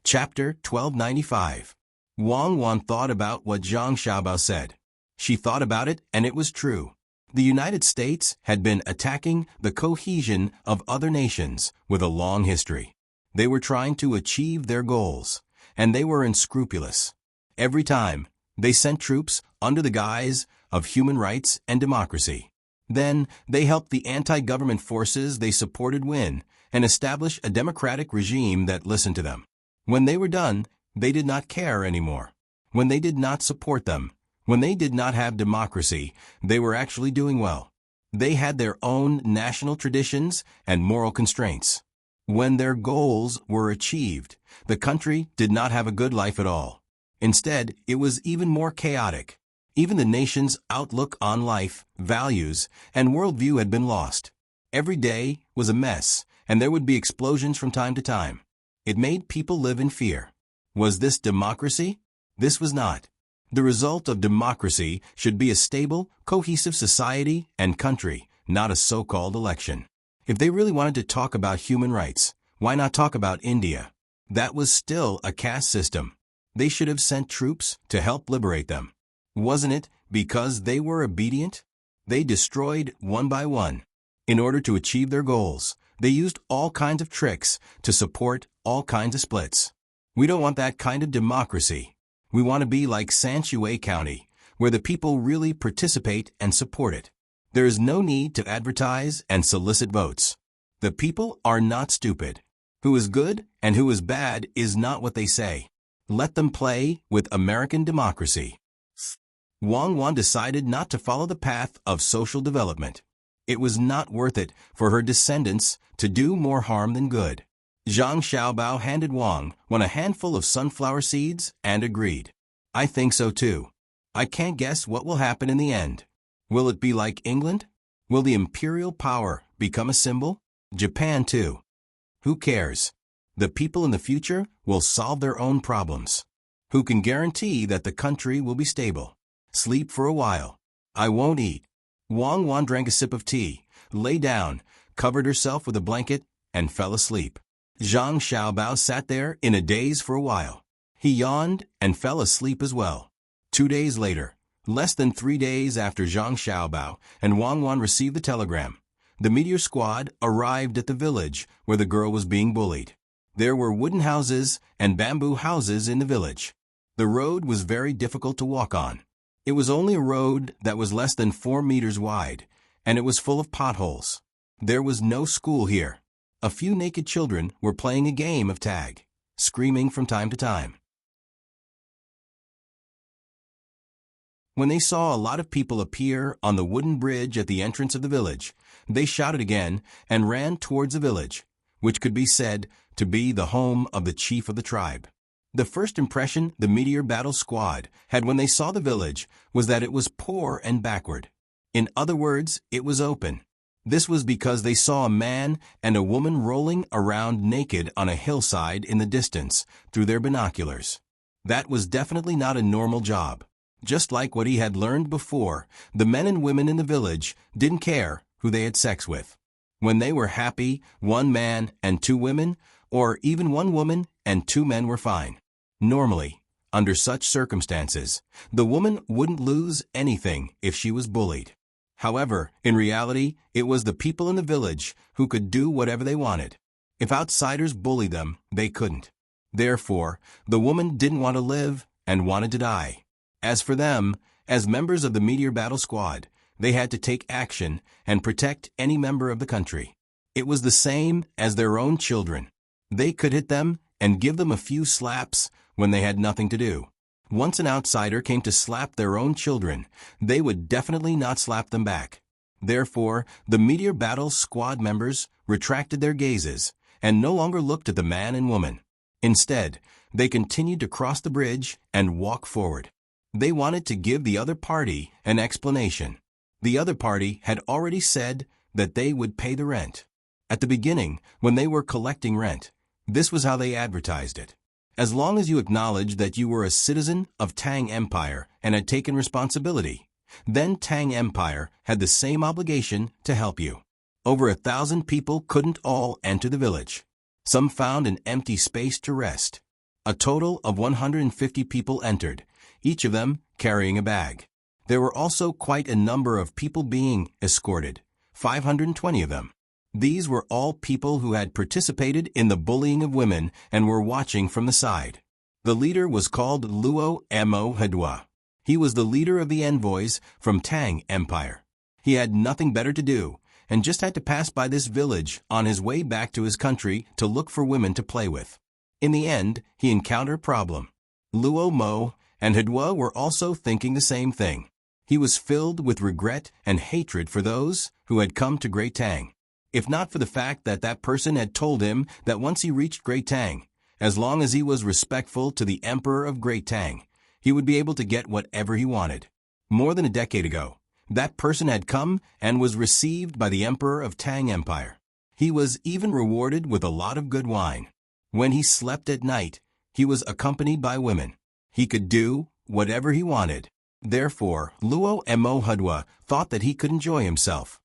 Chapter 1295. Wang Wan thought about what Zhang Xiaobao said. She thought about it, and it was true. The United States had been attacking the cohesion of other nations with a long history. They were trying to achieve their goals, and they were unscrupulous. Every time, they sent troops under the guise of human rights and democracy. Then, they helped the anti-government forces they supported win and establish a democratic regime that listened to them. When they were done, they did not care anymore. When they did not support them, when they did not have democracy, they were actually doing well. They had their own national traditions and moral constraints. When their goals were achieved, the country did not have a good life at all. Instead, it was even more chaotic. Even the nation's outlook on life, values, and worldview had been lost. Every day was a mess, and there would be explosions from time to time. It made people live in fear. Was this democracy? This was not. The result of democracy should be a stable, cohesive society and country, not a so-called election. If they really wanted to talk about human rights, why not talk about India? That was still a caste system. They should have sent troops to help liberate them. Wasn't it because they were obedient? They destroyed one by one. In order to achieve their goals, they used all kinds of tricks to support all kinds of splits. We don't want that kind of democracy. We want to be like Sanshue County, where the people really participate and support it. There is no need to advertise and solicit votes. The people are not stupid. Who is good and who is bad is not what they say. Let them play with American democracy. Wang Wan decided not to follow the path of social development. It was not worth it for her descendants to do more harm than good. Zhang Xiaobao handed Wang a handful of sunflower seeds and agreed. I think so too. I can't guess what will happen in the end. Will it be like England? Will the imperial power become a symbol? Japan too. Who cares? The people in the future will solve their own problems. Who can guarantee that the country will be stable? Sleep for a while. I won't eat. Wang Wan drank a sip of tea, lay down, covered herself with a blanket, and fell asleep. Zhang Xiaobao sat there in a daze for a while. He yawned and fell asleep as well. 2 days later, less than 3 days after Zhang Xiaobao and Wang Wan received the telegram, the meteor squad arrived at the village where the girl was being bullied. There were wooden houses and bamboo houses in the village. The road was very difficult to walk on. It was only a road that was less than 4 meters wide, and it was full of potholes. There was no school here. A few naked children were playing a game of tag, screaming from time to time. When they saw a lot of people appear on the wooden bridge at the entrance of the village, they shouted again and ran towards the village, which could be said to be the home of the chief of the tribe. The first impression the Meteor Battle Squad had when they saw the village was that it was poor and backward. In other words, it was open. This was because they saw a man and a woman rolling around naked on a hillside in the distance through their binoculars. That was definitely not a normal job. Just like what he had learned before, the men and women in the village didn't care who they had sex with. When they were happy, 1 man and 2 women, or even 1 woman and 2 men were fine. Normally, under such circumstances, the woman wouldn't lose anything if she was bullied. However, in reality, it was the people in the village who could do whatever they wanted. If outsiders bullied them, they couldn't. Therefore, the woman didn't want to live and wanted to die. As for them, as members of the Meteor Battle Squad, they had to take action and protect any member of the country. It was the same as their own children. They could hit them and give them a few slaps when they had nothing to do. Once an outsider came to slap their own children, they would definitely not slap them back. Therefore, the Meteor Battle Squad members retracted their gazes and no longer looked at the man and woman. Instead, they continued to cross the bridge and walk forward. They wanted to give the other party an explanation. The other party had already said that they would pay the rent. At the beginning, when they were collecting rent, this was how they advertised it. As long as you acknowledged that you were a citizen of Tang Empire and had taken responsibility, then Tang Empire had the same obligation to help you. Over 1,000 people couldn't all enter the village. Some found an empty space to rest. A total of 150 people entered, each of them carrying a bag. There were also quite a number of people being escorted, 520 of them. These were all people who had participated in the bullying of women and were watching from the side. The leader was called Luo Mo Hedua. He was the leader of the envoys from Tang Empire. He had nothing better to do and just had to pass by this village on his way back to his country to look for women to play with. In the end, he encountered a problem. Luo Mo and Hedua were also thinking the same thing. He was filled with regret and hatred for those who had come to Great Tang. If not for the fact that that person had told him that once he reached Great Tang, as long as he was respectful to the Emperor of Great Tang, he would be able to get whatever he wanted. More than a decade ago, that person had come and was received by the Emperor of Tang Empire. He was even rewarded with a lot of good wine. When he slept at night, he was accompanied by women. He could do whatever he wanted. Therefore, Luo Mo Hedua thought that he could enjoy himself.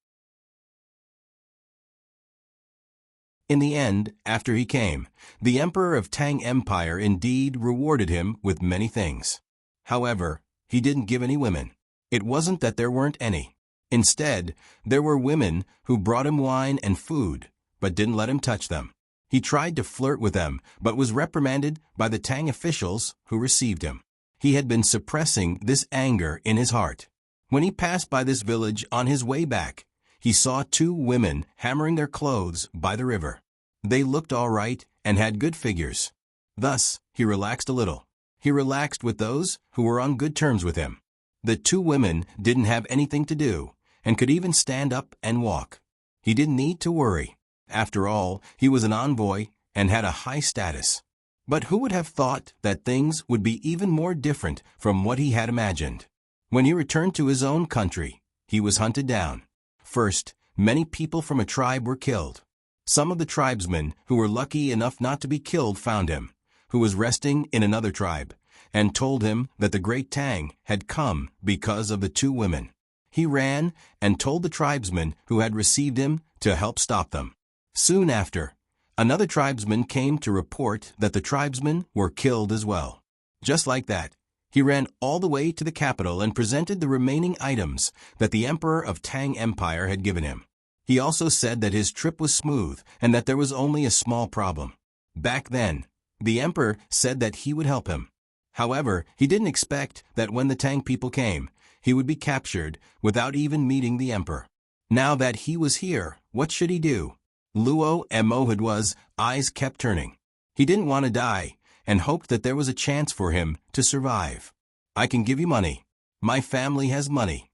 In the end, after he came, the emperor of Tang Empire indeed rewarded him with many things. However, he didn't give any women. It wasn't that there weren't any. Instead, there were women who brought him wine and food, but didn't let him touch them. He tried to flirt with them, but was reprimanded by the Tang officials who received him. He had been suppressing this anger in his heart. When he passed by this village on his way back, he saw two women hammering their clothes by the river. They looked all right and had good figures. Thus, he relaxed a little. He relaxed with those who were on good terms with him. The two women didn't have anything to do and could even stand up and walk. He didn't need to worry. After all, he was an envoy and had a high status. But who would have thought that things would be even more different from what he had imagined? When he returned to his own country, he was hunted down. First, many people from a tribe were killed. Some of the tribesmen who were lucky enough not to be killed found him, who was resting in another tribe, and told him that the great Tang had come because of the two women. He ran and told the tribesmen who had received him to help stop them. Soon after, another tribesman came to report that the tribesmen were killed as well. Just like that, he ran all the way to the capital and presented the remaining items that the emperor of Tang Empire had given him. He also said that his trip was smooth and that there was only a small problem. Back then, the emperor said that he would help him. However, he didn't expect that when the Tang people came, he would be captured without even meeting the emperor. Now that he was here, what should he do? Luo Mohadwa's eyes kept turning. He didn't want to die and hoped that there was a chance for him to survive. I can give you money. My family has money.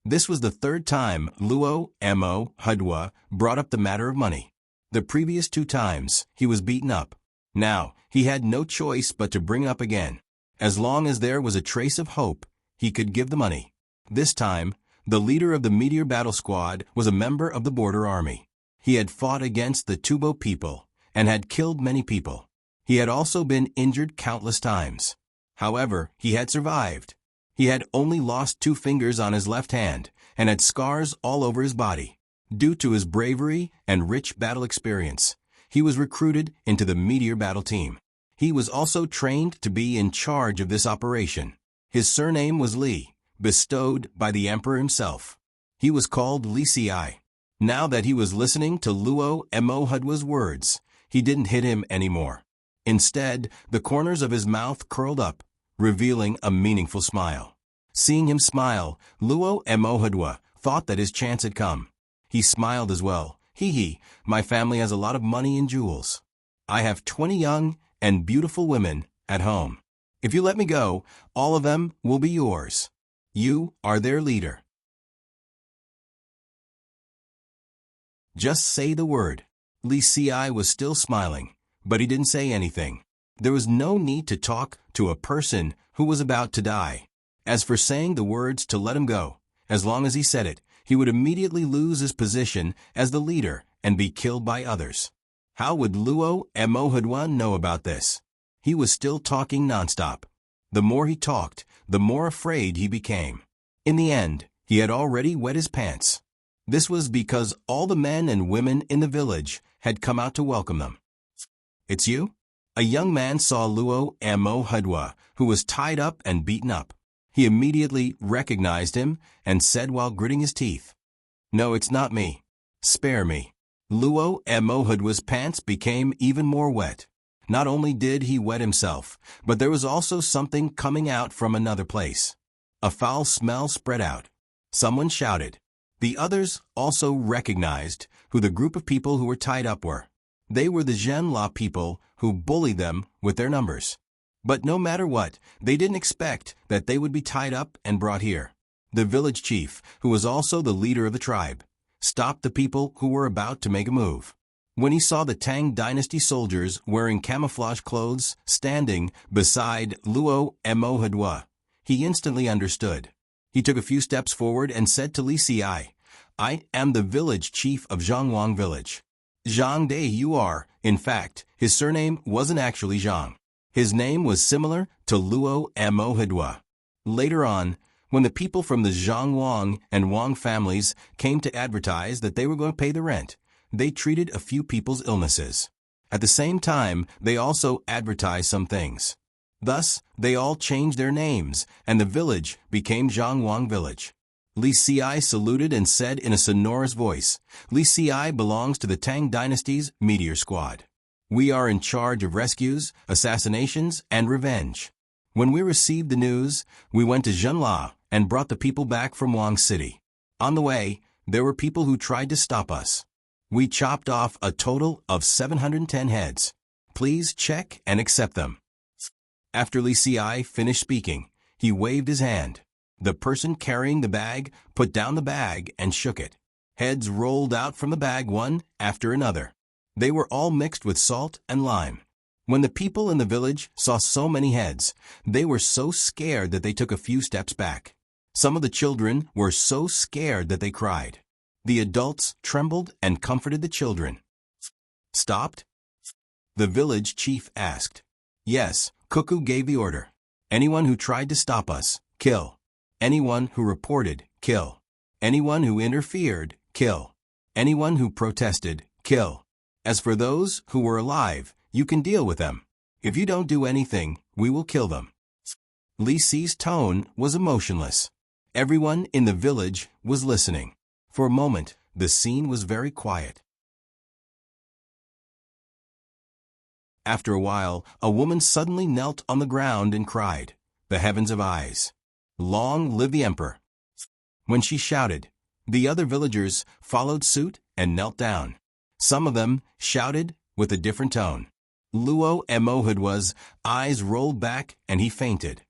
This was the third time Luo Mohadwa brought up the matter of money. The previous two times, he was beaten up. Now, he had no choice but to bring it up again. As long as there was a trace of hope, he could give the money. This time, the leader of the Meteor Battle Squad was a member of the border army. He had fought against the Tubo people and had killed many people. He had also been injured countless times. However, he had survived. He had only lost 2 fingers on his left hand and had scars all over his body. Due to his bravery and rich battle experience, he was recruited into the Meteor Battle Team. He was also trained to be in charge of this operation. His surname was Li, bestowed by the emperor himself. He was called Li Si. Now that he was listening to Luo Mohadwa's words, he didn't hit him anymore. Instead, the corners of his mouth curled up, revealing a meaningful smile. Seeing him smile, Luo Mohadwa thought that his chance had come. He smiled as well. Hee, my family has a lot of money and jewels. I have 20 young and beautiful women at home. If you let me go, all of them will be yours. You are their leader. Just say the word. Li Si was still smiling, but he didn't say anything. There was no need to talk to a person who was about to die. As for saying the words to let him go, as long as he said it, he would immediately lose his position as the leader and be killed by others. How would Luo Mohadwa know about this? He was still talking nonstop. The more he talked, the more afraid he became. In the end, he had already wet his pants. This was because all the men and women in the village had come out to welcome them. It's you? A young man saw Luo Mohadwa, who was tied up and beaten up. He immediately recognized him and said while gritting his teeth, "No, it's not me. Spare me." Luo Mohadwa's pants became even more wet. Not only did he wet himself, but there was also something coming out from another place. A foul smell spread out. Someone shouted. The others also recognized who the group of people who were tied up were. They were the Zhenla people who bullied them with their numbers. But no matter what, they didn't expect that they would be tied up and brought here. The village chief, who was also the leader of the tribe, stopped the people who were about to make a move. When he saw the Tang Dynasty soldiers wearing camouflage clothes standing beside Luo Mohadwa, he instantly understood. He took a few steps forward and said to Li Si, "I am the village chief of Zhangwang village." Zhang Dai you are. In fact, his surname wasn't actually Zhang. His name was similar to Luo Mohadwa. Later on, when the people from the Zhangwang and Wang families came to advertise that they were going to pay the rent, They treated a few people's illnesses. At the same time, they also advertised some things. Thus, they all changed their names, and the village became Zhangwang Village. Li Xiai saluted and said in a sonorous voice, "Li Xiai belongs to the Tang Dynasty's Meteor Squad. We are in charge of rescues, assassinations, and revenge. When we received the news, we went to Zhenla and brought the people back from Wang City. On the way, there were people who tried to stop us. We chopped off a total of 710 heads. Please check and accept them." After Li Xiai finished speaking, he waved his hand. The person carrying the bag put down the bag and shook it. Heads rolled out from the bag one after another. They were all mixed with salt and lime. When the people in the village saw so many heads, they were so scared that they took a few steps back. Some of the children were so scared that they cried. The adults trembled and comforted the children. "Stopped?" the village chief asked. "Yes," Cuckoo gave the order. "Anyone who tried to stop us, kill. Anyone who reported, kill. Anyone who interfered, kill. Anyone who protested, kill. As for those who were alive, you can deal with them. If you don't do anything, we will kill them." Li Xi's tone was emotionless. Everyone in the village was listening. For a moment, the scene was very quiet. After a while, a woman suddenly knelt on the ground and cried, "The heavens have eyes. Long live the emperor." When she shouted, the other villagers followed suit and knelt down. Some of them shouted with a different tone. Luo Emohud's eyes rolled back and he fainted.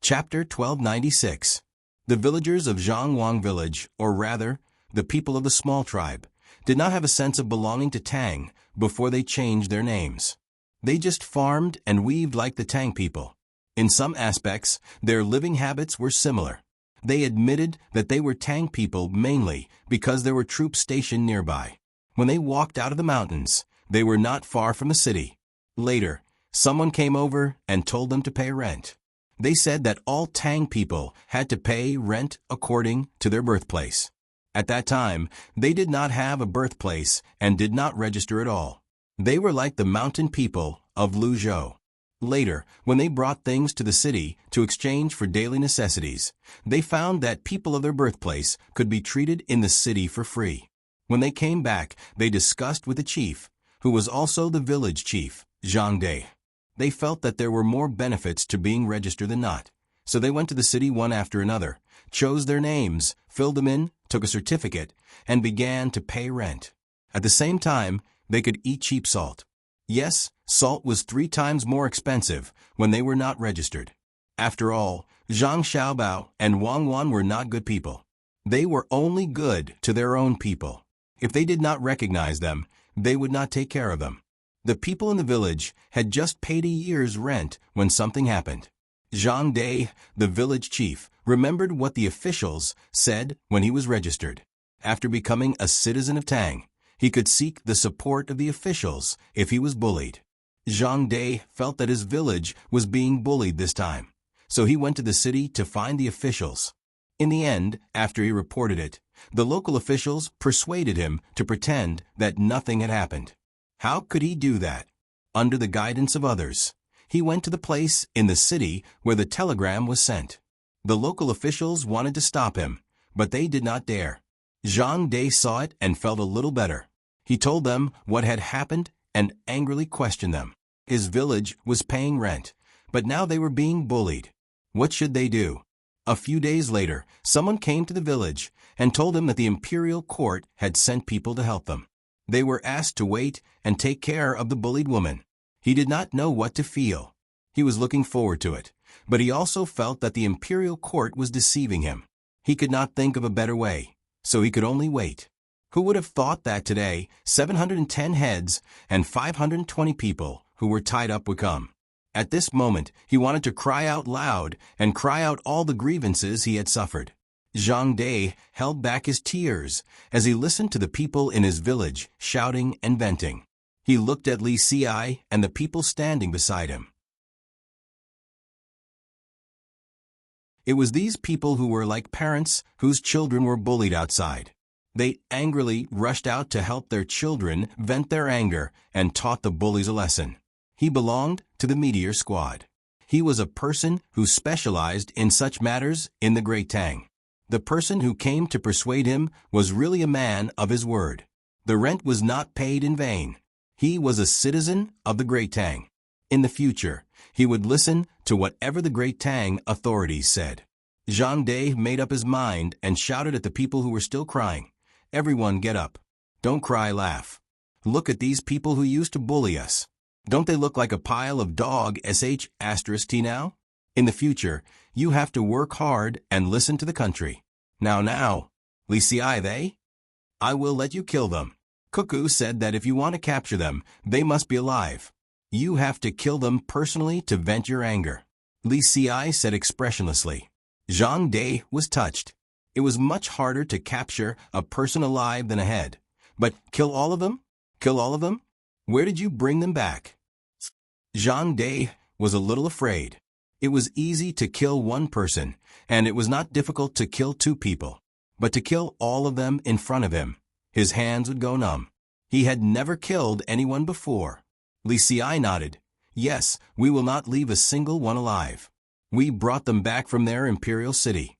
Chapter 1296. The villagers of Zhangwang Village, or rather, the people of the small tribe, did not have a sense of belonging to Tang before they changed their names. They just farmed and weaved like the Tang people. In some aspects, their living habits were similar. They admitted that they were Tang people mainly because there were troops stationed nearby. When they walked out of the mountains, they were not far from the city. Later, someone came over and told them to pay rent. They said that all Tang people had to pay rent according to their birthplace. At that time, they did not have a birthplace and did not register at all. They were like the mountain people of Luzhou. Later, when they brought things to the city to exchange for daily necessities, they found that people of their birthplace could be treated in the city for free. When they came back, they discussed with the chief, who was also the village chief, Zhang Dai. They felt that there were more benefits to being registered than not, so they went to the city one after another, chose their names, filled them in, took a certificate, and began to pay rent. At the same time, they could eat cheap salt. Yes, salt was 3 times more expensive when they were not registered. After all, Zhang Xiaobao and Wang Wan were not good people. They were only good to their own people. If they did not recognize them, they would not take care of them. The people in the village had just paid a year's rent when something happened. Zhang Dai, the village chief, remembered what the officials said when he was registered. After becoming a citizen of Tang, he could seek the support of the officials if he was bullied. Zhang Dai felt that his village was being bullied this time, so he went to the city to find the officials. In the end, after he reported it, the local officials persuaded him to pretend that nothing had happened. How could he do that? Under the guidance of others, he went to the place in the city where the telegram was sent. The local officials wanted to stop him, but they did not dare. Zhang Dai saw it and felt a little better. He told them what had happened and angrily questioned them. His village was paying rent, but now they were being bullied. What should they do? A few days later, someone came to the village and told him that the imperial court had sent people to help them. They were asked to wait and take care of the bullied woman. He did not know what to feel. He was looking forward to it, but he also felt that the imperial court was deceiving him. He could not think of a better way, so he could only wait. Who would have thought that today 710 heads and 520 people who were tied up would come? At this moment, he wanted to cry out loud and cry out all the grievances he had suffered. Zhang Dai held back his tears as he listened to the people in his village shouting and venting. He looked at Li Xiai and the people standing beside him. It was these people who were like parents whose children were bullied outside. They angrily rushed out to help their children vent their anger and taught the bullies a lesson. He belonged to the Meteor Squad. He was a person who specialized in such matters in the Great Tang. The person who came to persuade him was really a man of his word. The rent was not paid in vain. He was a citizen of the Great Tang. In the future, he would listen to whatever the Great Tang authorities said. Zhang Dai made up his mind and shouted at the people who were still crying, "Everyone get up. Don't cry, laugh. Look at these people who used to bully us. Don't they look like a pile of dog sh*t now? In the future, you have to work hard and listen to the country. Now, Li Xiai they? I will let you kill them." Cuckoo said that if you want to capture them, they must be alive. You have to kill them personally to vent your anger. Li Xiai said expressionlessly. Zhang Dai was touched. It was much harder to capture a person alive than a head. But kill all of them? Kill all of them? Where did you bring them back? Zhang Dai was a little afraid. It was easy to kill one person, and it was not difficult to kill two people. But to kill all of them in front of him, his hands would go numb. He had never killed anyone before. Li Xiai nodded. Yes, we will not leave a single one alive. We brought them back from their imperial city.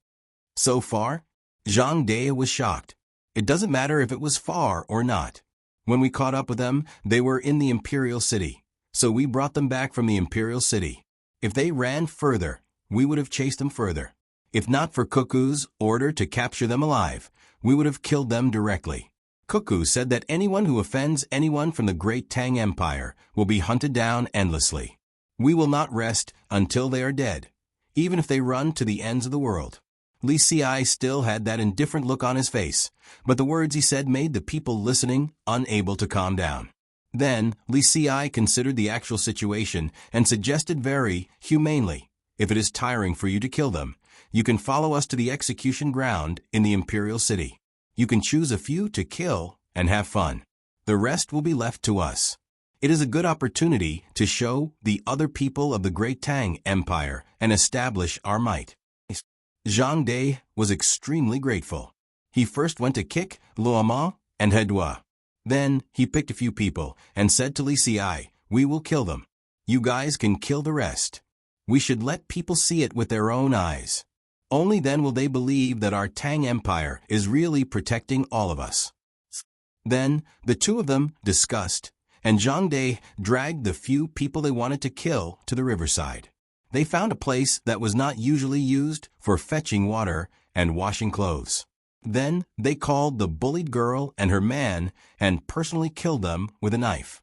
So far? Zhang Dai was shocked. It doesn't matter if it was far or not. When we caught up with them, they were in the imperial city. So we brought them back from the imperial city. If they ran further, we would have chased them further. If not for Cuckoo's order to capture them alive, we would have killed them directly. Cuckoo said that anyone who offends anyone from the Great Tang Empire will be hunted down endlessly. We will not rest until they are dead, even if they run to the ends of the world. Li Xiai still had that indifferent look on his face, but the words he said made the people listening unable to calm down. Then, Li Xiai considered the actual situation and suggested very humanely, if it is tiring for you to kill them, you can follow us to the execution ground in the imperial city. You can choose a few to kill and have fun. The rest will be left to us. It is a good opportunity to show the other people of the Great Tang Empire and establish our might. Zhang Dai was extremely grateful. He first went to kick Luoma and Hedua. Then he picked a few people and said to Li Xiai, "We will kill them. You guys can kill the rest. We should let people see it with their own eyes. Only then will they believe that our Tang Empire is really protecting all of us." Then the two of them discussed, and Zhang Dai dragged the few people they wanted to kill to the riverside. They found a place that was not usually used for fetching water and washing clothes. Then they called the bullied girl and her man and personally killed them with a knife.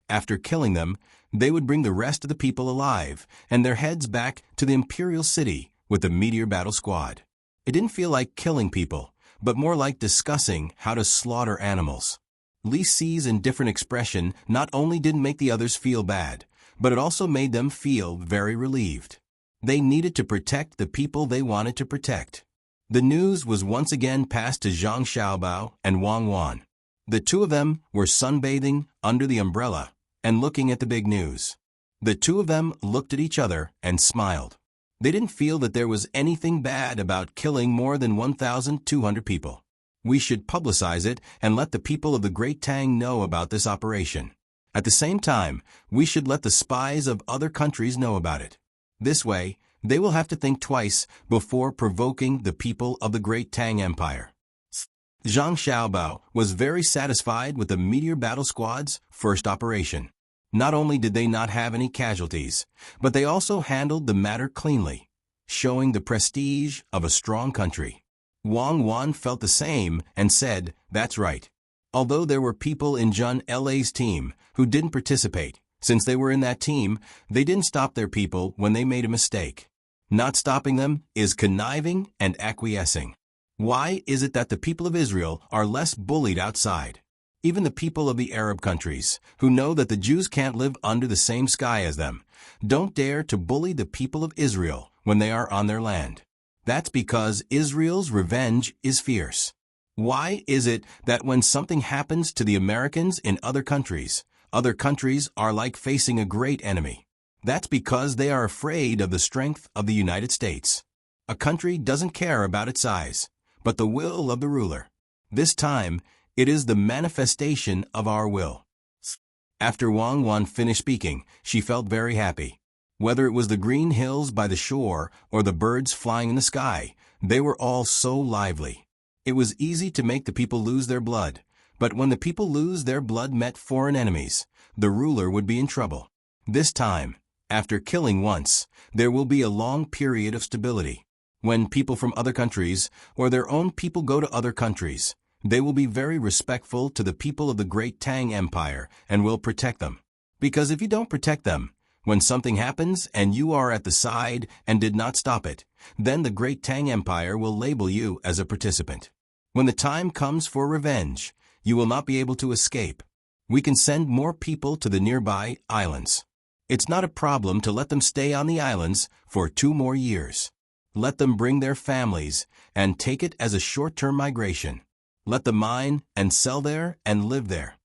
After killing them, they would bring the rest of the people alive and their heads back to the imperial city with the Meteor Battle Squad. It didn't feel like killing people, but more like discussing how to slaughter animals. Li Xi's indifferent expression not only didn't make the others feel bad, but it also made them feel very relieved. They needed to protect the people they wanted to protect. The news was once again passed to Zhang Xiaobao and Wang Wan. The two of them were sunbathing under the umbrella and looking at the big news. The two of them looked at each other and smiled. They didn't feel that there was anything bad about killing more than 1,200 people. We should publicize it and let the people of the Great Tang know about this operation. At the same time, we should let the spies of other countries know about it. This way, they will have to think twice before provoking the people of the Great Tang Empire. Zhang Xiaobao was very satisfied with the Meteor Battle Squad's first operation. Not only did they not have any casualties, but they also handled the matter cleanly, showing the prestige of a strong country. Wang Wan felt the same and said, "That's right." Although there were people in Jun La's team who didn't participate, since they were in that team, they didn't stop their people when they made a mistake. Not stopping them is conniving and acquiescing. Why is it that the people of Israel are less bullied outside? Even the people of the Arab countries, who know that the Jews can't live under the same sky as them, don't dare to bully the people of Israel when they are on their land. That's because Israel's revenge is fierce. Why is it that when something happens to the Americans in other countries are like facing a great enemy? That's because they are afraid of the strength of the United States. A country doesn't care about its size, but the will of the ruler. This time, it is the manifestation of our will. After Wang Wan finished speaking, she felt very happy. Whether it was the green hills by the shore or the birds flying in the sky, they were all so lively. It was easy to make the people lose their blood, but when the people lose their blood met foreign enemies, the ruler would be in trouble. This time, after killing once, there will be a long period of stability. When people from other countries or their own people go to other countries, they will be very respectful to the people of the great Tang Empire and will protect them. Because if you don't protect them, when something happens and you are at the side and did not stop it, then the great Tang Empire will label you as a participant. When the time comes for revenge, you will not be able to escape. We can send more people to the nearby islands. It's not a problem to let them stay on the islands for 2 more years. Let them bring their families and take it as a short-term migration. Let them mine and sell there and live there.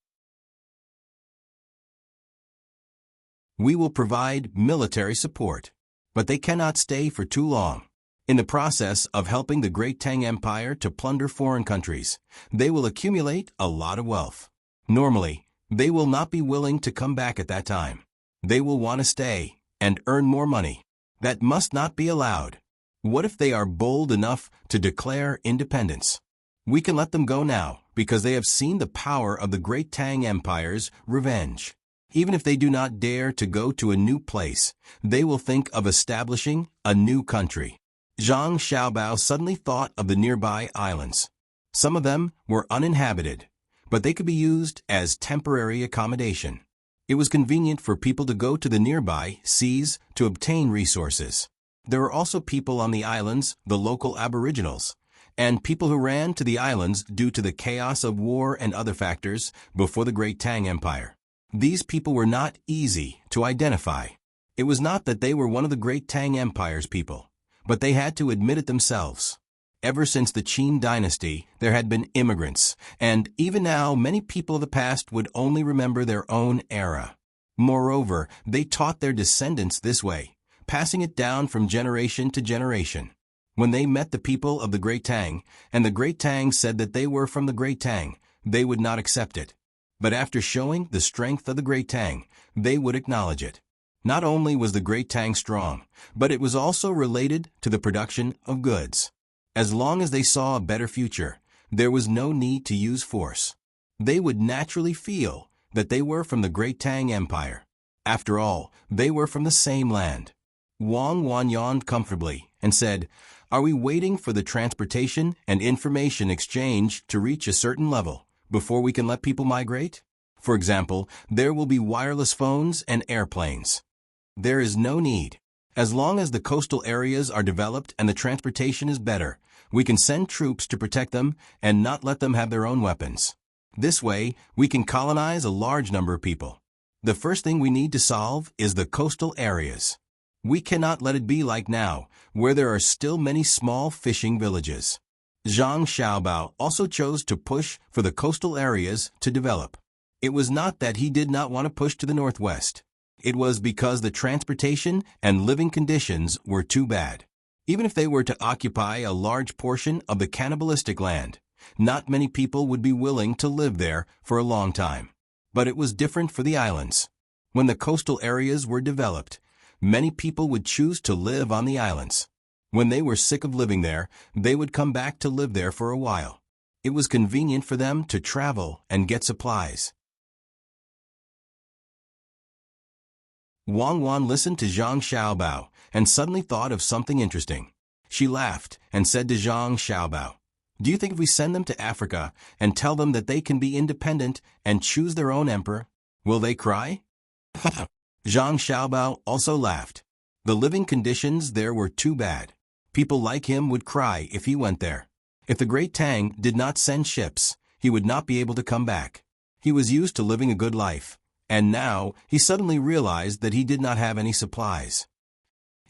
We will provide military support, but they cannot stay for too long. In the process of helping the great Tang Empire to plunder foreign countries, they will accumulate a lot of wealth. Normally, they will not be willing to come back at that time. They will want to stay and earn more money. That must not be allowed. What if they are bold enough to declare independence? We can let them go now because they have seen the power of the great Tang Empire's revenge. Even if they do not dare to go to a new place, they will think of establishing a new country. Zhang Xiaobao suddenly thought of the nearby islands. Some of them were uninhabited, but they could be used as temporary accommodation. It was convenient for people to go to the nearby seas to obtain resources. There were also people on the islands, the local aboriginals, and people who ran to the islands due to the chaos of war and other factors before the great Tang Empire. These people were not easy to identify. It was not that they were one of the great Tang Empire's people, but they had to admit it themselves. Ever since the Qin Dynasty, there had been immigrants, and even now many people of the past would only remember their own era. Moreover, they taught their descendants this way, passing it down from generation to generation. When they met the people of the Great Tang, and the Great Tang said that they were from the Great Tang, they would not accept it. But after showing the strength of the Great Tang, they would acknowledge it. Not only was the Great Tang strong, but it was also related to the production of goods. As long as they saw a better future, there was no need to use force. They would naturally feel that they were from the Great Tang Empire. After all, they were from the same land. Wang Wan yawned comfortably and said, "Are we waiting for the transportation and information exchange to reach a certain level before we can let people migrate? For example, there will be wireless phones and airplanes." There is no need. As long as the coastal areas are developed and the transportation is better, we can send troops to protect them and not let them have their own weapons. This way, we can colonize a large number of people. The first thing we need to solve is the coastal areas. We cannot let it be like now, where there are still many small fishing villages. Zhang Xiaobao also chose to push for the coastal areas to develop. It was not that he did not want to push to the northwest. It was because the transportation and living conditions were too bad. Even if they were to occupy a large portion of the cannibalistic land, not many people would be willing to live there for a long time. But it was different for the islands. When the coastal areas were developed, many people would choose to live on the islands. When they were sick of living there, they would come back to live there for a while. It was convenient for them to travel and get supplies. Wang Wan listened to Zhang Xiaobao and suddenly thought of something interesting. She laughed and said to Zhang Xiaobao, "Do you think if we send them to Africa and tell them that they can be independent and choose their own emperor, will they cry?" Zhang Xiaobao also laughed. The living conditions there were too bad. People like him would cry if he went there. If the Great Tang did not send ships, he would not be able to come back. He was used to living a good life. And now, he suddenly realized that he did not have any supplies.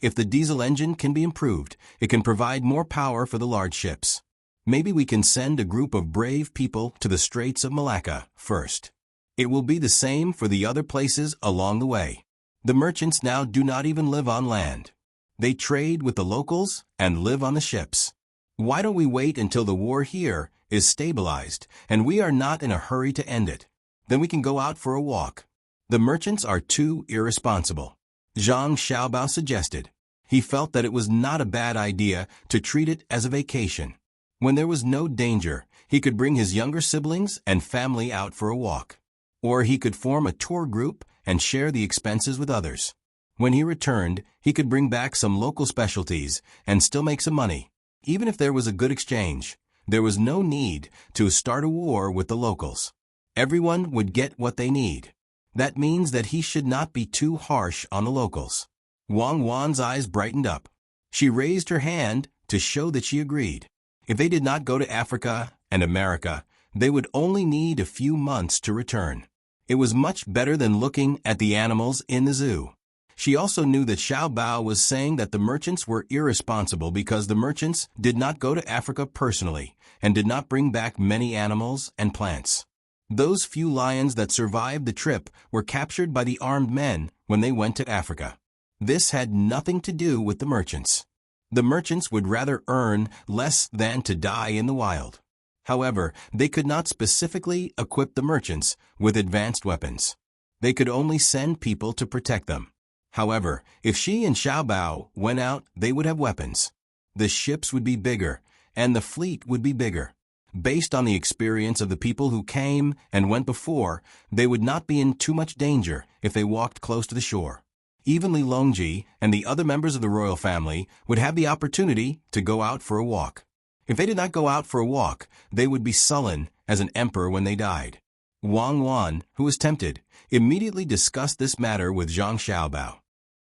If the diesel engine can be improved, it can provide more power for the large ships. Maybe we can send a group of brave people to the Straits of Malacca first. It will be the same for the other places along the way. The merchants now do not even live on land. They trade with the locals and live on the ships. Why don't we wait until the war here is stabilized and we are not in a hurry to end it? Then we can go out for a walk. The merchants are too irresponsible, Zhang Xiaobao suggested. He felt that it was not a bad idea to treat it as a vacation. When there was no danger, he could bring his younger siblings and family out for a walk. Or he could form a tour group and share the expenses with others. When he returned, he could bring back some local specialties and still make some money. Even if there was a good exchange, there was no need to start a war with the locals. Everyone would get what they need. That means that he should not be too harsh on the locals. Wang Wan's eyes brightened up. She raised her hand to show that she agreed. If they did not go to Africa and America, they would only need a few months to return. It was much better than looking at the animals in the zoo. She also knew that Xiao Bao was saying that the merchants were irresponsible because the merchants did not go to Africa personally and did not bring back many animals and plants. Those few lions that survived the trip were captured by the armed men when they went to Africa. This had nothing to do with the merchants. The merchants would rather earn less than to die in the wild. However, they could not specifically equip the merchants with advanced weapons. They could only send people to protect them. However, if she and Xiao Bao went out, they would have weapons. The ships would be bigger, and the fleet would be bigger. Based on the experience of the people who came and went before, they would not be in too much danger if they walked close to the shore. Even Li Longji and the other members of the royal family would have the opportunity to go out for a walk. If they did not go out for a walk, they would be sullen as an emperor when they died. Wang Wan, who was tempted, immediately discussed this matter with Zhang Xiaobao.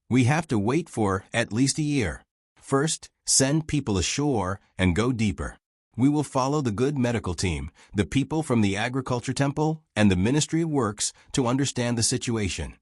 We have to wait for at least a year. First, send people ashore and go deeper. We will follow the good medical team, the people from the Agriculture Temple, and the Ministry of Works to understand the situation.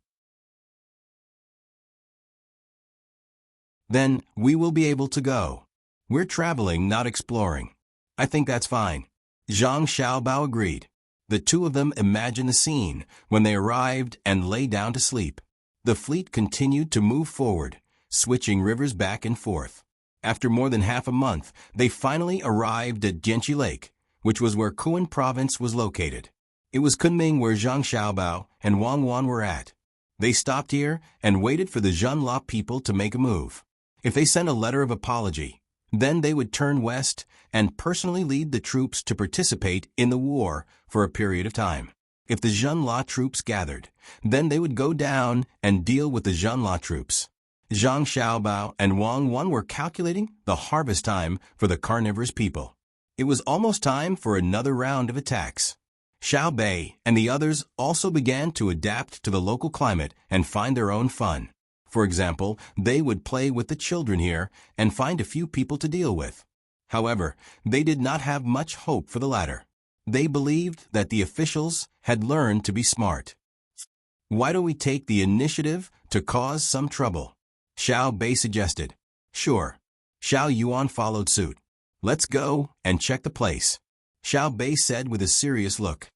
Then we will be able to go. We're traveling, not exploring. I think that's fine. Zhang Xiaobao agreed. The two of them imagined the scene when they arrived and lay down to sleep. The fleet continued to move forward, switching rivers back and forth. After more than half a month, they finally arrived at Jianqi Lake, which was where Kuan Province was located. It was Kunming where Zhang Xiaobao and Wang Wan were at. They stopped here and waited for the Zhenla people to make a move. If they sent a letter of apology, then they would turn west and personally lead the troops to participate in the war for a period of time. If the Zhenla troops gathered, then they would go down and deal with the Zhenla troops. Zhang Xiaobao and Wang Wan were calculating the harvest time for the carnivorous people. It was almost time for another round of attacks. Xiao Bei and the others also began to adapt to the local climate and find their own fun. For example, they would play with the children here and find a few people to deal with. However, they did not have much hope for the latter. They believed that the officials had learned to be smart. Why don't we take the initiative to cause some trouble? Xiao Bei suggested. Sure. Xiao Yuan followed suit. Let's go and check the place, Xiao Bei said with a serious look.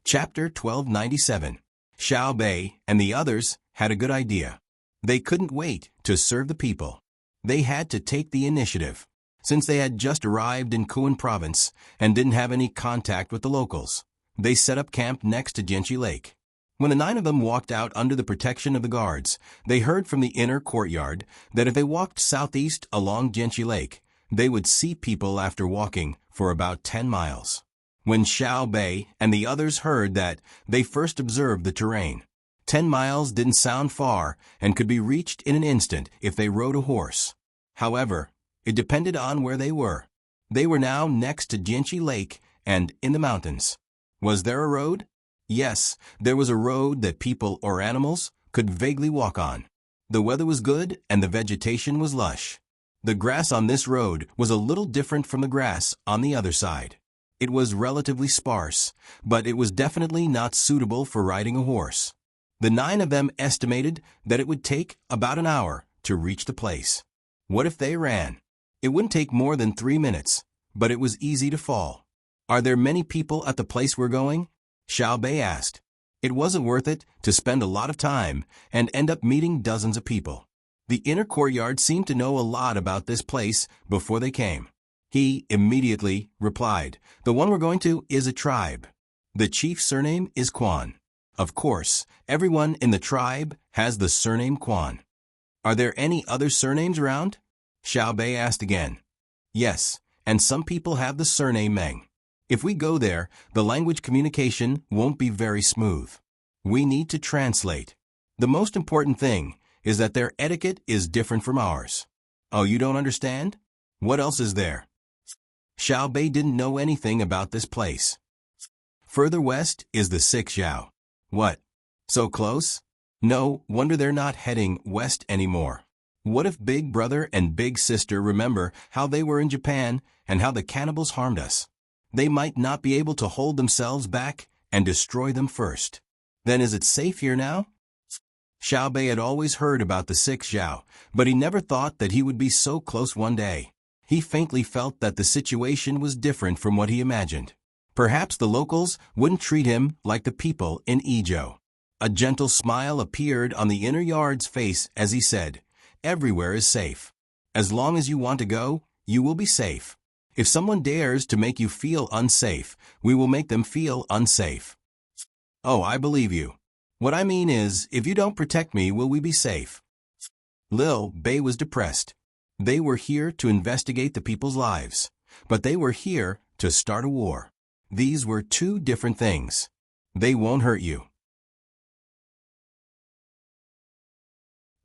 Chapter 1297. Xiao Bei and the others had a good idea. They couldn't wait to serve the people. They had to take the initiative, since they had just arrived in Kuan Province and didn't have any contact with the locals. They set up camp next to Jianqi Lake. When the 9 of them walked out under the protection of the guards, they heard from the inner courtyard that if they walked southeast along Jianqi Lake, they would see people after walking for about 10 miles. When Xiao Bei and the others heard that, they first observed the terrain. 10 miles didn't sound far and could be reached in an instant if they rode a horse. However, it depended on where they were. They were now next to Jianqi Lake and in the mountains. Was there a road? Yes, there was a road that people or animals could vaguely walk on. The weather was good and the vegetation was lush. The grass on this road was a little different from the grass on the other side. It was relatively sparse, but it was definitely not suitable for riding a horse. The 9 of them estimated that it would take about an hour to reach the place. What if they ran? It wouldn't take more than 3 minutes, but it was easy to fall. Are there many people at the place we're going? Xiao Bei asked. It wasn't worth it to spend a lot of time and end up meeting dozens of people. The inner courtyard seemed to know a lot about this place before they came. He immediately replied, the one we're going to is a tribe. The chief's surname is Quan. Of course, everyone in the tribe has the surname Quan. Are there any other surnames around? Xiao Bei asked again. Yes, and some people have the surname Meng. If we go there, the language communication won't be very smooth. We need to translate. The most important thing is that their etiquette is different from ours. Oh, you don't understand? What else is there? Xiao Bei didn't know anything about this place. Further west is the Sixxiao. What? So close? No wonder they're not heading west anymore. What if Big Brother and Big Sister remember how they were in Japan and how the cannibals harmed us? They might not be able to hold themselves back and destroy them first. Then is it safe here now? Xiao Bei had always heard about the Sixxiao, but he never thought that he would be so close one day. He faintly felt that the situation was different from what he imagined. Perhaps the locals wouldn't treat him like the people in Izhou. A gentle smile appeared on the inner yard's face as he said, everywhere is safe. As long as you want to go, you will be safe. If someone dares to make you feel unsafe, we will make them feel unsafe. Oh, I believe you. What I mean is, if you don't protect me, will we be safe? Lil Bei was depressed. They were here to investigate the people's lives, but they were here to start a war. These were two different things. They won't hurt you.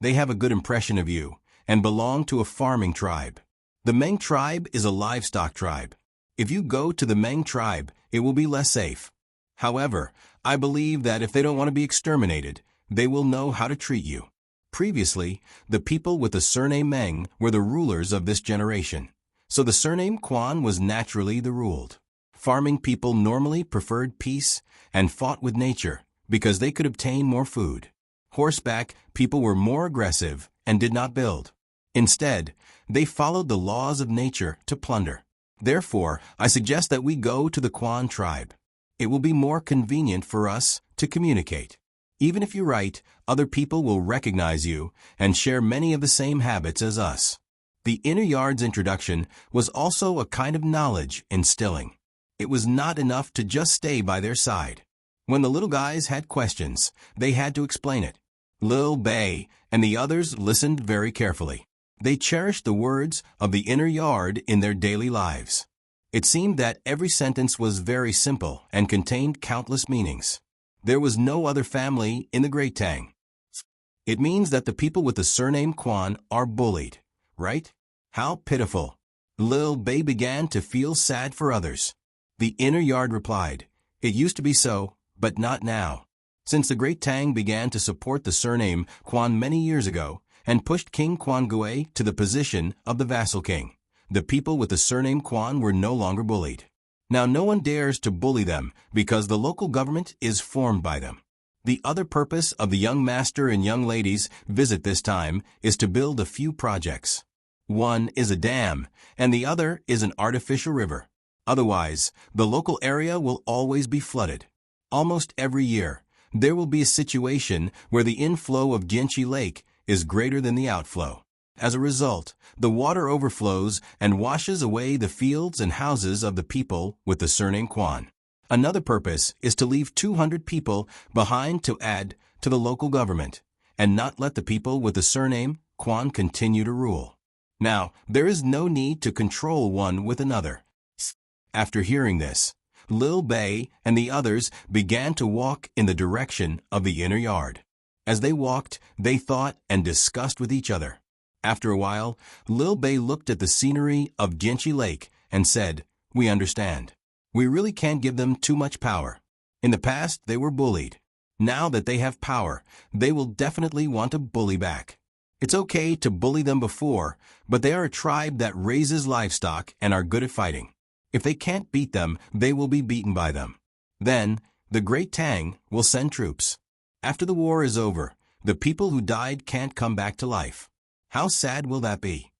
They have a good impression of you and belong to a farming tribe. The Meng tribe is a livestock tribe. If you go to the Meng tribe, it will be less safe. However, I believe that if they don't want to be exterminated, they will know how to treat you. Previously, the people with the surname Meng were the rulers of this generation, so the surname Quan was naturally the ruled. Farming people normally preferred peace and fought with nature because they could obtain more food. Horseback people were more aggressive and did not build. Instead, they followed the laws of nature to plunder. Therefore, I suggest that we go to the Quan tribe. It will be more convenient for us to communicate. Even if you write, other people will recognize you and share many of the same habits as us. The inner yard's introduction was also a kind of knowledge instilling. It was not enough to just stay by their side. When the little guys had questions, they had to explain it. Lil Bei and the others listened very carefully. They cherished the words of the inner yard in their daily lives. It seemed that every sentence was very simple and contained countless meanings. There was no other family in the Great Tang. It means that the people with the surname Quan are bullied, right? How pitiful. Lil Bei began to feel sad for others. The inner yard replied, it used to be so, but not now. Since the Great Tang began to support the surname Quan many years ago and pushed King Quan Gui to the position of the vassal king, the people with the surname Quan were no longer bullied. Now no one dares to bully them because the local government is formed by them. The other purpose of the young master and young ladies' visit this time is to build a few projects. One is a dam, and the other is an artificial river. Otherwise, the local area will always be flooded. Almost every year, there will be a situation where the inflow of Jianqi Lake is greater than the outflow. As a result, the water overflows and washes away the fields and houses of the people with the surname Quan. Another purpose is to leave 200 people behind to add to the local government and not let the people with the surname Quan continue to rule. Now, there is no need to control one with another. After hearing this, Lil Bei and the others began to walk in the direction of the inner yard. As they walked, they thought and discussed with each other. After a while, Lil Bei looked at the scenery of Jianqi Lake and said, we understand. We really can't give them too much power. In the past, they were bullied. Now that they have power, they will definitely want to bully back. It's okay to bully them before, but they are a tribe that raises livestock and are good at fighting. If they can't beat them, they will be beaten by them. Then, the Great Tang will send troops. After the war is over, the people who died can't come back to life. How sad will that be?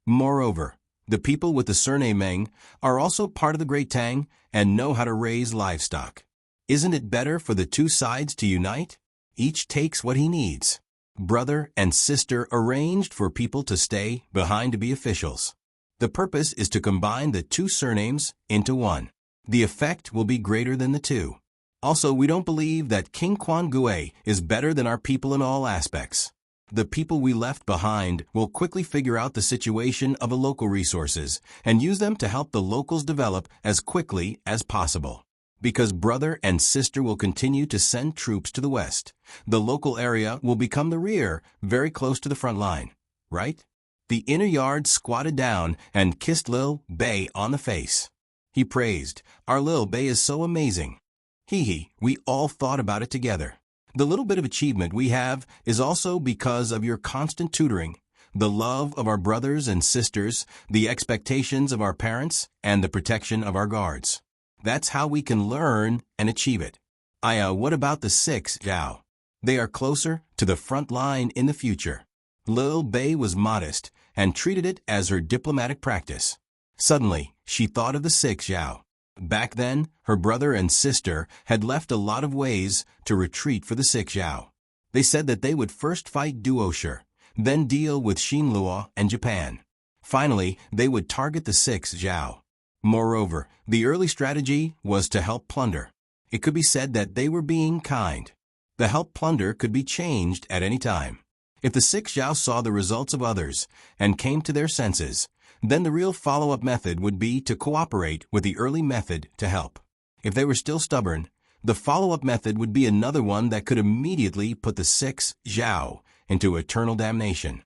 Moreover, The people with the surname Meng are also part of the Great Tang and know how to raise livestock. Isn't it better for the two sides to unite? Each takes what he needs. Brother and sister arranged for people to stay behind to be officials. The purpose is to combine the two surnames into one. The effect will be greater than the two. Also, we don't believe that King Quan Gui is better than our people in all aspects. The people we left behind will quickly figure out the situation of the local resources and use them to help the locals develop as quickly as possible. Because brother and sister will continue to send troops to the west, the local area will become the rear, very close to the front line, right? The inner yard squatted down and kissed Lil Bei on the face. He praised, "Our Lil Bei is so amazing. Hee, we all thought about it together. The little bit of achievement we have is also because of your constant tutoring, the love of our brothers and sisters, the expectations of our parents, and the protection of our guards. That's how we can learn and achieve it." What about the 6 Zhao? They are closer to the front line in the future. Lil Bei was modest and treated it as her diplomatic practice. Suddenly, she thought of the 6 Zhao. Back then, her brother and sister had left a lot of ways to retreat for the 6 Zhao. They said that they would first fight Duosher, then deal with Xinluo and Japan. Finally, they would target the 6 Zhao. Moreover, the early strategy was to help plunder. It could be said that they were being kind. The help plunder could be changed at any time. If the 6 Zhao saw the results of others and came to their senses, then the real follow-up method would be to cooperate with the early method to help. If they were still stubborn, the follow-up method would be another one that could immediately put the 6 Zhao into eternal damnation.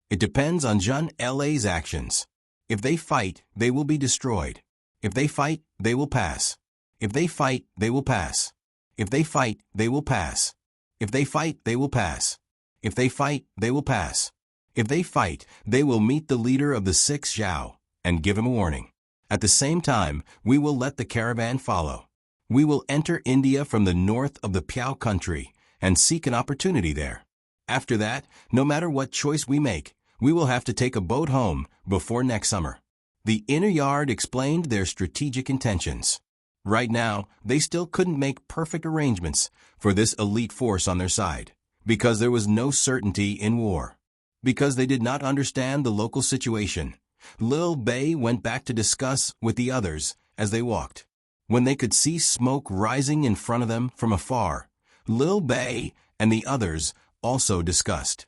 It depends on Zhun La's actions. If they fight, they will be destroyed. If they fight, they will pass. If they fight, they will pass. If they fight, they will pass. If they fight, they will pass. If they fight, they will pass. If they fight, they will meet the leader of the 6 Zhao and give him a warning. At the same time, we will let the caravan follow. We will enter India from the north of the Piao country and seek an opportunity there. After that, no matter what choice we make, we will have to take a boat home before next summer. The inner yard explained their strategic intentions. Right now, they still couldn't make perfect arrangements for this elite force on their side, because there was no certainty in war. Because they did not understand the local situation, Lil Bei went back to discuss with the others as they walked. When they could see smoke rising in front of them from afar, Lil Bei and the others also discussed.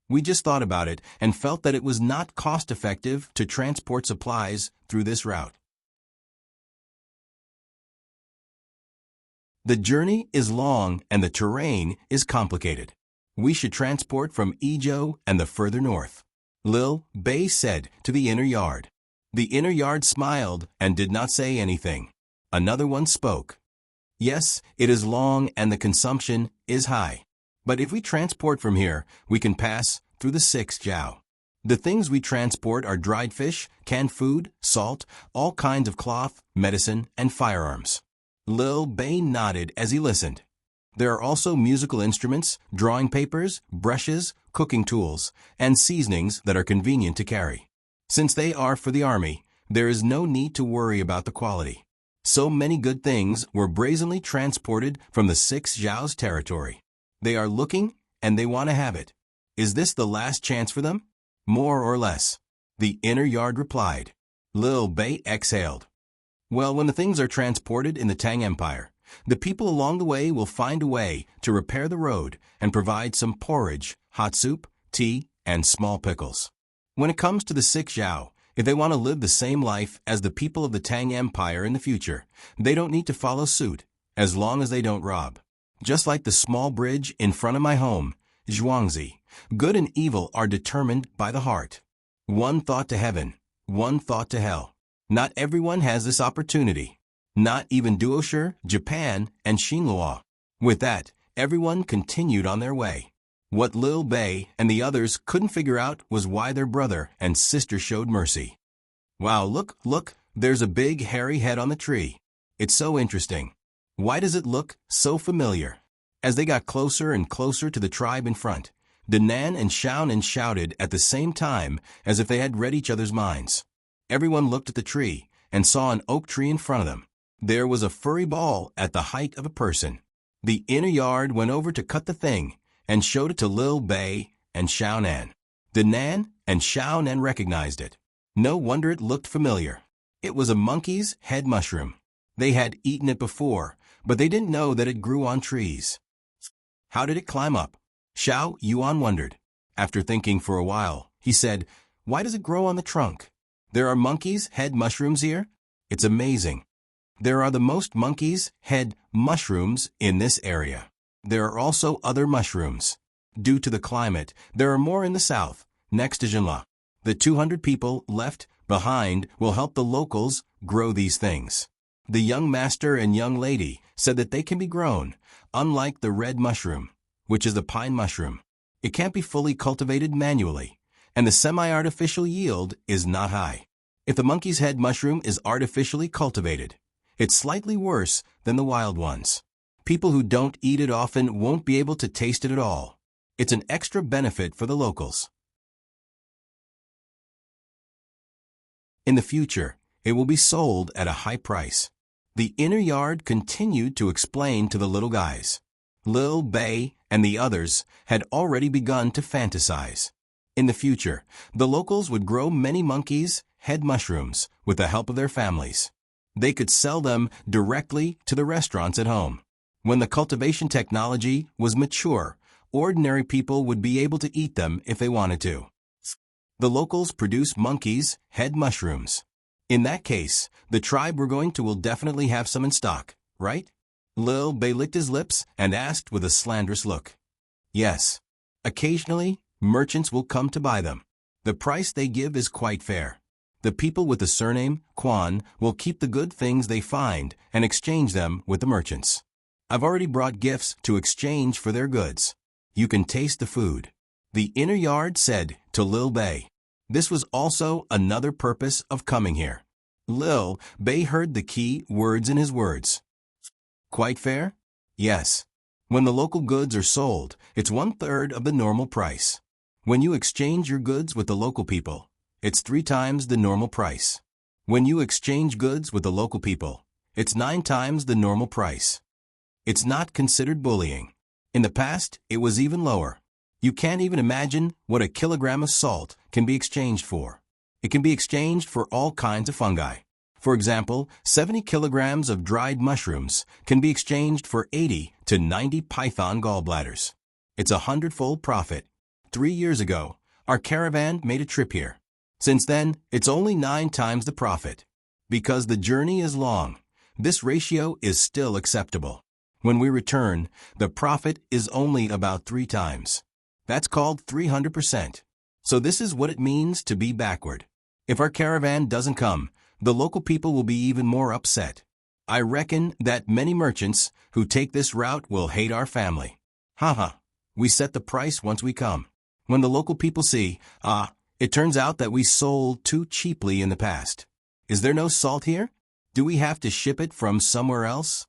"We just thought about it and felt that it was not cost-effective to transport supplies through this route. The journey is long and the terrain is complicated. We should transport from Izhou and the further north," Lil Bei said to the inner yard. The inner yard smiled and did not say anything. Another one spoke. "Yes, it is long and the consumption is high. But if we transport from here, we can pass through the 6 Zhao. The things we transport are dried fish, canned food, salt, all kinds of cloth, medicine, and firearms." Lil Bei nodded as he listened. There are also musical instruments, drawing papers, brushes, cooking tools, and seasonings that are convenient to carry. Since they are for the army, there is no need to worry about the quality. So many good things were brazenly transported from the 6 Zhao's territory. They are looking and they want to have it. Is this the last chance for them? More or less. The inner yard replied. Lil Bei exhaled. Well, when the things are transported in the Tang Empire, the people along the way will find a way to repair the road and provide some porridge, hot soup, tea, and small pickles. When it comes to the 6 Zhao, if they want to live the same life as the people of the Tang Empire in the future, they don't need to follow suit, as long as they don't rob. Just like the small bridge in front of my home, Zhuangzi, good and evil are determined by the heart. One thought to heaven, one thought to hell. Not everyone has this opportunity. Not even Duosher, Japan, and Xinluo. With that, everyone continued on their way. What Lil Bei and the others couldn't figure out was why their brother and sister showed mercy. Wow, look, there's a big hairy head on the tree. It's so interesting. Why does it look so familiar? As they got closer and closer to the tribe in front, Danan and Xiaonan shouted at the same time as if they had read each other's minds. Everyone looked at the tree and saw an oak tree in front of them. There was a furry ball at the height of a person. The inner yard went over to cut the thing and showed it to Lil Bei and Xiaonan. Danan and Xiaonan recognized it. No wonder it looked familiar. It was a monkey's head mushroom. They had eaten it before, but they didn't know that it grew on trees. How did it climb up? Xiao Yuan wondered. After thinking for a while, he said, "Why does it grow on the trunk? There are monkey's head mushrooms here? It's amazing. There are the most monkey's head mushrooms in this area. There are also other mushrooms. Due to the climate, there are more in the south, next to Jinla. The 200 people left behind will help the locals grow these things." The young master and young lady said that they can be grown, unlike the red mushroom, which is the pine mushroom. It can't be fully cultivated manually, and the semi-artificial yield is not high. If the monkey's head mushroom is artificially cultivated, it's slightly worse than the wild ones. People who don't eat it often won't be able to taste it at all. It's an extra benefit for the locals. In the future, it will be sold at a high price. The inner yard continued to explain to the little guys. Lil Bei and the others had already begun to fantasize. In the future, the locals would grow many monkeys' head mushrooms with the help of their families. They could sell them directly to the restaurants at home. When the cultivation technology was mature, ordinary people would be able to eat them if they wanted to. The locals produce monkeys' head mushrooms. In that case, the tribe we're going to will definitely have some in stock, right? Lil Bei licked his lips and asked with a slanderous look. Yes. Occasionally, merchants will come to buy them. The price they give is quite fair. The people with the surname Quan will keep the good things they find and exchange them with the merchants. I've already brought gifts to exchange for their goods. You can taste the food. The inner yard said to Lil Bei. This was also another purpose of coming here. Lil Bei heard the key words in his words. Quite fair? Yes. When the local goods are sold, it's 1/3 of the normal price. When you exchange your goods with the local people, it's 3 times the normal price. When you exchange goods with the local people, it's 9 times the normal price. It's not considered bullying. In the past, it was even lower. You can't even imagine what a kilogram of salt can be exchanged for. It can be exchanged for all kinds of fungi. For example, 70 kilograms of dried mushrooms can be exchanged for 80 to 90 python gallbladders. It's a 100-fold profit. 3 years ago, our caravan made a trip here. Since then, it's only 9 times the profit. Because the journey is long, this ratio is still acceptable. When we return, the profit is only about 3 times. That's called 300%. So this is what it means to be backward. If our caravan doesn't come, the local people will be even more upset. I reckon that many merchants who take this route will hate our family. Haha, we set the price once we come. When the local people see, it turns out that we sold too cheaply in the past. Is there no salt here? Do we have to ship it from somewhere else?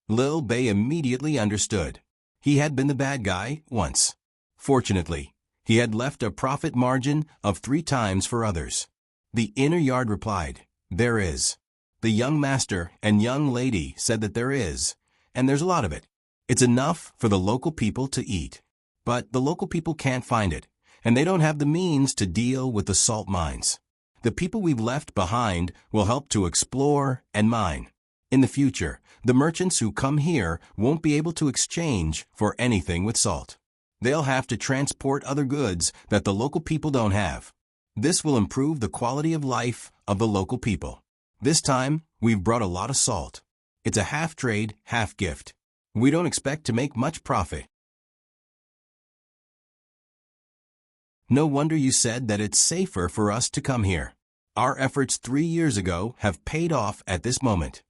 Lil Bei immediately understood. He had been the bad guy once. Fortunately, he had left a profit margin of 3 times for others. The inner yard replied, "There is." The young master and young lady said that there is, and there's a lot of it. It's enough for the local people to eat. But the local people can't find it, and they don't have the means to deal with the salt mines. The people we've left behind will help to explore and mine. In the future, the merchants who come here won't be able to exchange for anything with salt. They'll have to transport other goods that the local people don't have. This will improve the quality of life of the local people. This time, we've brought a lot of salt. It's a half trade, half gift. We don't expect to make much profit. No wonder you said that it's safer for us to come here. Our efforts 3 years ago have paid off at this moment.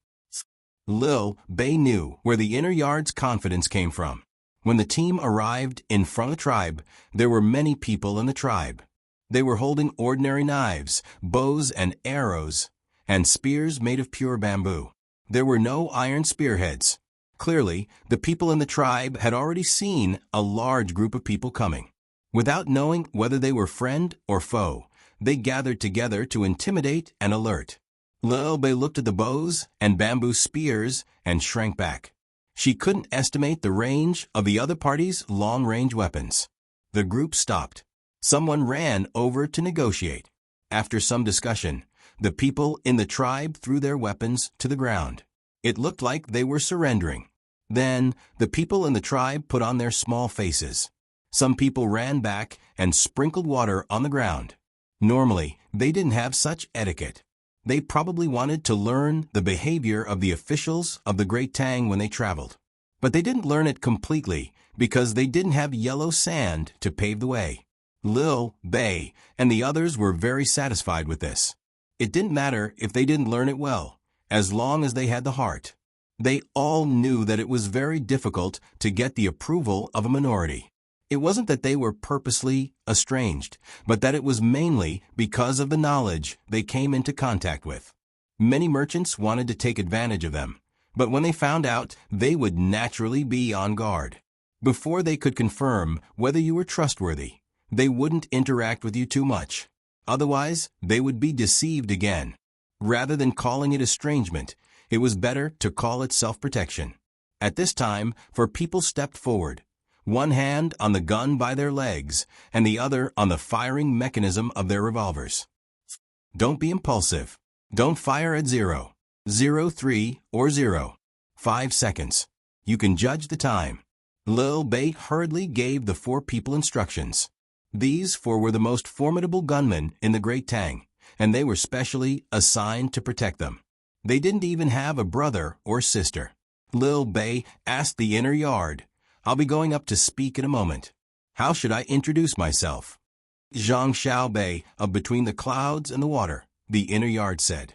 Lil Bei knew where the inner yard's confidence came from. When the team arrived in front of the tribe, there were many people in the tribe. They were holding ordinary knives, bows and arrows, and spears made of pure bamboo. There were no iron spearheads. Clearly, the people in the tribe had already seen a large group of people coming. Without knowing whether they were friend or foe, they gathered together to intimidate and alert. Lil Bei looked at the bows and bamboo spears and shrank back. She couldn't estimate the range of the other party's long-range weapons. The group stopped. Someone ran over to negotiate. After some discussion, the people in the tribe threw their weapons to the ground. It looked like they were surrendering. Then, the people in the tribe put on their small faces. Some people ran back and sprinkled water on the ground. Normally, they didn't have such etiquette. They probably wanted to learn the behavior of the officials of the Great Tang when they traveled. But they didn't learn it completely because they didn't have yellow sand to pave the way. Lil Bei and the others were very satisfied with this. It didn't matter if they didn't learn it well, as long as they had the heart. They all knew that it was very difficult to get the approval of a minority. It wasn't that they were purposely estranged, but that it was mainly because of the knowledge they came into contact with. Many merchants wanted to take advantage of them, but when they found out, they would naturally be on guard. Before they could confirm whether you were trustworthy, they wouldn't interact with you too much. Otherwise, they would be deceived again. Rather than calling it estrangement, it was better to call it self-protection. At this time, 4 people stepped forward, one hand on the gun by their legs and the other on the firing mechanism of their revolvers. Don't be impulsive. Don't fire at 0, 0, 3, or 0. 5 seconds. You can judge the time. Lil Bei hurriedly gave the 4 people instructions. These 4 were the most formidable gunmen in the Great Tang, and they were specially assigned to protect them. They didn't even have a brother or sister. Lil Bei asked the inner yard, "I'll be going up to speak in a moment. How should I introduce myself?" "Zhang Xiaobei of Between the Clouds and the Water," the inner yard said.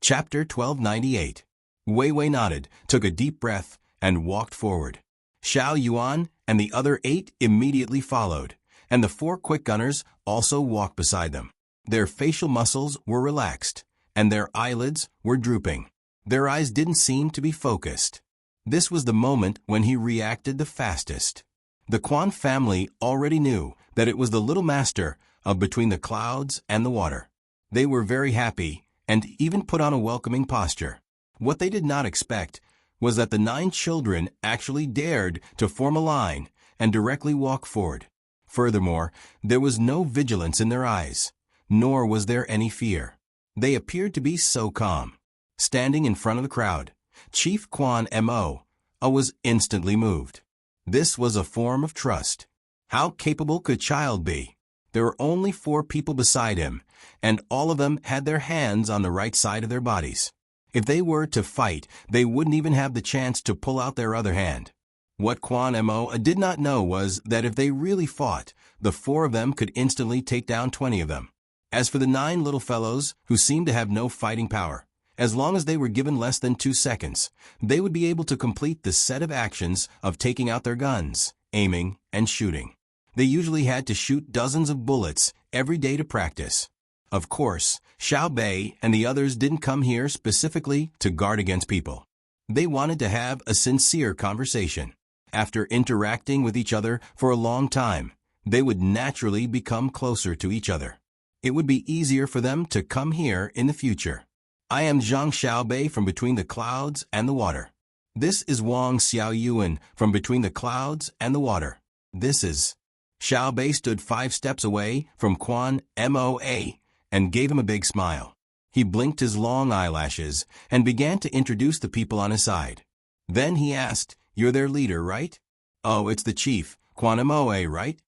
Chapter 1298. Wei Wei nodded, took a deep breath, and walked forward. Xiao Yuan and the other 8 immediately followed, and the 4 quick gunners also walked beside them. Their facial muscles were relaxed, and their eyelids were drooping. Their eyes didn't seem to be focused. This was the moment when he reacted the fastest. The Quan family already knew that it was the little master of Between the Clouds and the Water. They were very happy and even put on a welcoming posture. What they did not expect was that the 9 children actually dared to form a line and directly walk forward. Furthermore, there was no vigilance in their eyes, nor was there any fear. They appeared to be so calm. Standing in front of the crowd, Chief Quan Mo was instantly moved. This was a form of trust. How capable could Child be? There were only 4 people beside him, and all of them had their hands on the right side of their bodies. If they were to fight, they wouldn't even have the chance to pull out their other hand. What Quan Mo did not know was that if they really fought, the 4 of them could instantly take down 20 of them. As for the 9 little fellows who seemed to have no fighting power, as long as they were given less than 2 seconds, they would be able to complete the set of actions of taking out their guns, aiming, and shooting. They usually had to shoot dozens of bullets every day to practice. Of course, Xiao Bei and the others didn't come here specifically to guard against people. They wanted to have a sincere conversation. After interacting with each other for a long time, they would naturally become closer to each other. It would be easier for them to come here in the future. "I am Zhang Xiaobei from Between the Clouds and the Water. This is Wang Xiaoyuan from Between the Clouds and the Water. This is..." Xiaobei stood 5 steps away from Quan Moa and gave him a big smile. He blinked his long eyelashes and began to introduce the people on his side. Then he asked, "You're their leader, right?" "Oh, it's the chief, Quan Moa, right?"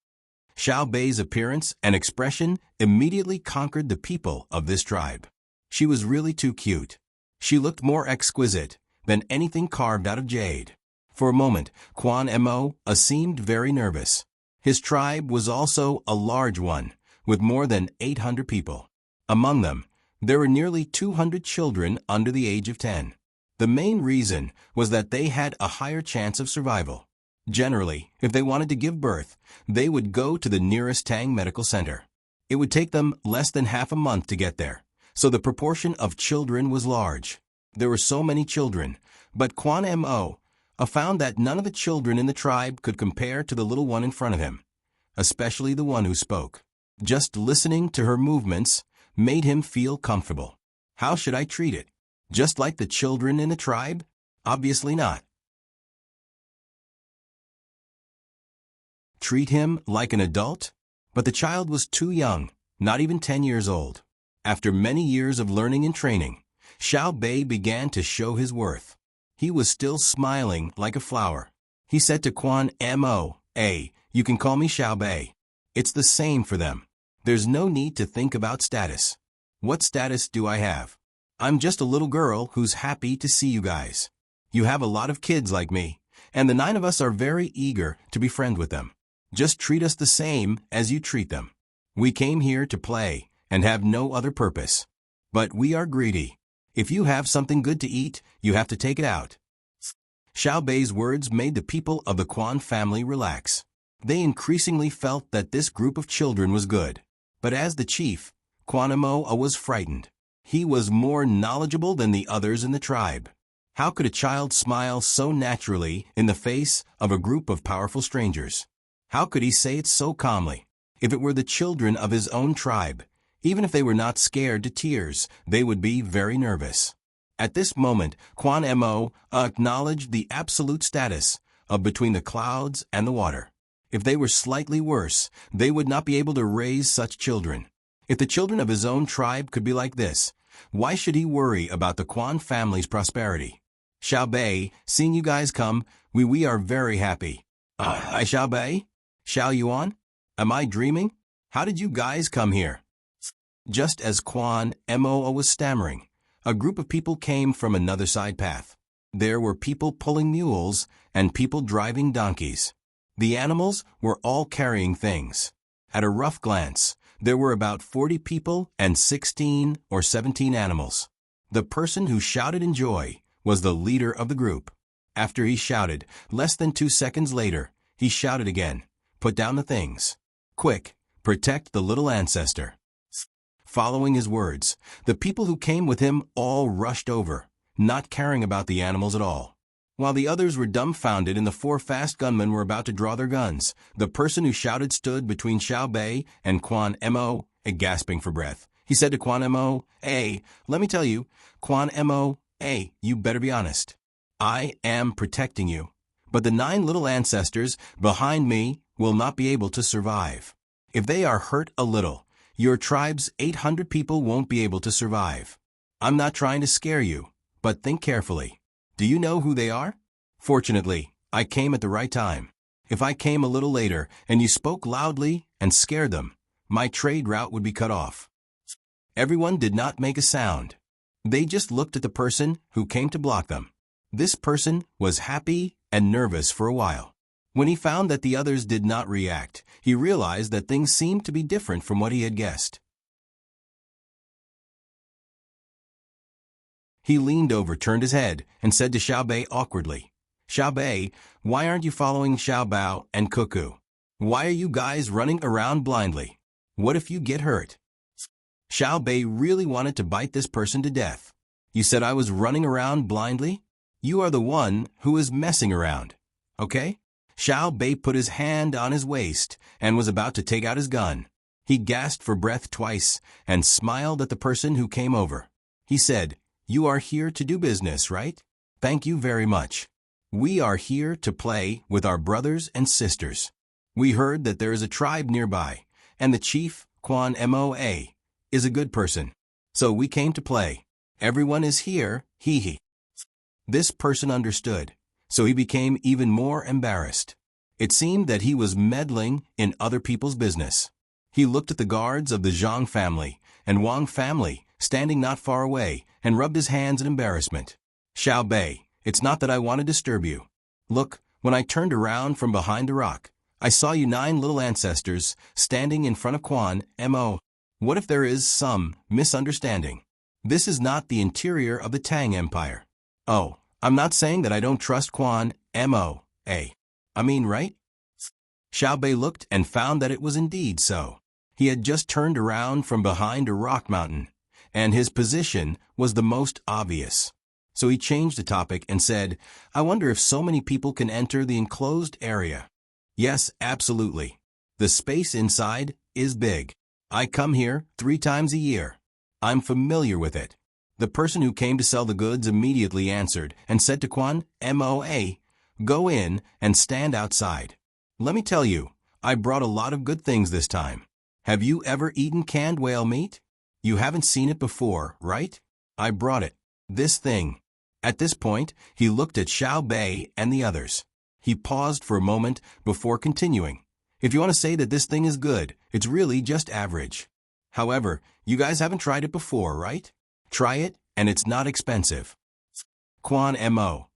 Xiao Bei's appearance and expression immediately conquered the people of this tribe. She was really too cute. She looked more exquisite than anything carved out of jade. For a moment, Quan Mo seemed very nervous. His tribe was also a large one, with more than 800 people. Among them, there were nearly 200 children under the age of 10. The main reason was that they had a higher chance of survival. Generally, if they wanted to give birth, they would go to the nearest Tang medical center. It would take them less than half a month to get there, so the proportion of children was large. There were so many children, but Quan Mo found that none of the children in the tribe could compare to the little one in front of him, especially the one who spoke. Just listening to her movements made him feel comfortable. How should I treat it? Just like the children in the tribe? Obviously not. Treat him like an adult? But the child was too young, not even 10 years old. After many years of learning and training, Xiao Bei began to show his worth. He was still smiling like a flower. He said to Quan Mo, "You can call me Xiao Bei. It's the same for them. There's no need to think about status. What status do I have? I'm just a little girl who's happy to see you guys. You have a lot of kids like me, and the 9 of us are very eager to be friends with them. Just treat us the same as you treat them. We came here to play and have no other purpose. But we are greedy. If you have something good to eat, you have to take it out." Xiao Bei's words made the people of the Quan family relax. They increasingly felt that this group of children was good. But as the chief, Quan Mo was frightened. He was more knowledgeable than the others in the tribe. How could a child smile so naturally in the face of a group of powerful strangers? How could he say it so calmly? If it were the children of his own tribe, even if they were not scared to tears, they would be very nervous. At this moment, Quan Mo acknowledged the absolute status of between the clouds and the water. If they were slightly worse, they would not be able to raise such children. If the children of his own tribe could be like this, why should he worry about the Quan family's prosperity? Xiao Bei, seeing you guys come, we are very happy. Xiao Bei? Xiao Yuan? Am I dreaming? How did you guys come here? Just as Quan Mo was stammering, a group of people came from another side path. There were people pulling mules and people driving donkeys. The animals were all carrying things. At a rough glance, there were about 40 people and 16 or 17 animals. The person who shouted in joy was the leader of the group. After he shouted, less than 2 seconds later, he shouted again, "Put down the things. Quick, protect the little ancestor." Following his words, the people who came with him all rushed over, not caring about the animals at all. While the others were dumbfounded and the 4 fast gunmen were about to draw their guns, the person who shouted stood between Xiao Bei and Quan Mo, gasping for breath. He said to Quan Mo, "Let me tell you, Quan Mo, you better be honest. I am protecting you, but the 9 little ancestors behind me will not be able to survive. If they are hurt a little, your tribe's 800 people won't be able to survive. I'm not trying to scare you, but think carefully. Do you know who they are? Fortunately, I came at the right time. If I came a little later and you spoke loudly and scared them, my trade route would be cut off." Everyone did not make a sound. They just looked at the person who came to block them. This person was happy and nervous for a while. When he found that the others did not react, he realized that things seemed to be different from what he had guessed. He leaned over, turned his head, and said to Xiao Bei awkwardly, "Xiao Bei, why aren't you following Xiao Bao and Cuckoo? Why are you guys running around blindly? What if you get hurt?" Xiao Bei really wanted to bite this person to death. "You said I was running around blindly? You are the one who is messing around, okay?" Xiao Bei put his hand on his waist and was about to take out his gun. He gasped for breath twice and smiled at the person who came over. He said, "You are here to do business, right? Thank you very much. We are here to play with our brothers and sisters. We heard that there is a tribe nearby, and the chief, Quan Mo, is a good person. So we came to play. Everyone is here, hee. This person understood, so he became even more embarrassed. It seemed that he was meddling in other people's business. He looked at the guards of the Zhang family and Wang family standing not far away, and rubbed his hands in embarrassment. "Xiao Bei, it's not that I want to disturb you. Look, when I turned around from behind the rock, I saw you 9 little ancestors standing in front of Quan Mo. What if there is some misunderstanding? This is not the interior of the Tang Empire. Oh, I'm not saying that I don't trust Quan Mo, I mean, right?" Xiao Bei looked and found that it was indeed so. He had just turned around from behind a rock mountain, and his position was the most obvious. So he changed the topic and said, I wonder if so many people can enter the enclosed area. Yes, absolutely. The space inside is big. I come here 3 times a year. I'm familiar with it. The person who came to sell the goods immediately answered and said to Quan Moa, go in and stand outside. Let me tell you, I brought a lot of good things this time. Have you ever eaten canned whale meat? You haven't seen it before, right? I brought it. This thing. At this point, he looked at Xiao Bei and the others. He paused for a moment before continuing. If you want to say that this thing is good, it's really just average. However, you guys haven't tried it before, right? Try it, and it's not expensive. Quan Mo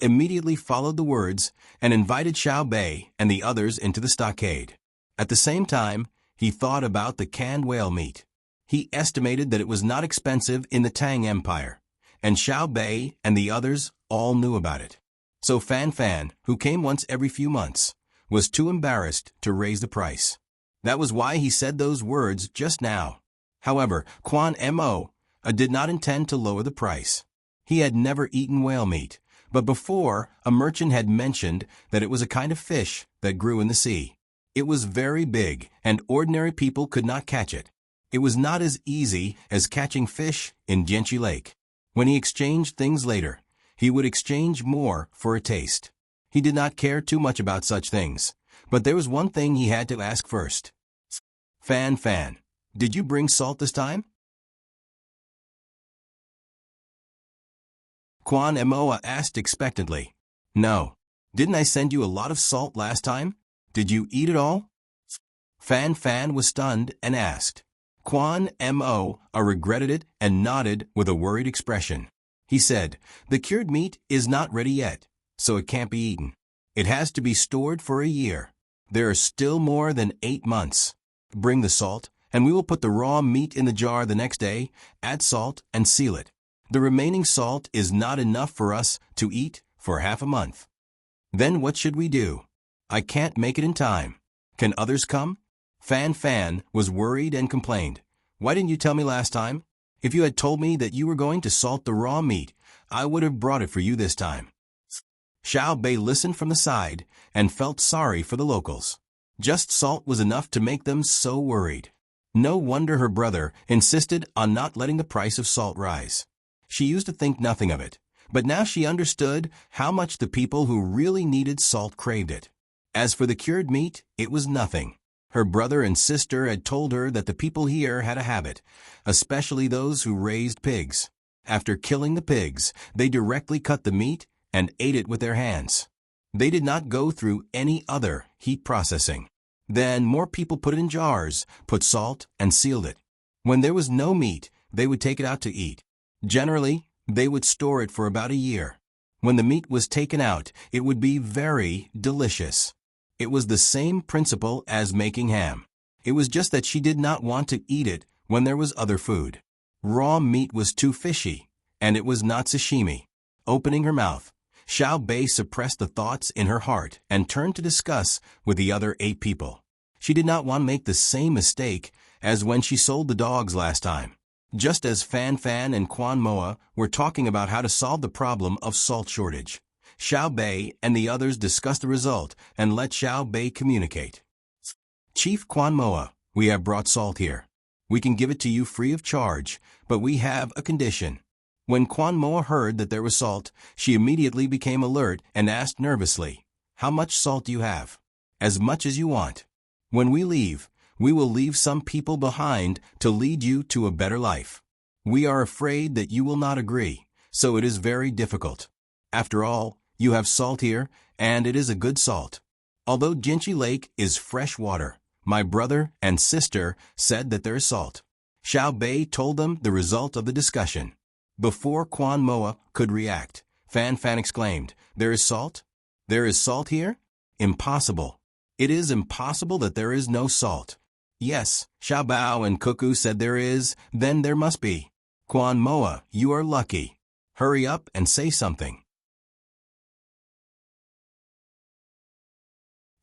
immediately followed the words and invited Xiao Bei and the others into the stockade. At the same time, he thought about the canned whale meat. He estimated that it was not expensive in the Tang Empire, and Xiao Bei and the others all knew about it. So Fan Fan, who came once every few months, was too embarrassed to raise the price. That was why he said those words just now. However, Quan Mo did not intend to lower the price. He had never eaten whale meat, but before, a merchant had mentioned that it was a kind of fish that grew in the sea. It was very big, and ordinary people could not catch it. It was not as easy as catching fish in Jianqi Lake. When he exchanged things later, he would exchange more for a taste. He did not care too much about such things, but there was one thing he had to ask first. Fan Fan, did you bring salt this time? Quan Moa asked expectantly. No. Didn't I send you a lot of salt last time? Did you eat it all? Fan Fan was stunned and asked. Quan Mo regretted it and nodded with a worried expression. He said, the cured meat is not ready yet, so it can't be eaten. It has to be stored for a year. There are still more than 8 months. Bring the salt, and we will put the raw meat in the jar the next day, add salt, and seal it. The remaining salt is not enough for us to eat for half a month. Then what should we do? I can't make it in time. Can others come? Fan Fan was worried and complained. Why didn't you tell me last time? If you had told me that you were going to salt the raw meat, I would have brought it for you this time. Xiao Bei listened from the side and felt sorry for the locals. Just salt was enough to make them so worried. No wonder her brother insisted on not letting the price of salt rise. She used to think nothing of it, but now she understood how much the people who really needed salt craved it. As for the cured meat, it was nothing. Her brother and sister had told her that the people here had a habit, especially those who raised pigs. After killing the pigs, they directly cut the meat and ate it with their hands. They did not go through any other heat processing. Then more people put it in jars, put salt, and sealed it. When there was no meat, they would take it out to eat. Generally, they would store it for about a year. When the meat was taken out, it would be very delicious. It was the same principle as making ham. It was just that she did not want to eat it when there was other food. Raw meat was too fishy, and it was not sashimi. Opening her mouth, Xiao Bei suppressed the thoughts in her heart and turned to discuss with the other 8 people. She did not want to make the same mistake as when she sold the dogs last time. Just as Fan Fan and Quan Moa were talking about how to solve the problem of salt shortage, Xiao Bei and the others discussed the result and let Xiao Bei communicate. Chief Quan Moa, we have brought salt here. We can give it to you free of charge, but we have a condition. When Quan Moa heard that there was salt, she immediately became alert and asked nervously, how much salt do you have? As much as you want. When we leave, we will leave some people behind to lead you to a better life. We are afraid that you will not agree, so it is very difficult. After all, you have salt here, and it is a good salt. Although Jianqi Lake is fresh water, my brother and sister said that there is salt. Xiao Bei told them the result of the discussion. Before Quan Moa could react, Fan Fan exclaimed, there is salt? There is salt here? Impossible. It is impossible that there is no salt. Yes, Xiao Bao and Cuckoo said there is, then there must be. Quan Moa, you are lucky. Hurry up and say something.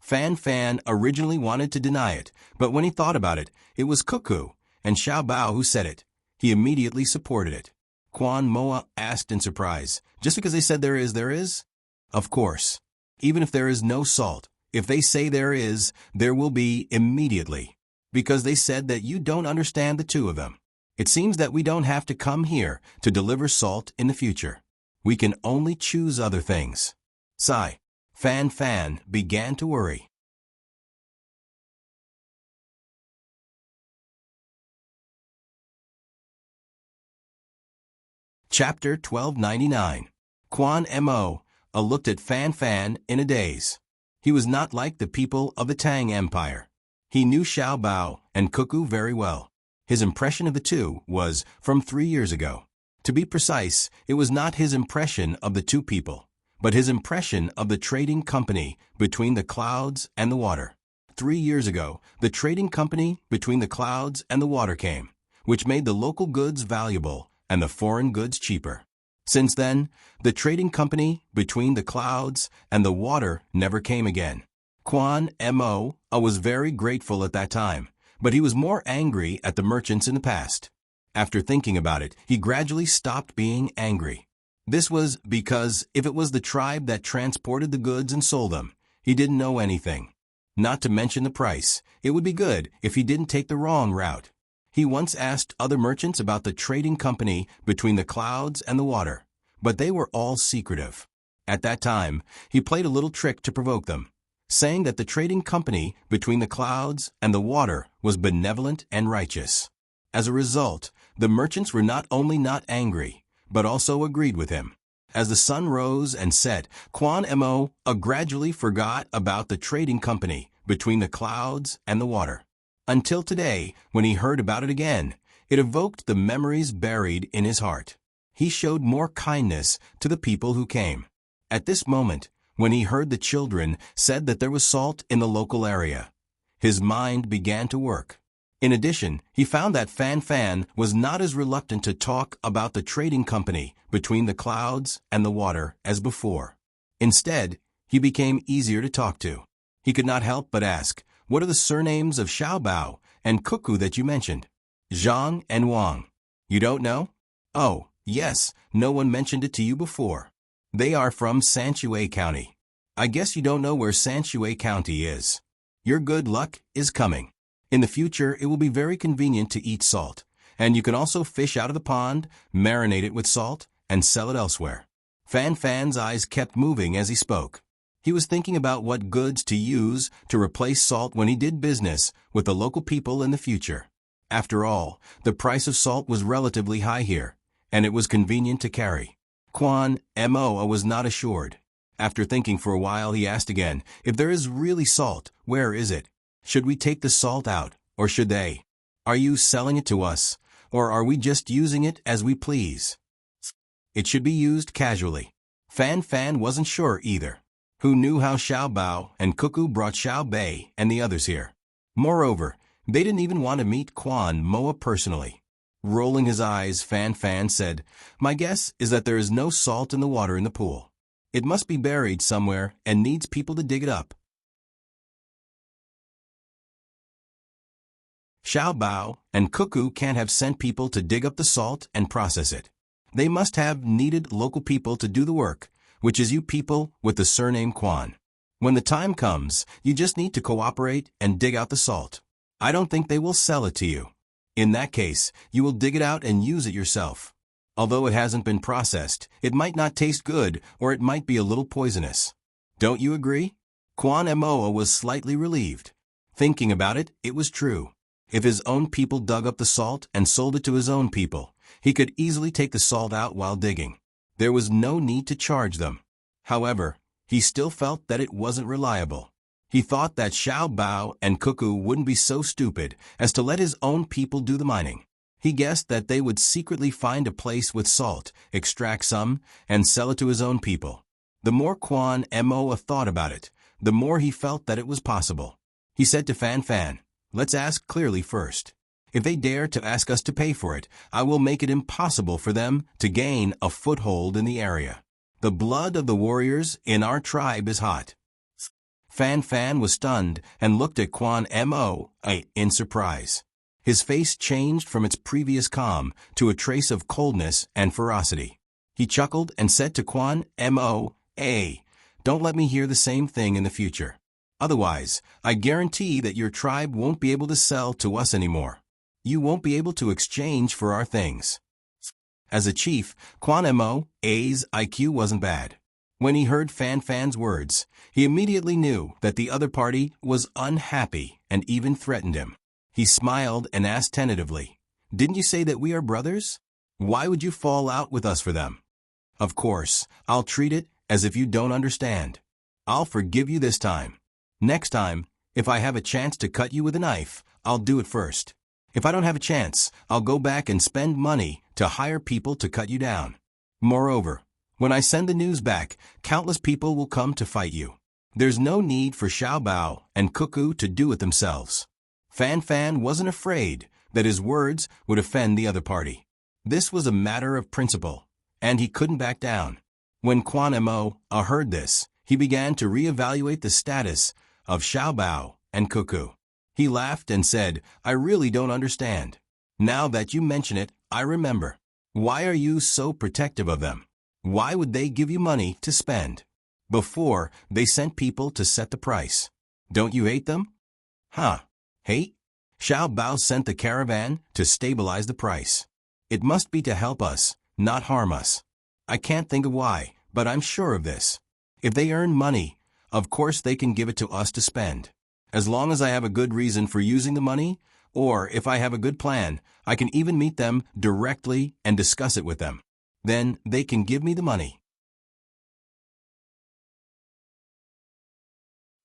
Fan Fan originally wanted to deny it, but when he thought about it, it was Cuckoo and Xiao Bao who said it. He immediately supported it. Quan Moa asked in surprise. Just because they said there is, there is? Of course. Even if there is no salt, if they say there is, there will be immediately. Because they said that you don't understand the two of them. It seems that we don't have to come here to deliver salt in the future. We can only choose other things. Sigh. Fan Fan began to worry. Chapter 1299. Quan Mo looked at Fan Fan in a daze. He was not like the people of the Tang Empire. He knew Xiao Bao and Cuckoo very well. His impression of the two was from 3 years ago. To be precise, it was not his impression of the two people, but his impression of the trading company between the clouds and the water. 3 years ago, the trading company between the clouds and the water came, which made the local goods valuable and the foreign goods cheaper. Since then, the trading company between the clouds and the water never came again. Quan Mo was very grateful at that time, but he was more angry at the merchants in the past. After thinking about it, he gradually stopped being angry. This was because if it was the tribe that transported the goods and sold them, he didn't know anything. Not to mention the price, it would be good if he didn't take the wrong route. He once asked other merchants about the trading company between the clouds and the water, but they were all secretive. At that time, he played a little trick to provoke them, saying that the trading company between the clouds and the water was benevolent and righteous. As a result, the merchants were not only not angry, but also agreed with him. As the sun rose and set, Quan Mo gradually forgot about the trading company between the clouds and the water. Until today, when he heard about it again, it evoked the memories buried in his heart. He showed more kindness to the people who came. At this moment, when he heard the children said that there was salt in the local area, his mind began to work. In addition, he found that Fan Fan was not as reluctant to talk about the trading company between the clouds and the water as before. Instead, he became easier to talk to. He could not help but ask, "What are the surnames of Xiao Bao and Cuckoo that you mentioned?" "Zhang and Wang." "You don't know?" "Oh, yes, no one mentioned it to you before. They are from Sanshui County." "I guess you don't know where Sanshui County is. Your good luck is coming. In the future, it will be very convenient to eat salt, and you can also fish out of the pond, marinate it with salt, and sell it elsewhere." Fan Fan's eyes kept moving as he spoke. He was thinking about what goods to use to replace salt when he did business with the local people in the future. After all, the price of salt was relatively high here, and it was convenient to carry. Quan Mo was not assured. After thinking for a while, he asked again, "If there is really salt, where is it? Should we take the salt out, or should they? Are you selling it to us, or are we just using it as we please?" "It should be used casually." Fan Fan wasn't sure either. Who knew how Xiao Bao and Cuckoo brought Xiao Bei and the others here? Moreover, they didn't even want to meet Quan Moa personally. Rolling his eyes, Fan Fan said, "My guess is that there is no salt in the water in the pool. It must be buried somewhere and needs people to dig it up." Xiao Bao and Cuckoo can't have sent people to dig up the salt and process it. They must have needed local people to do the work, which is you people with the surname Quan. When the time comes, you just need to cooperate and dig out the salt. I don't think they will sell it to you. In that case, you will dig it out and use it yourself. Although it hasn't been processed, it might not taste good or it might be a little poisonous. Don't you agree? Quan Mo was slightly relieved. Thinking about it, it was true. If his own people dug up the salt and sold it to his own people, he could easily take the salt out while digging. There was no need to charge them. However, he still felt that it wasn't reliable. He thought that Xiao Bao and Cuckoo wouldn't be so stupid as to let his own people do the mining. He guessed that they would secretly find a place with salt, extract some, and sell it to his own people. The more Quan Mo thought about it, the more he felt that it was possible. He said to Fan Fan, "Let's ask clearly first. If they dare to ask us to pay for it, I will make it impossible for them to gain a foothold in the area. The blood of the warriors in our tribe is hot." Fan Fan was stunned and looked at Quan Mo in surprise. His face changed from its previous calm to a trace of coldness and ferocity. He chuckled and said to Quan Mo, don't let me hear the same thing in the future. Otherwise, I guarantee that your tribe won't be able to sell to us anymore. You won't be able to exchange for our things. As a chief, Quan Mo's IQ wasn't bad. When he heard Fan Fan's words, he immediately knew that the other party was unhappy and even threatened him. He smiled and asked tentatively, "Didn't you say that we are brothers? Why would you fall out with us for them?" "Of course, I'll treat it as if you don't understand. I'll forgive you this time. Next time, if I have a chance to cut you with a knife, I'll do it first. If I don't have a chance, I'll go back and spend money to hire people to cut you down. Moreover, when I send the news back, countless people will come to fight you. There's no need for Xiao Bao and Cuckoo to do it themselves." Fan Fan wasn't afraid that his words would offend the other party. This was a matter of principle, and he couldn't back down. When Quan Mo heard this, he began to reevaluate the status of Xiao Bao and Cuckoo. He laughed and said, "I really don't understand. Now that you mention it, I remember. Why are you so protective of them? Why would they give you money to spend? Before, they sent people to set the price. Don't you hate them?" "Huh? Hate?" Xiao Bao sent the caravan to stabilize the price. It must be to help us, not harm us. I can't think of why, but I'm sure of this. If they earn money, of course they can give it to us to spend. As long as I have a good reason for using the money, or if I have a good plan, I can even meet them directly and discuss it with them. Then they can give me the money.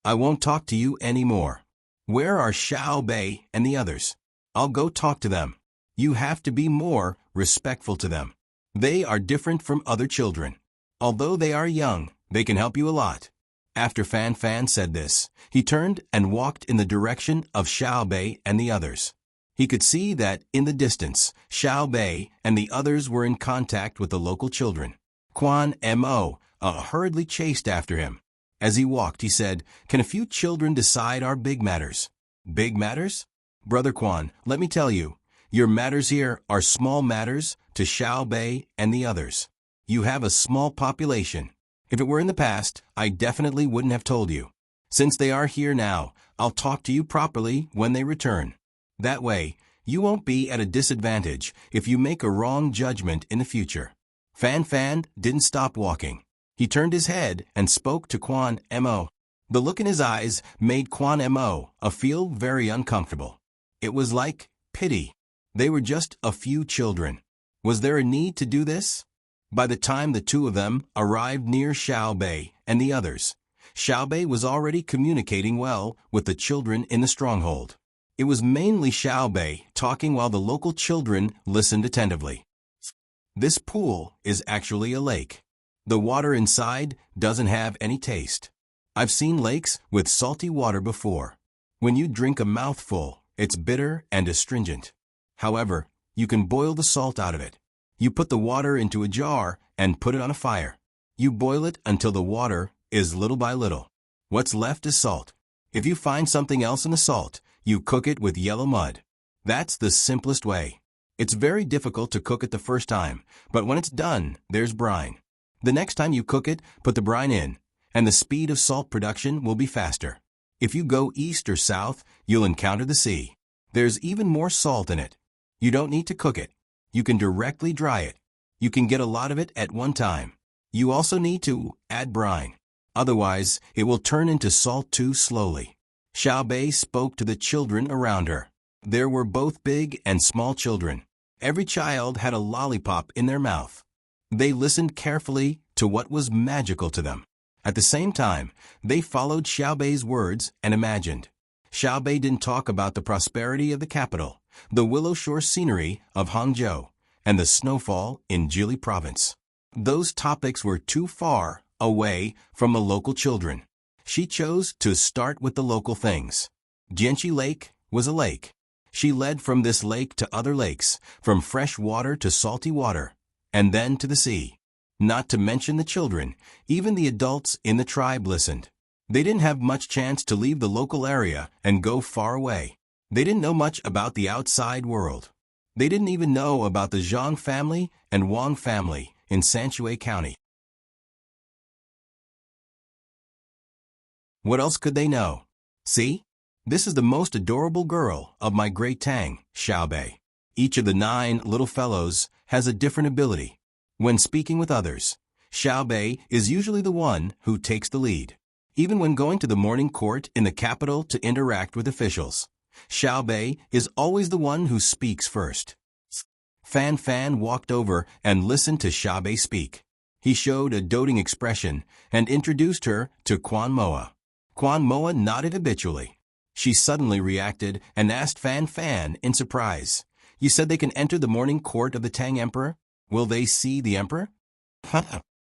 I won't talk to you anymore. Where are Xiao Bei and the others? I'll go talk to them. You have to be more respectful to them. They are different from other children. Although they are young, they can help you a lot. After Fan Fan said this, he turned and walked in the direction of Xiao Bei and the others. He could see that, in the distance, Xiao Bei and the others were in contact with the local children. Quan Mo hurriedly chased after him. As he walked, he said, "Can a few children decide our big matters?" "Big matters? Brother Quan, let me tell you, your matters here are small matters to Xiao Bei and the others. You have a small population. If it were in the past, I definitely wouldn't have told you. Since they are here now, I'll talk to you properly when they return. That way, you won't be at a disadvantage if you make a wrong judgment in the future." Fan Fan didn't stop walking. He turned his head and spoke to Quan Mo. The look in his eyes made Quan Mo feel very uncomfortable. It was like pity. They were just a few children. Was there a need to do this? By the time the two of them arrived near Xiao Bei and the others, Xiao Bei was already communicating well with the children in the stronghold. It was mainly Xiao Bei talking while the local children listened attentively. This pool is actually a lake. The water inside doesn't have any taste. I've seen lakes with salty water before. When you drink a mouthful, it's bitter and astringent. However, you can boil the salt out of it. You put the water into a jar and put it on a fire. You boil it until the water is little by little. What's left is salt. If you find something else in the salt, you cook it with yellow mud. That's the simplest way. It's very difficult to cook it the first time, but when it's done, there's brine. The next time you cook it, put the brine in, and the speed of salt production will be faster. If you go east or south, you'll encounter the sea. There's even more salt in it. You don't need to cook it. You can directly dry it. You can get a lot of it at one time. You also need to add brine. Otherwise, it will turn into salt too slowly. Xiao Bei spoke to the children around her. There were both big and small children. Every child had a lollipop in their mouth. They listened carefully to what was magical to them. At the same time, they followed Xiao Bei's words and imagined. Xiao Bei didn't talk about the prosperity of the capital, the willow shore scenery of Hangzhou, and the snowfall in Jili province. Those topics were too far away from the local children. She chose to start with the local things. Jianqi Lake was a lake. She led from this lake to other lakes, from fresh water to salty water, and then to the sea. Not to mention the children, even the adults in the tribe listened. They didn't have much chance to leave the local area and go far away. They didn't know much about the outside world. They didn't even know about the Zhang family and Wang family in Sanshui County. What else could they know? See? This is the most adorable girl of my great Tang, Xiaobei. Each of the 9 little fellows has a different ability. When speaking with others, Xiaobei is usually the one who takes the lead. Even when going to the morning court in the capital to interact with officials, Xiaobei is always the one who speaks first. Fan Fan walked over and listened to Xiaobei speak. He showed a doting expression and introduced her to Quan Moa. Quan Moa nodded habitually. She suddenly reacted and asked Fan Fan in surprise, "You said they can enter the morning court of the Tang Emperor? Will they see the Emperor?"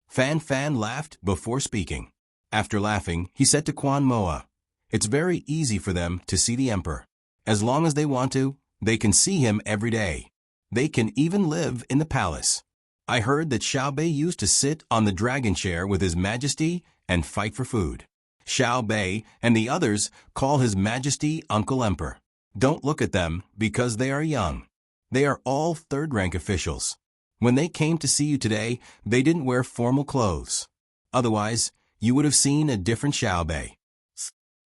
Fan Fan laughed before speaking. After laughing, he said to Quan Moa, "It's very easy for them to see the Emperor. As long as they want to, they can see him every day. They can even live in the palace. I heard that Xiaobei used to sit on the dragon chair with His Majesty and fight for food. Xiaobei and the others call His Majesty Uncle Emperor. Don't look at them because they are young. They are all third-rank officials. When they came to see you today, they didn't wear formal clothes. Otherwise, you would have seen a different Xiaobei."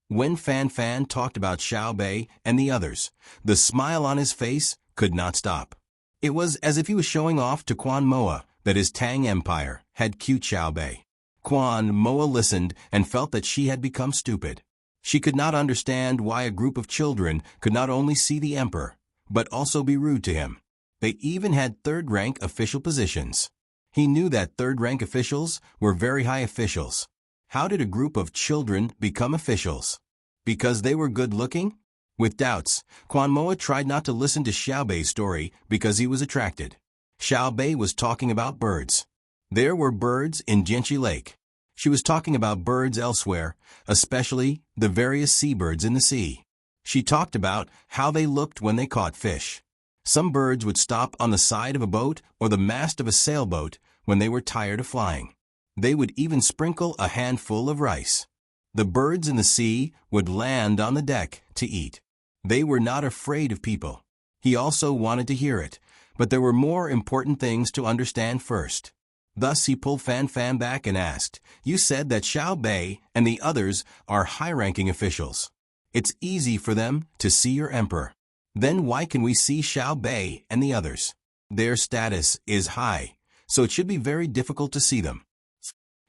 When Fan Fan talked about Xiaobei and the others, the smile on his face could not stop. It was as if he was showing off to Quan Moa that his Tang Empire had cute Xiaobei. Quan Moa listened and felt that she had become stupid. She could not understand why a group of children could not only see the emperor, but also be rude to him. They even had third-rank official positions. He knew that third-rank officials were very high officials. How did a group of children become officials? Because they were good-looking? With doubts, Quan Moa tried not to listen to Xiaobei's story because he was attracted. Xiaobei was talking about birds. There were birds in Jianxi Lake. She was talking about birds elsewhere, especially the various seabirds in the sea. She talked about how they looked when they caught fish. Some birds would stop on the side of a boat or the mast of a sailboat when they were tired of flying. They would even sprinkle a handful of rice. The birds in the sea would land on the deck to eat. They were not afraid of people. He also wanted to hear it, but there were more important things to understand first. Thus he pulled Fan Fan back and asked, "You said that Xiaobei and the others are high-ranking officials. It's easy for them to see your emperor. Then why can we see Xiaobei and the others? Their status is high, so it should be very difficult to see them."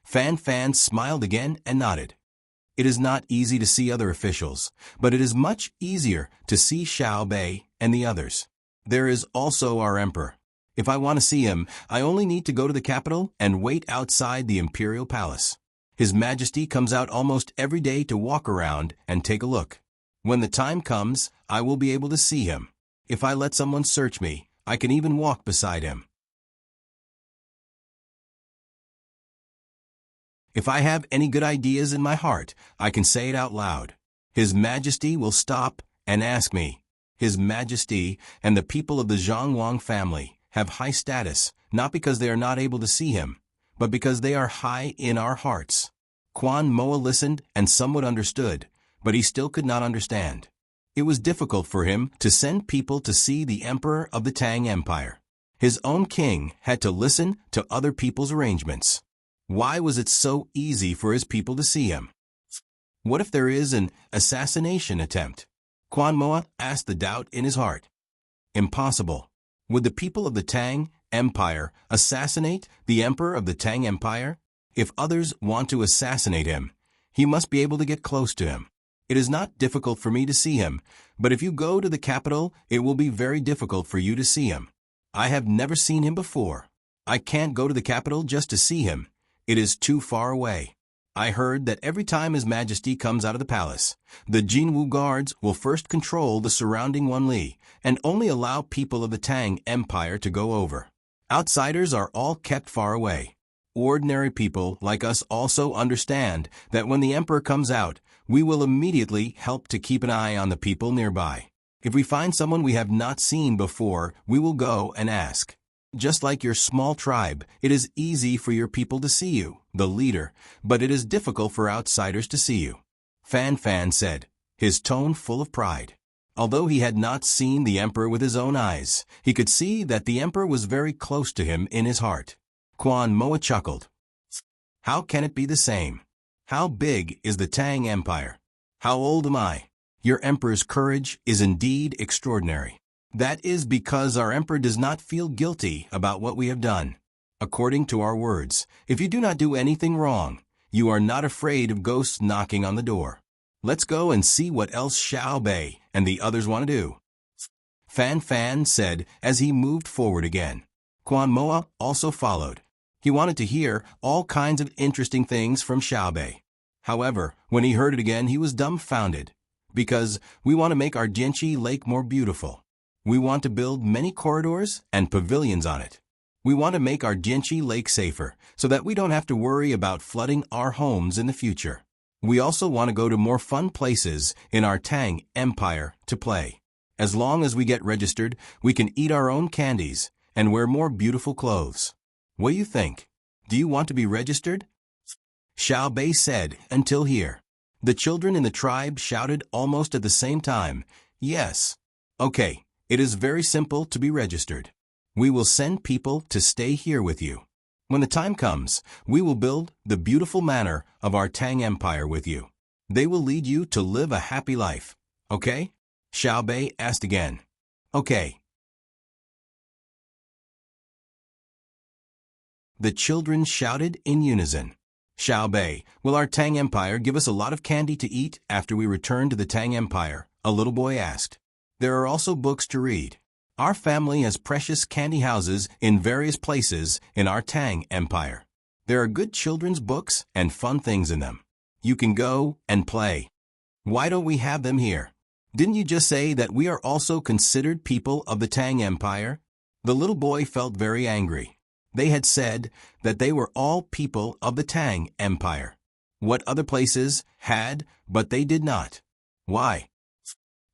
Fan Fan smiled again and nodded. It is not easy to see other officials, but it is much easier to see Xiaobei and the others. There is also our emperor. If I want to see him, I only need to go to the capital and wait outside the imperial palace. His Majesty comes out almost every day to walk around and take a look. When the time comes, I will be able to see him. If I let someone search me, I can even walk beside him. If I have any good ideas in my heart, I can say it out loud. His Majesty will stop and ask me. His Majesty and the people of the Zhang family have high status, not because they are not able to see him, but because they are high in our hearts. Quan Moa listened and somewhat understood, but he still could not understand. It was difficult for him to send people to see the emperor of the Tang Empire. His own king had to listen to other people's arrangements. Why was it so easy for his people to see him? What if there is an assassination attempt? Quan Moa asked the doubt in his heart. Impossible. Would the people of the Tang Empire assassinate the emperor of the Tang Empire? If others want to assassinate him, he must be able to get close to him. It is not difficult for me to see him, but if you go to the capital, it will be very difficult for you to see him. I have never seen him before. I can't go to the capital just to see him. It is too far away. I heard that every time His Majesty comes out of the palace, the Jinwu guards will first control the surrounding 1 li and only allow people of the Tang Empire to go over. Outsiders are all kept far away. Ordinary people like us also understand that when the emperor comes out, we will immediately help to keep an eye on the people nearby. If we find someone we have not seen before, we will go and ask. Just like your small tribe, it is easy for your people to see you, the leader, but it is difficult for outsiders to see you. Fan Fan said, his tone full of pride. Although he had not seen the emperor with his own eyes, he could see that the emperor was very close to him in his heart. Quan Moa chuckled. How can it be the same? How big is the Tang Empire? How old am I? Your emperor's courage is indeed extraordinary. That is because our emperor does not feel guilty about what we have done. According to our words, if you do not do anything wrong, you are not afraid of ghosts knocking on the door. Let's go and see what else Xiao Bei and the others want to do. Fan Fan said as he moved forward again. Quan Moa also followed. He wanted to hear all kinds of interesting things from Xiao Bei. However, when he heard it again, he was dumbfounded. Because we want to make our Jianqi Lake more beautiful. We want to build many corridors and pavilions on it. We want to make our Jianqi Lake safer so that we don't have to worry about flooding our homes in the future. We also want to go to more fun places in our Tang Empire to play. As long as we get registered, we can eat our own candies and wear more beautiful clothes. What do you think? Do you want to be registered? Xiao Bei said until here. The children in the tribe shouted almost at the same time, yes. Okay, it is very simple to be registered. We will send people to stay here with you. When the time comes, we will build the beautiful manor of our Tang Empire with you. They will lead you to live a happy life. Okay? Xiao Bei asked again. Okay. The children shouted in unison. Xiao Bei, will our Tang Empire give us a lot of candy to eat after we return to the Tang Empire? A little boy asked. There are also books to read. Our family has precious candy houses in various places in our Tang Empire. There are good children's books and fun things in them. You can go and play. Why don't we have them here? Didn't you just say that we are also considered people of the Tang Empire? The little boy felt very angry. They had said that they were all people of the Tang Empire. What other places had, but they did not. Why?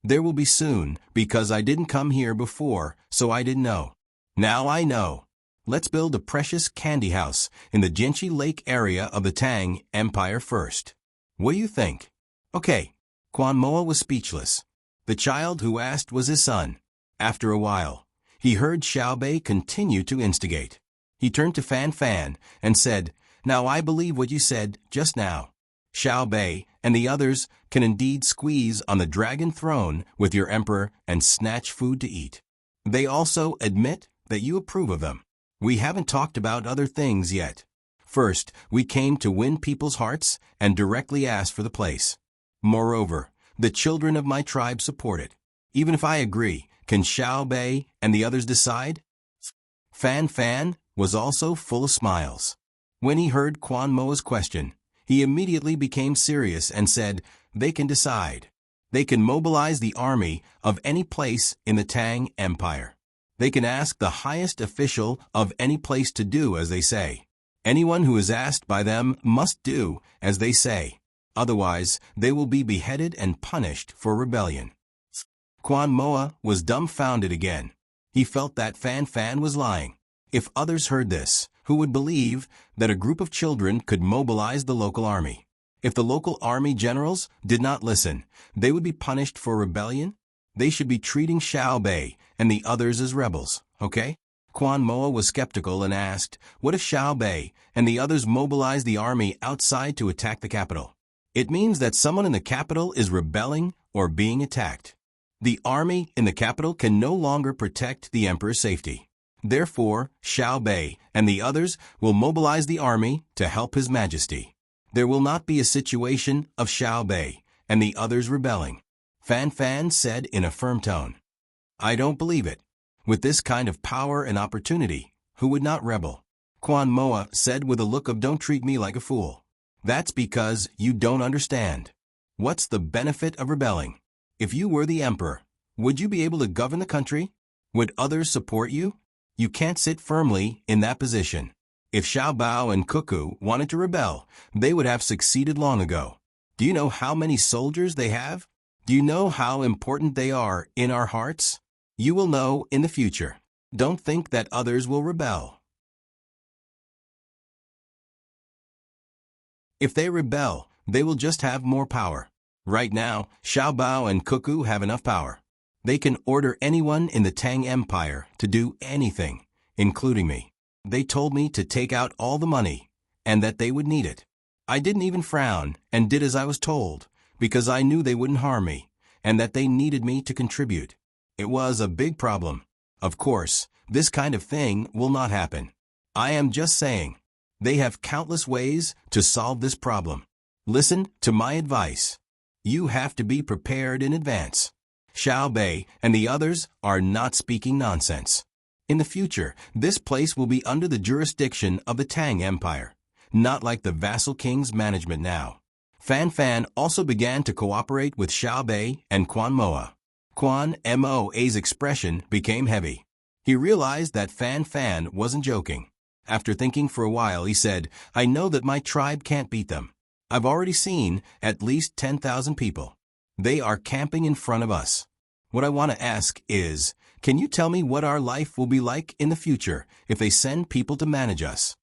There will be soon, because I didn't come here before, so I didn't know. Now I know. Let's build a precious candy house in the Jianqi Lake area of the Tang Empire first. What do you think? Okay. Quan Moa was speechless. The child who asked was his son. After a while, he heard Xiao Bei continue to instigate. He turned to Fan Fan and said, Now I believe what you said just now. Xiao Bei and the others can indeed squeeze on the dragon throne with your emperor and snatch food to eat. They also admit that you approve of them. We haven't talked about other things yet. First, we came to win people's hearts and directly ask for the place. Moreover, the children of my tribe support it. Even if I agree, can Xiao Bei and the others decide? Fan Fan was also full of smiles. When he heard Quan Moa's question, he immediately became serious and said, they can decide. They can mobilize the army of any place in the Tang Empire. They can ask the highest official of any place to do as they say. Anyone who is asked by them must do as they say. Otherwise, they will be beheaded and punished for rebellion. Quan Moa was dumbfounded again. He felt that Fan Fan was lying. If others heard this, who would believe that a group of children could mobilize the local army? If the local army generals did not listen, they would be punished for rebellion? They should be treating Xiao Bei and the others as rebels, okay? Quan Moa was skeptical and asked, what if Xiao Bei and the others mobilize the army outside to attack the capital? It means that someone in the capital is rebelling or being attacked. The army in the capital can no longer protect the emperor's safety. Therefore, Xiao Bei and the others will mobilize the army to help His Majesty. There will not be a situation of Xiao Bei and the others rebelling. Fan Fan said in a firm tone. I don't believe it. With this kind of power and opportunity, who would not rebel? Quan Moa said with a look of don't treat me like a fool. That's because you don't understand. What's the benefit of rebelling? If you were the emperor, would you be able to govern the country? Would others support you? You can't sit firmly in that position. If Xiao Bao and Cuckoo wanted to rebel, they would have succeeded long ago. Do you know how many soldiers they have? Do you know how important they are in our hearts? You will know in the future. Don't think that others will rebel. If they rebel, they will just have more power. Right now, Xiao Bao and Cuckoo have enough power. They can order anyone in the Tang Empire to do anything, including me. They told me to take out all the money, and that they would need it. I didn't even frown and did as I was told, because I knew they wouldn't harm me, and that they needed me to contribute. It was a big problem. Of course, this kind of thing will not happen. I am just saying. They have countless ways to solve this problem. Listen to my advice. You have to be prepared in advance. Xiao Bei and the others are not speaking nonsense. In the future, this place will be under the jurisdiction of the Tang Empire, not like the vassal king's management now. Fan Fan also began to cooperate with Xiao Bei and Quan Moa. Quan Moa's expression became heavy. He realized that Fan Fan wasn't joking. After thinking for a while, he said, I know that my tribe can't beat them. I've already seen at least 10,000 people. They are camping in front of us. What I want to ask is, can you tell me what our life will be like in the future if they send people to manage us?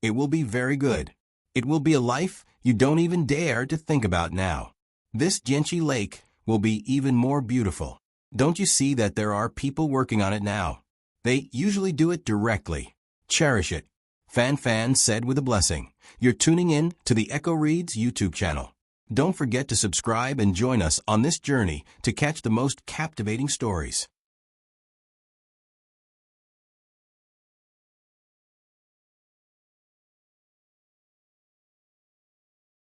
It will be very good. It will be a life you don't even dare to think about now. This Jianqi Lake will be even more beautiful. Don't you see that there are people working on it now? They usually do it directly. Cherish it. Fan Fan said with a blessing. You're tuning in to the Echo Reads YouTube channel. Don't forget to subscribe and join us on this journey to catch the most captivating stories.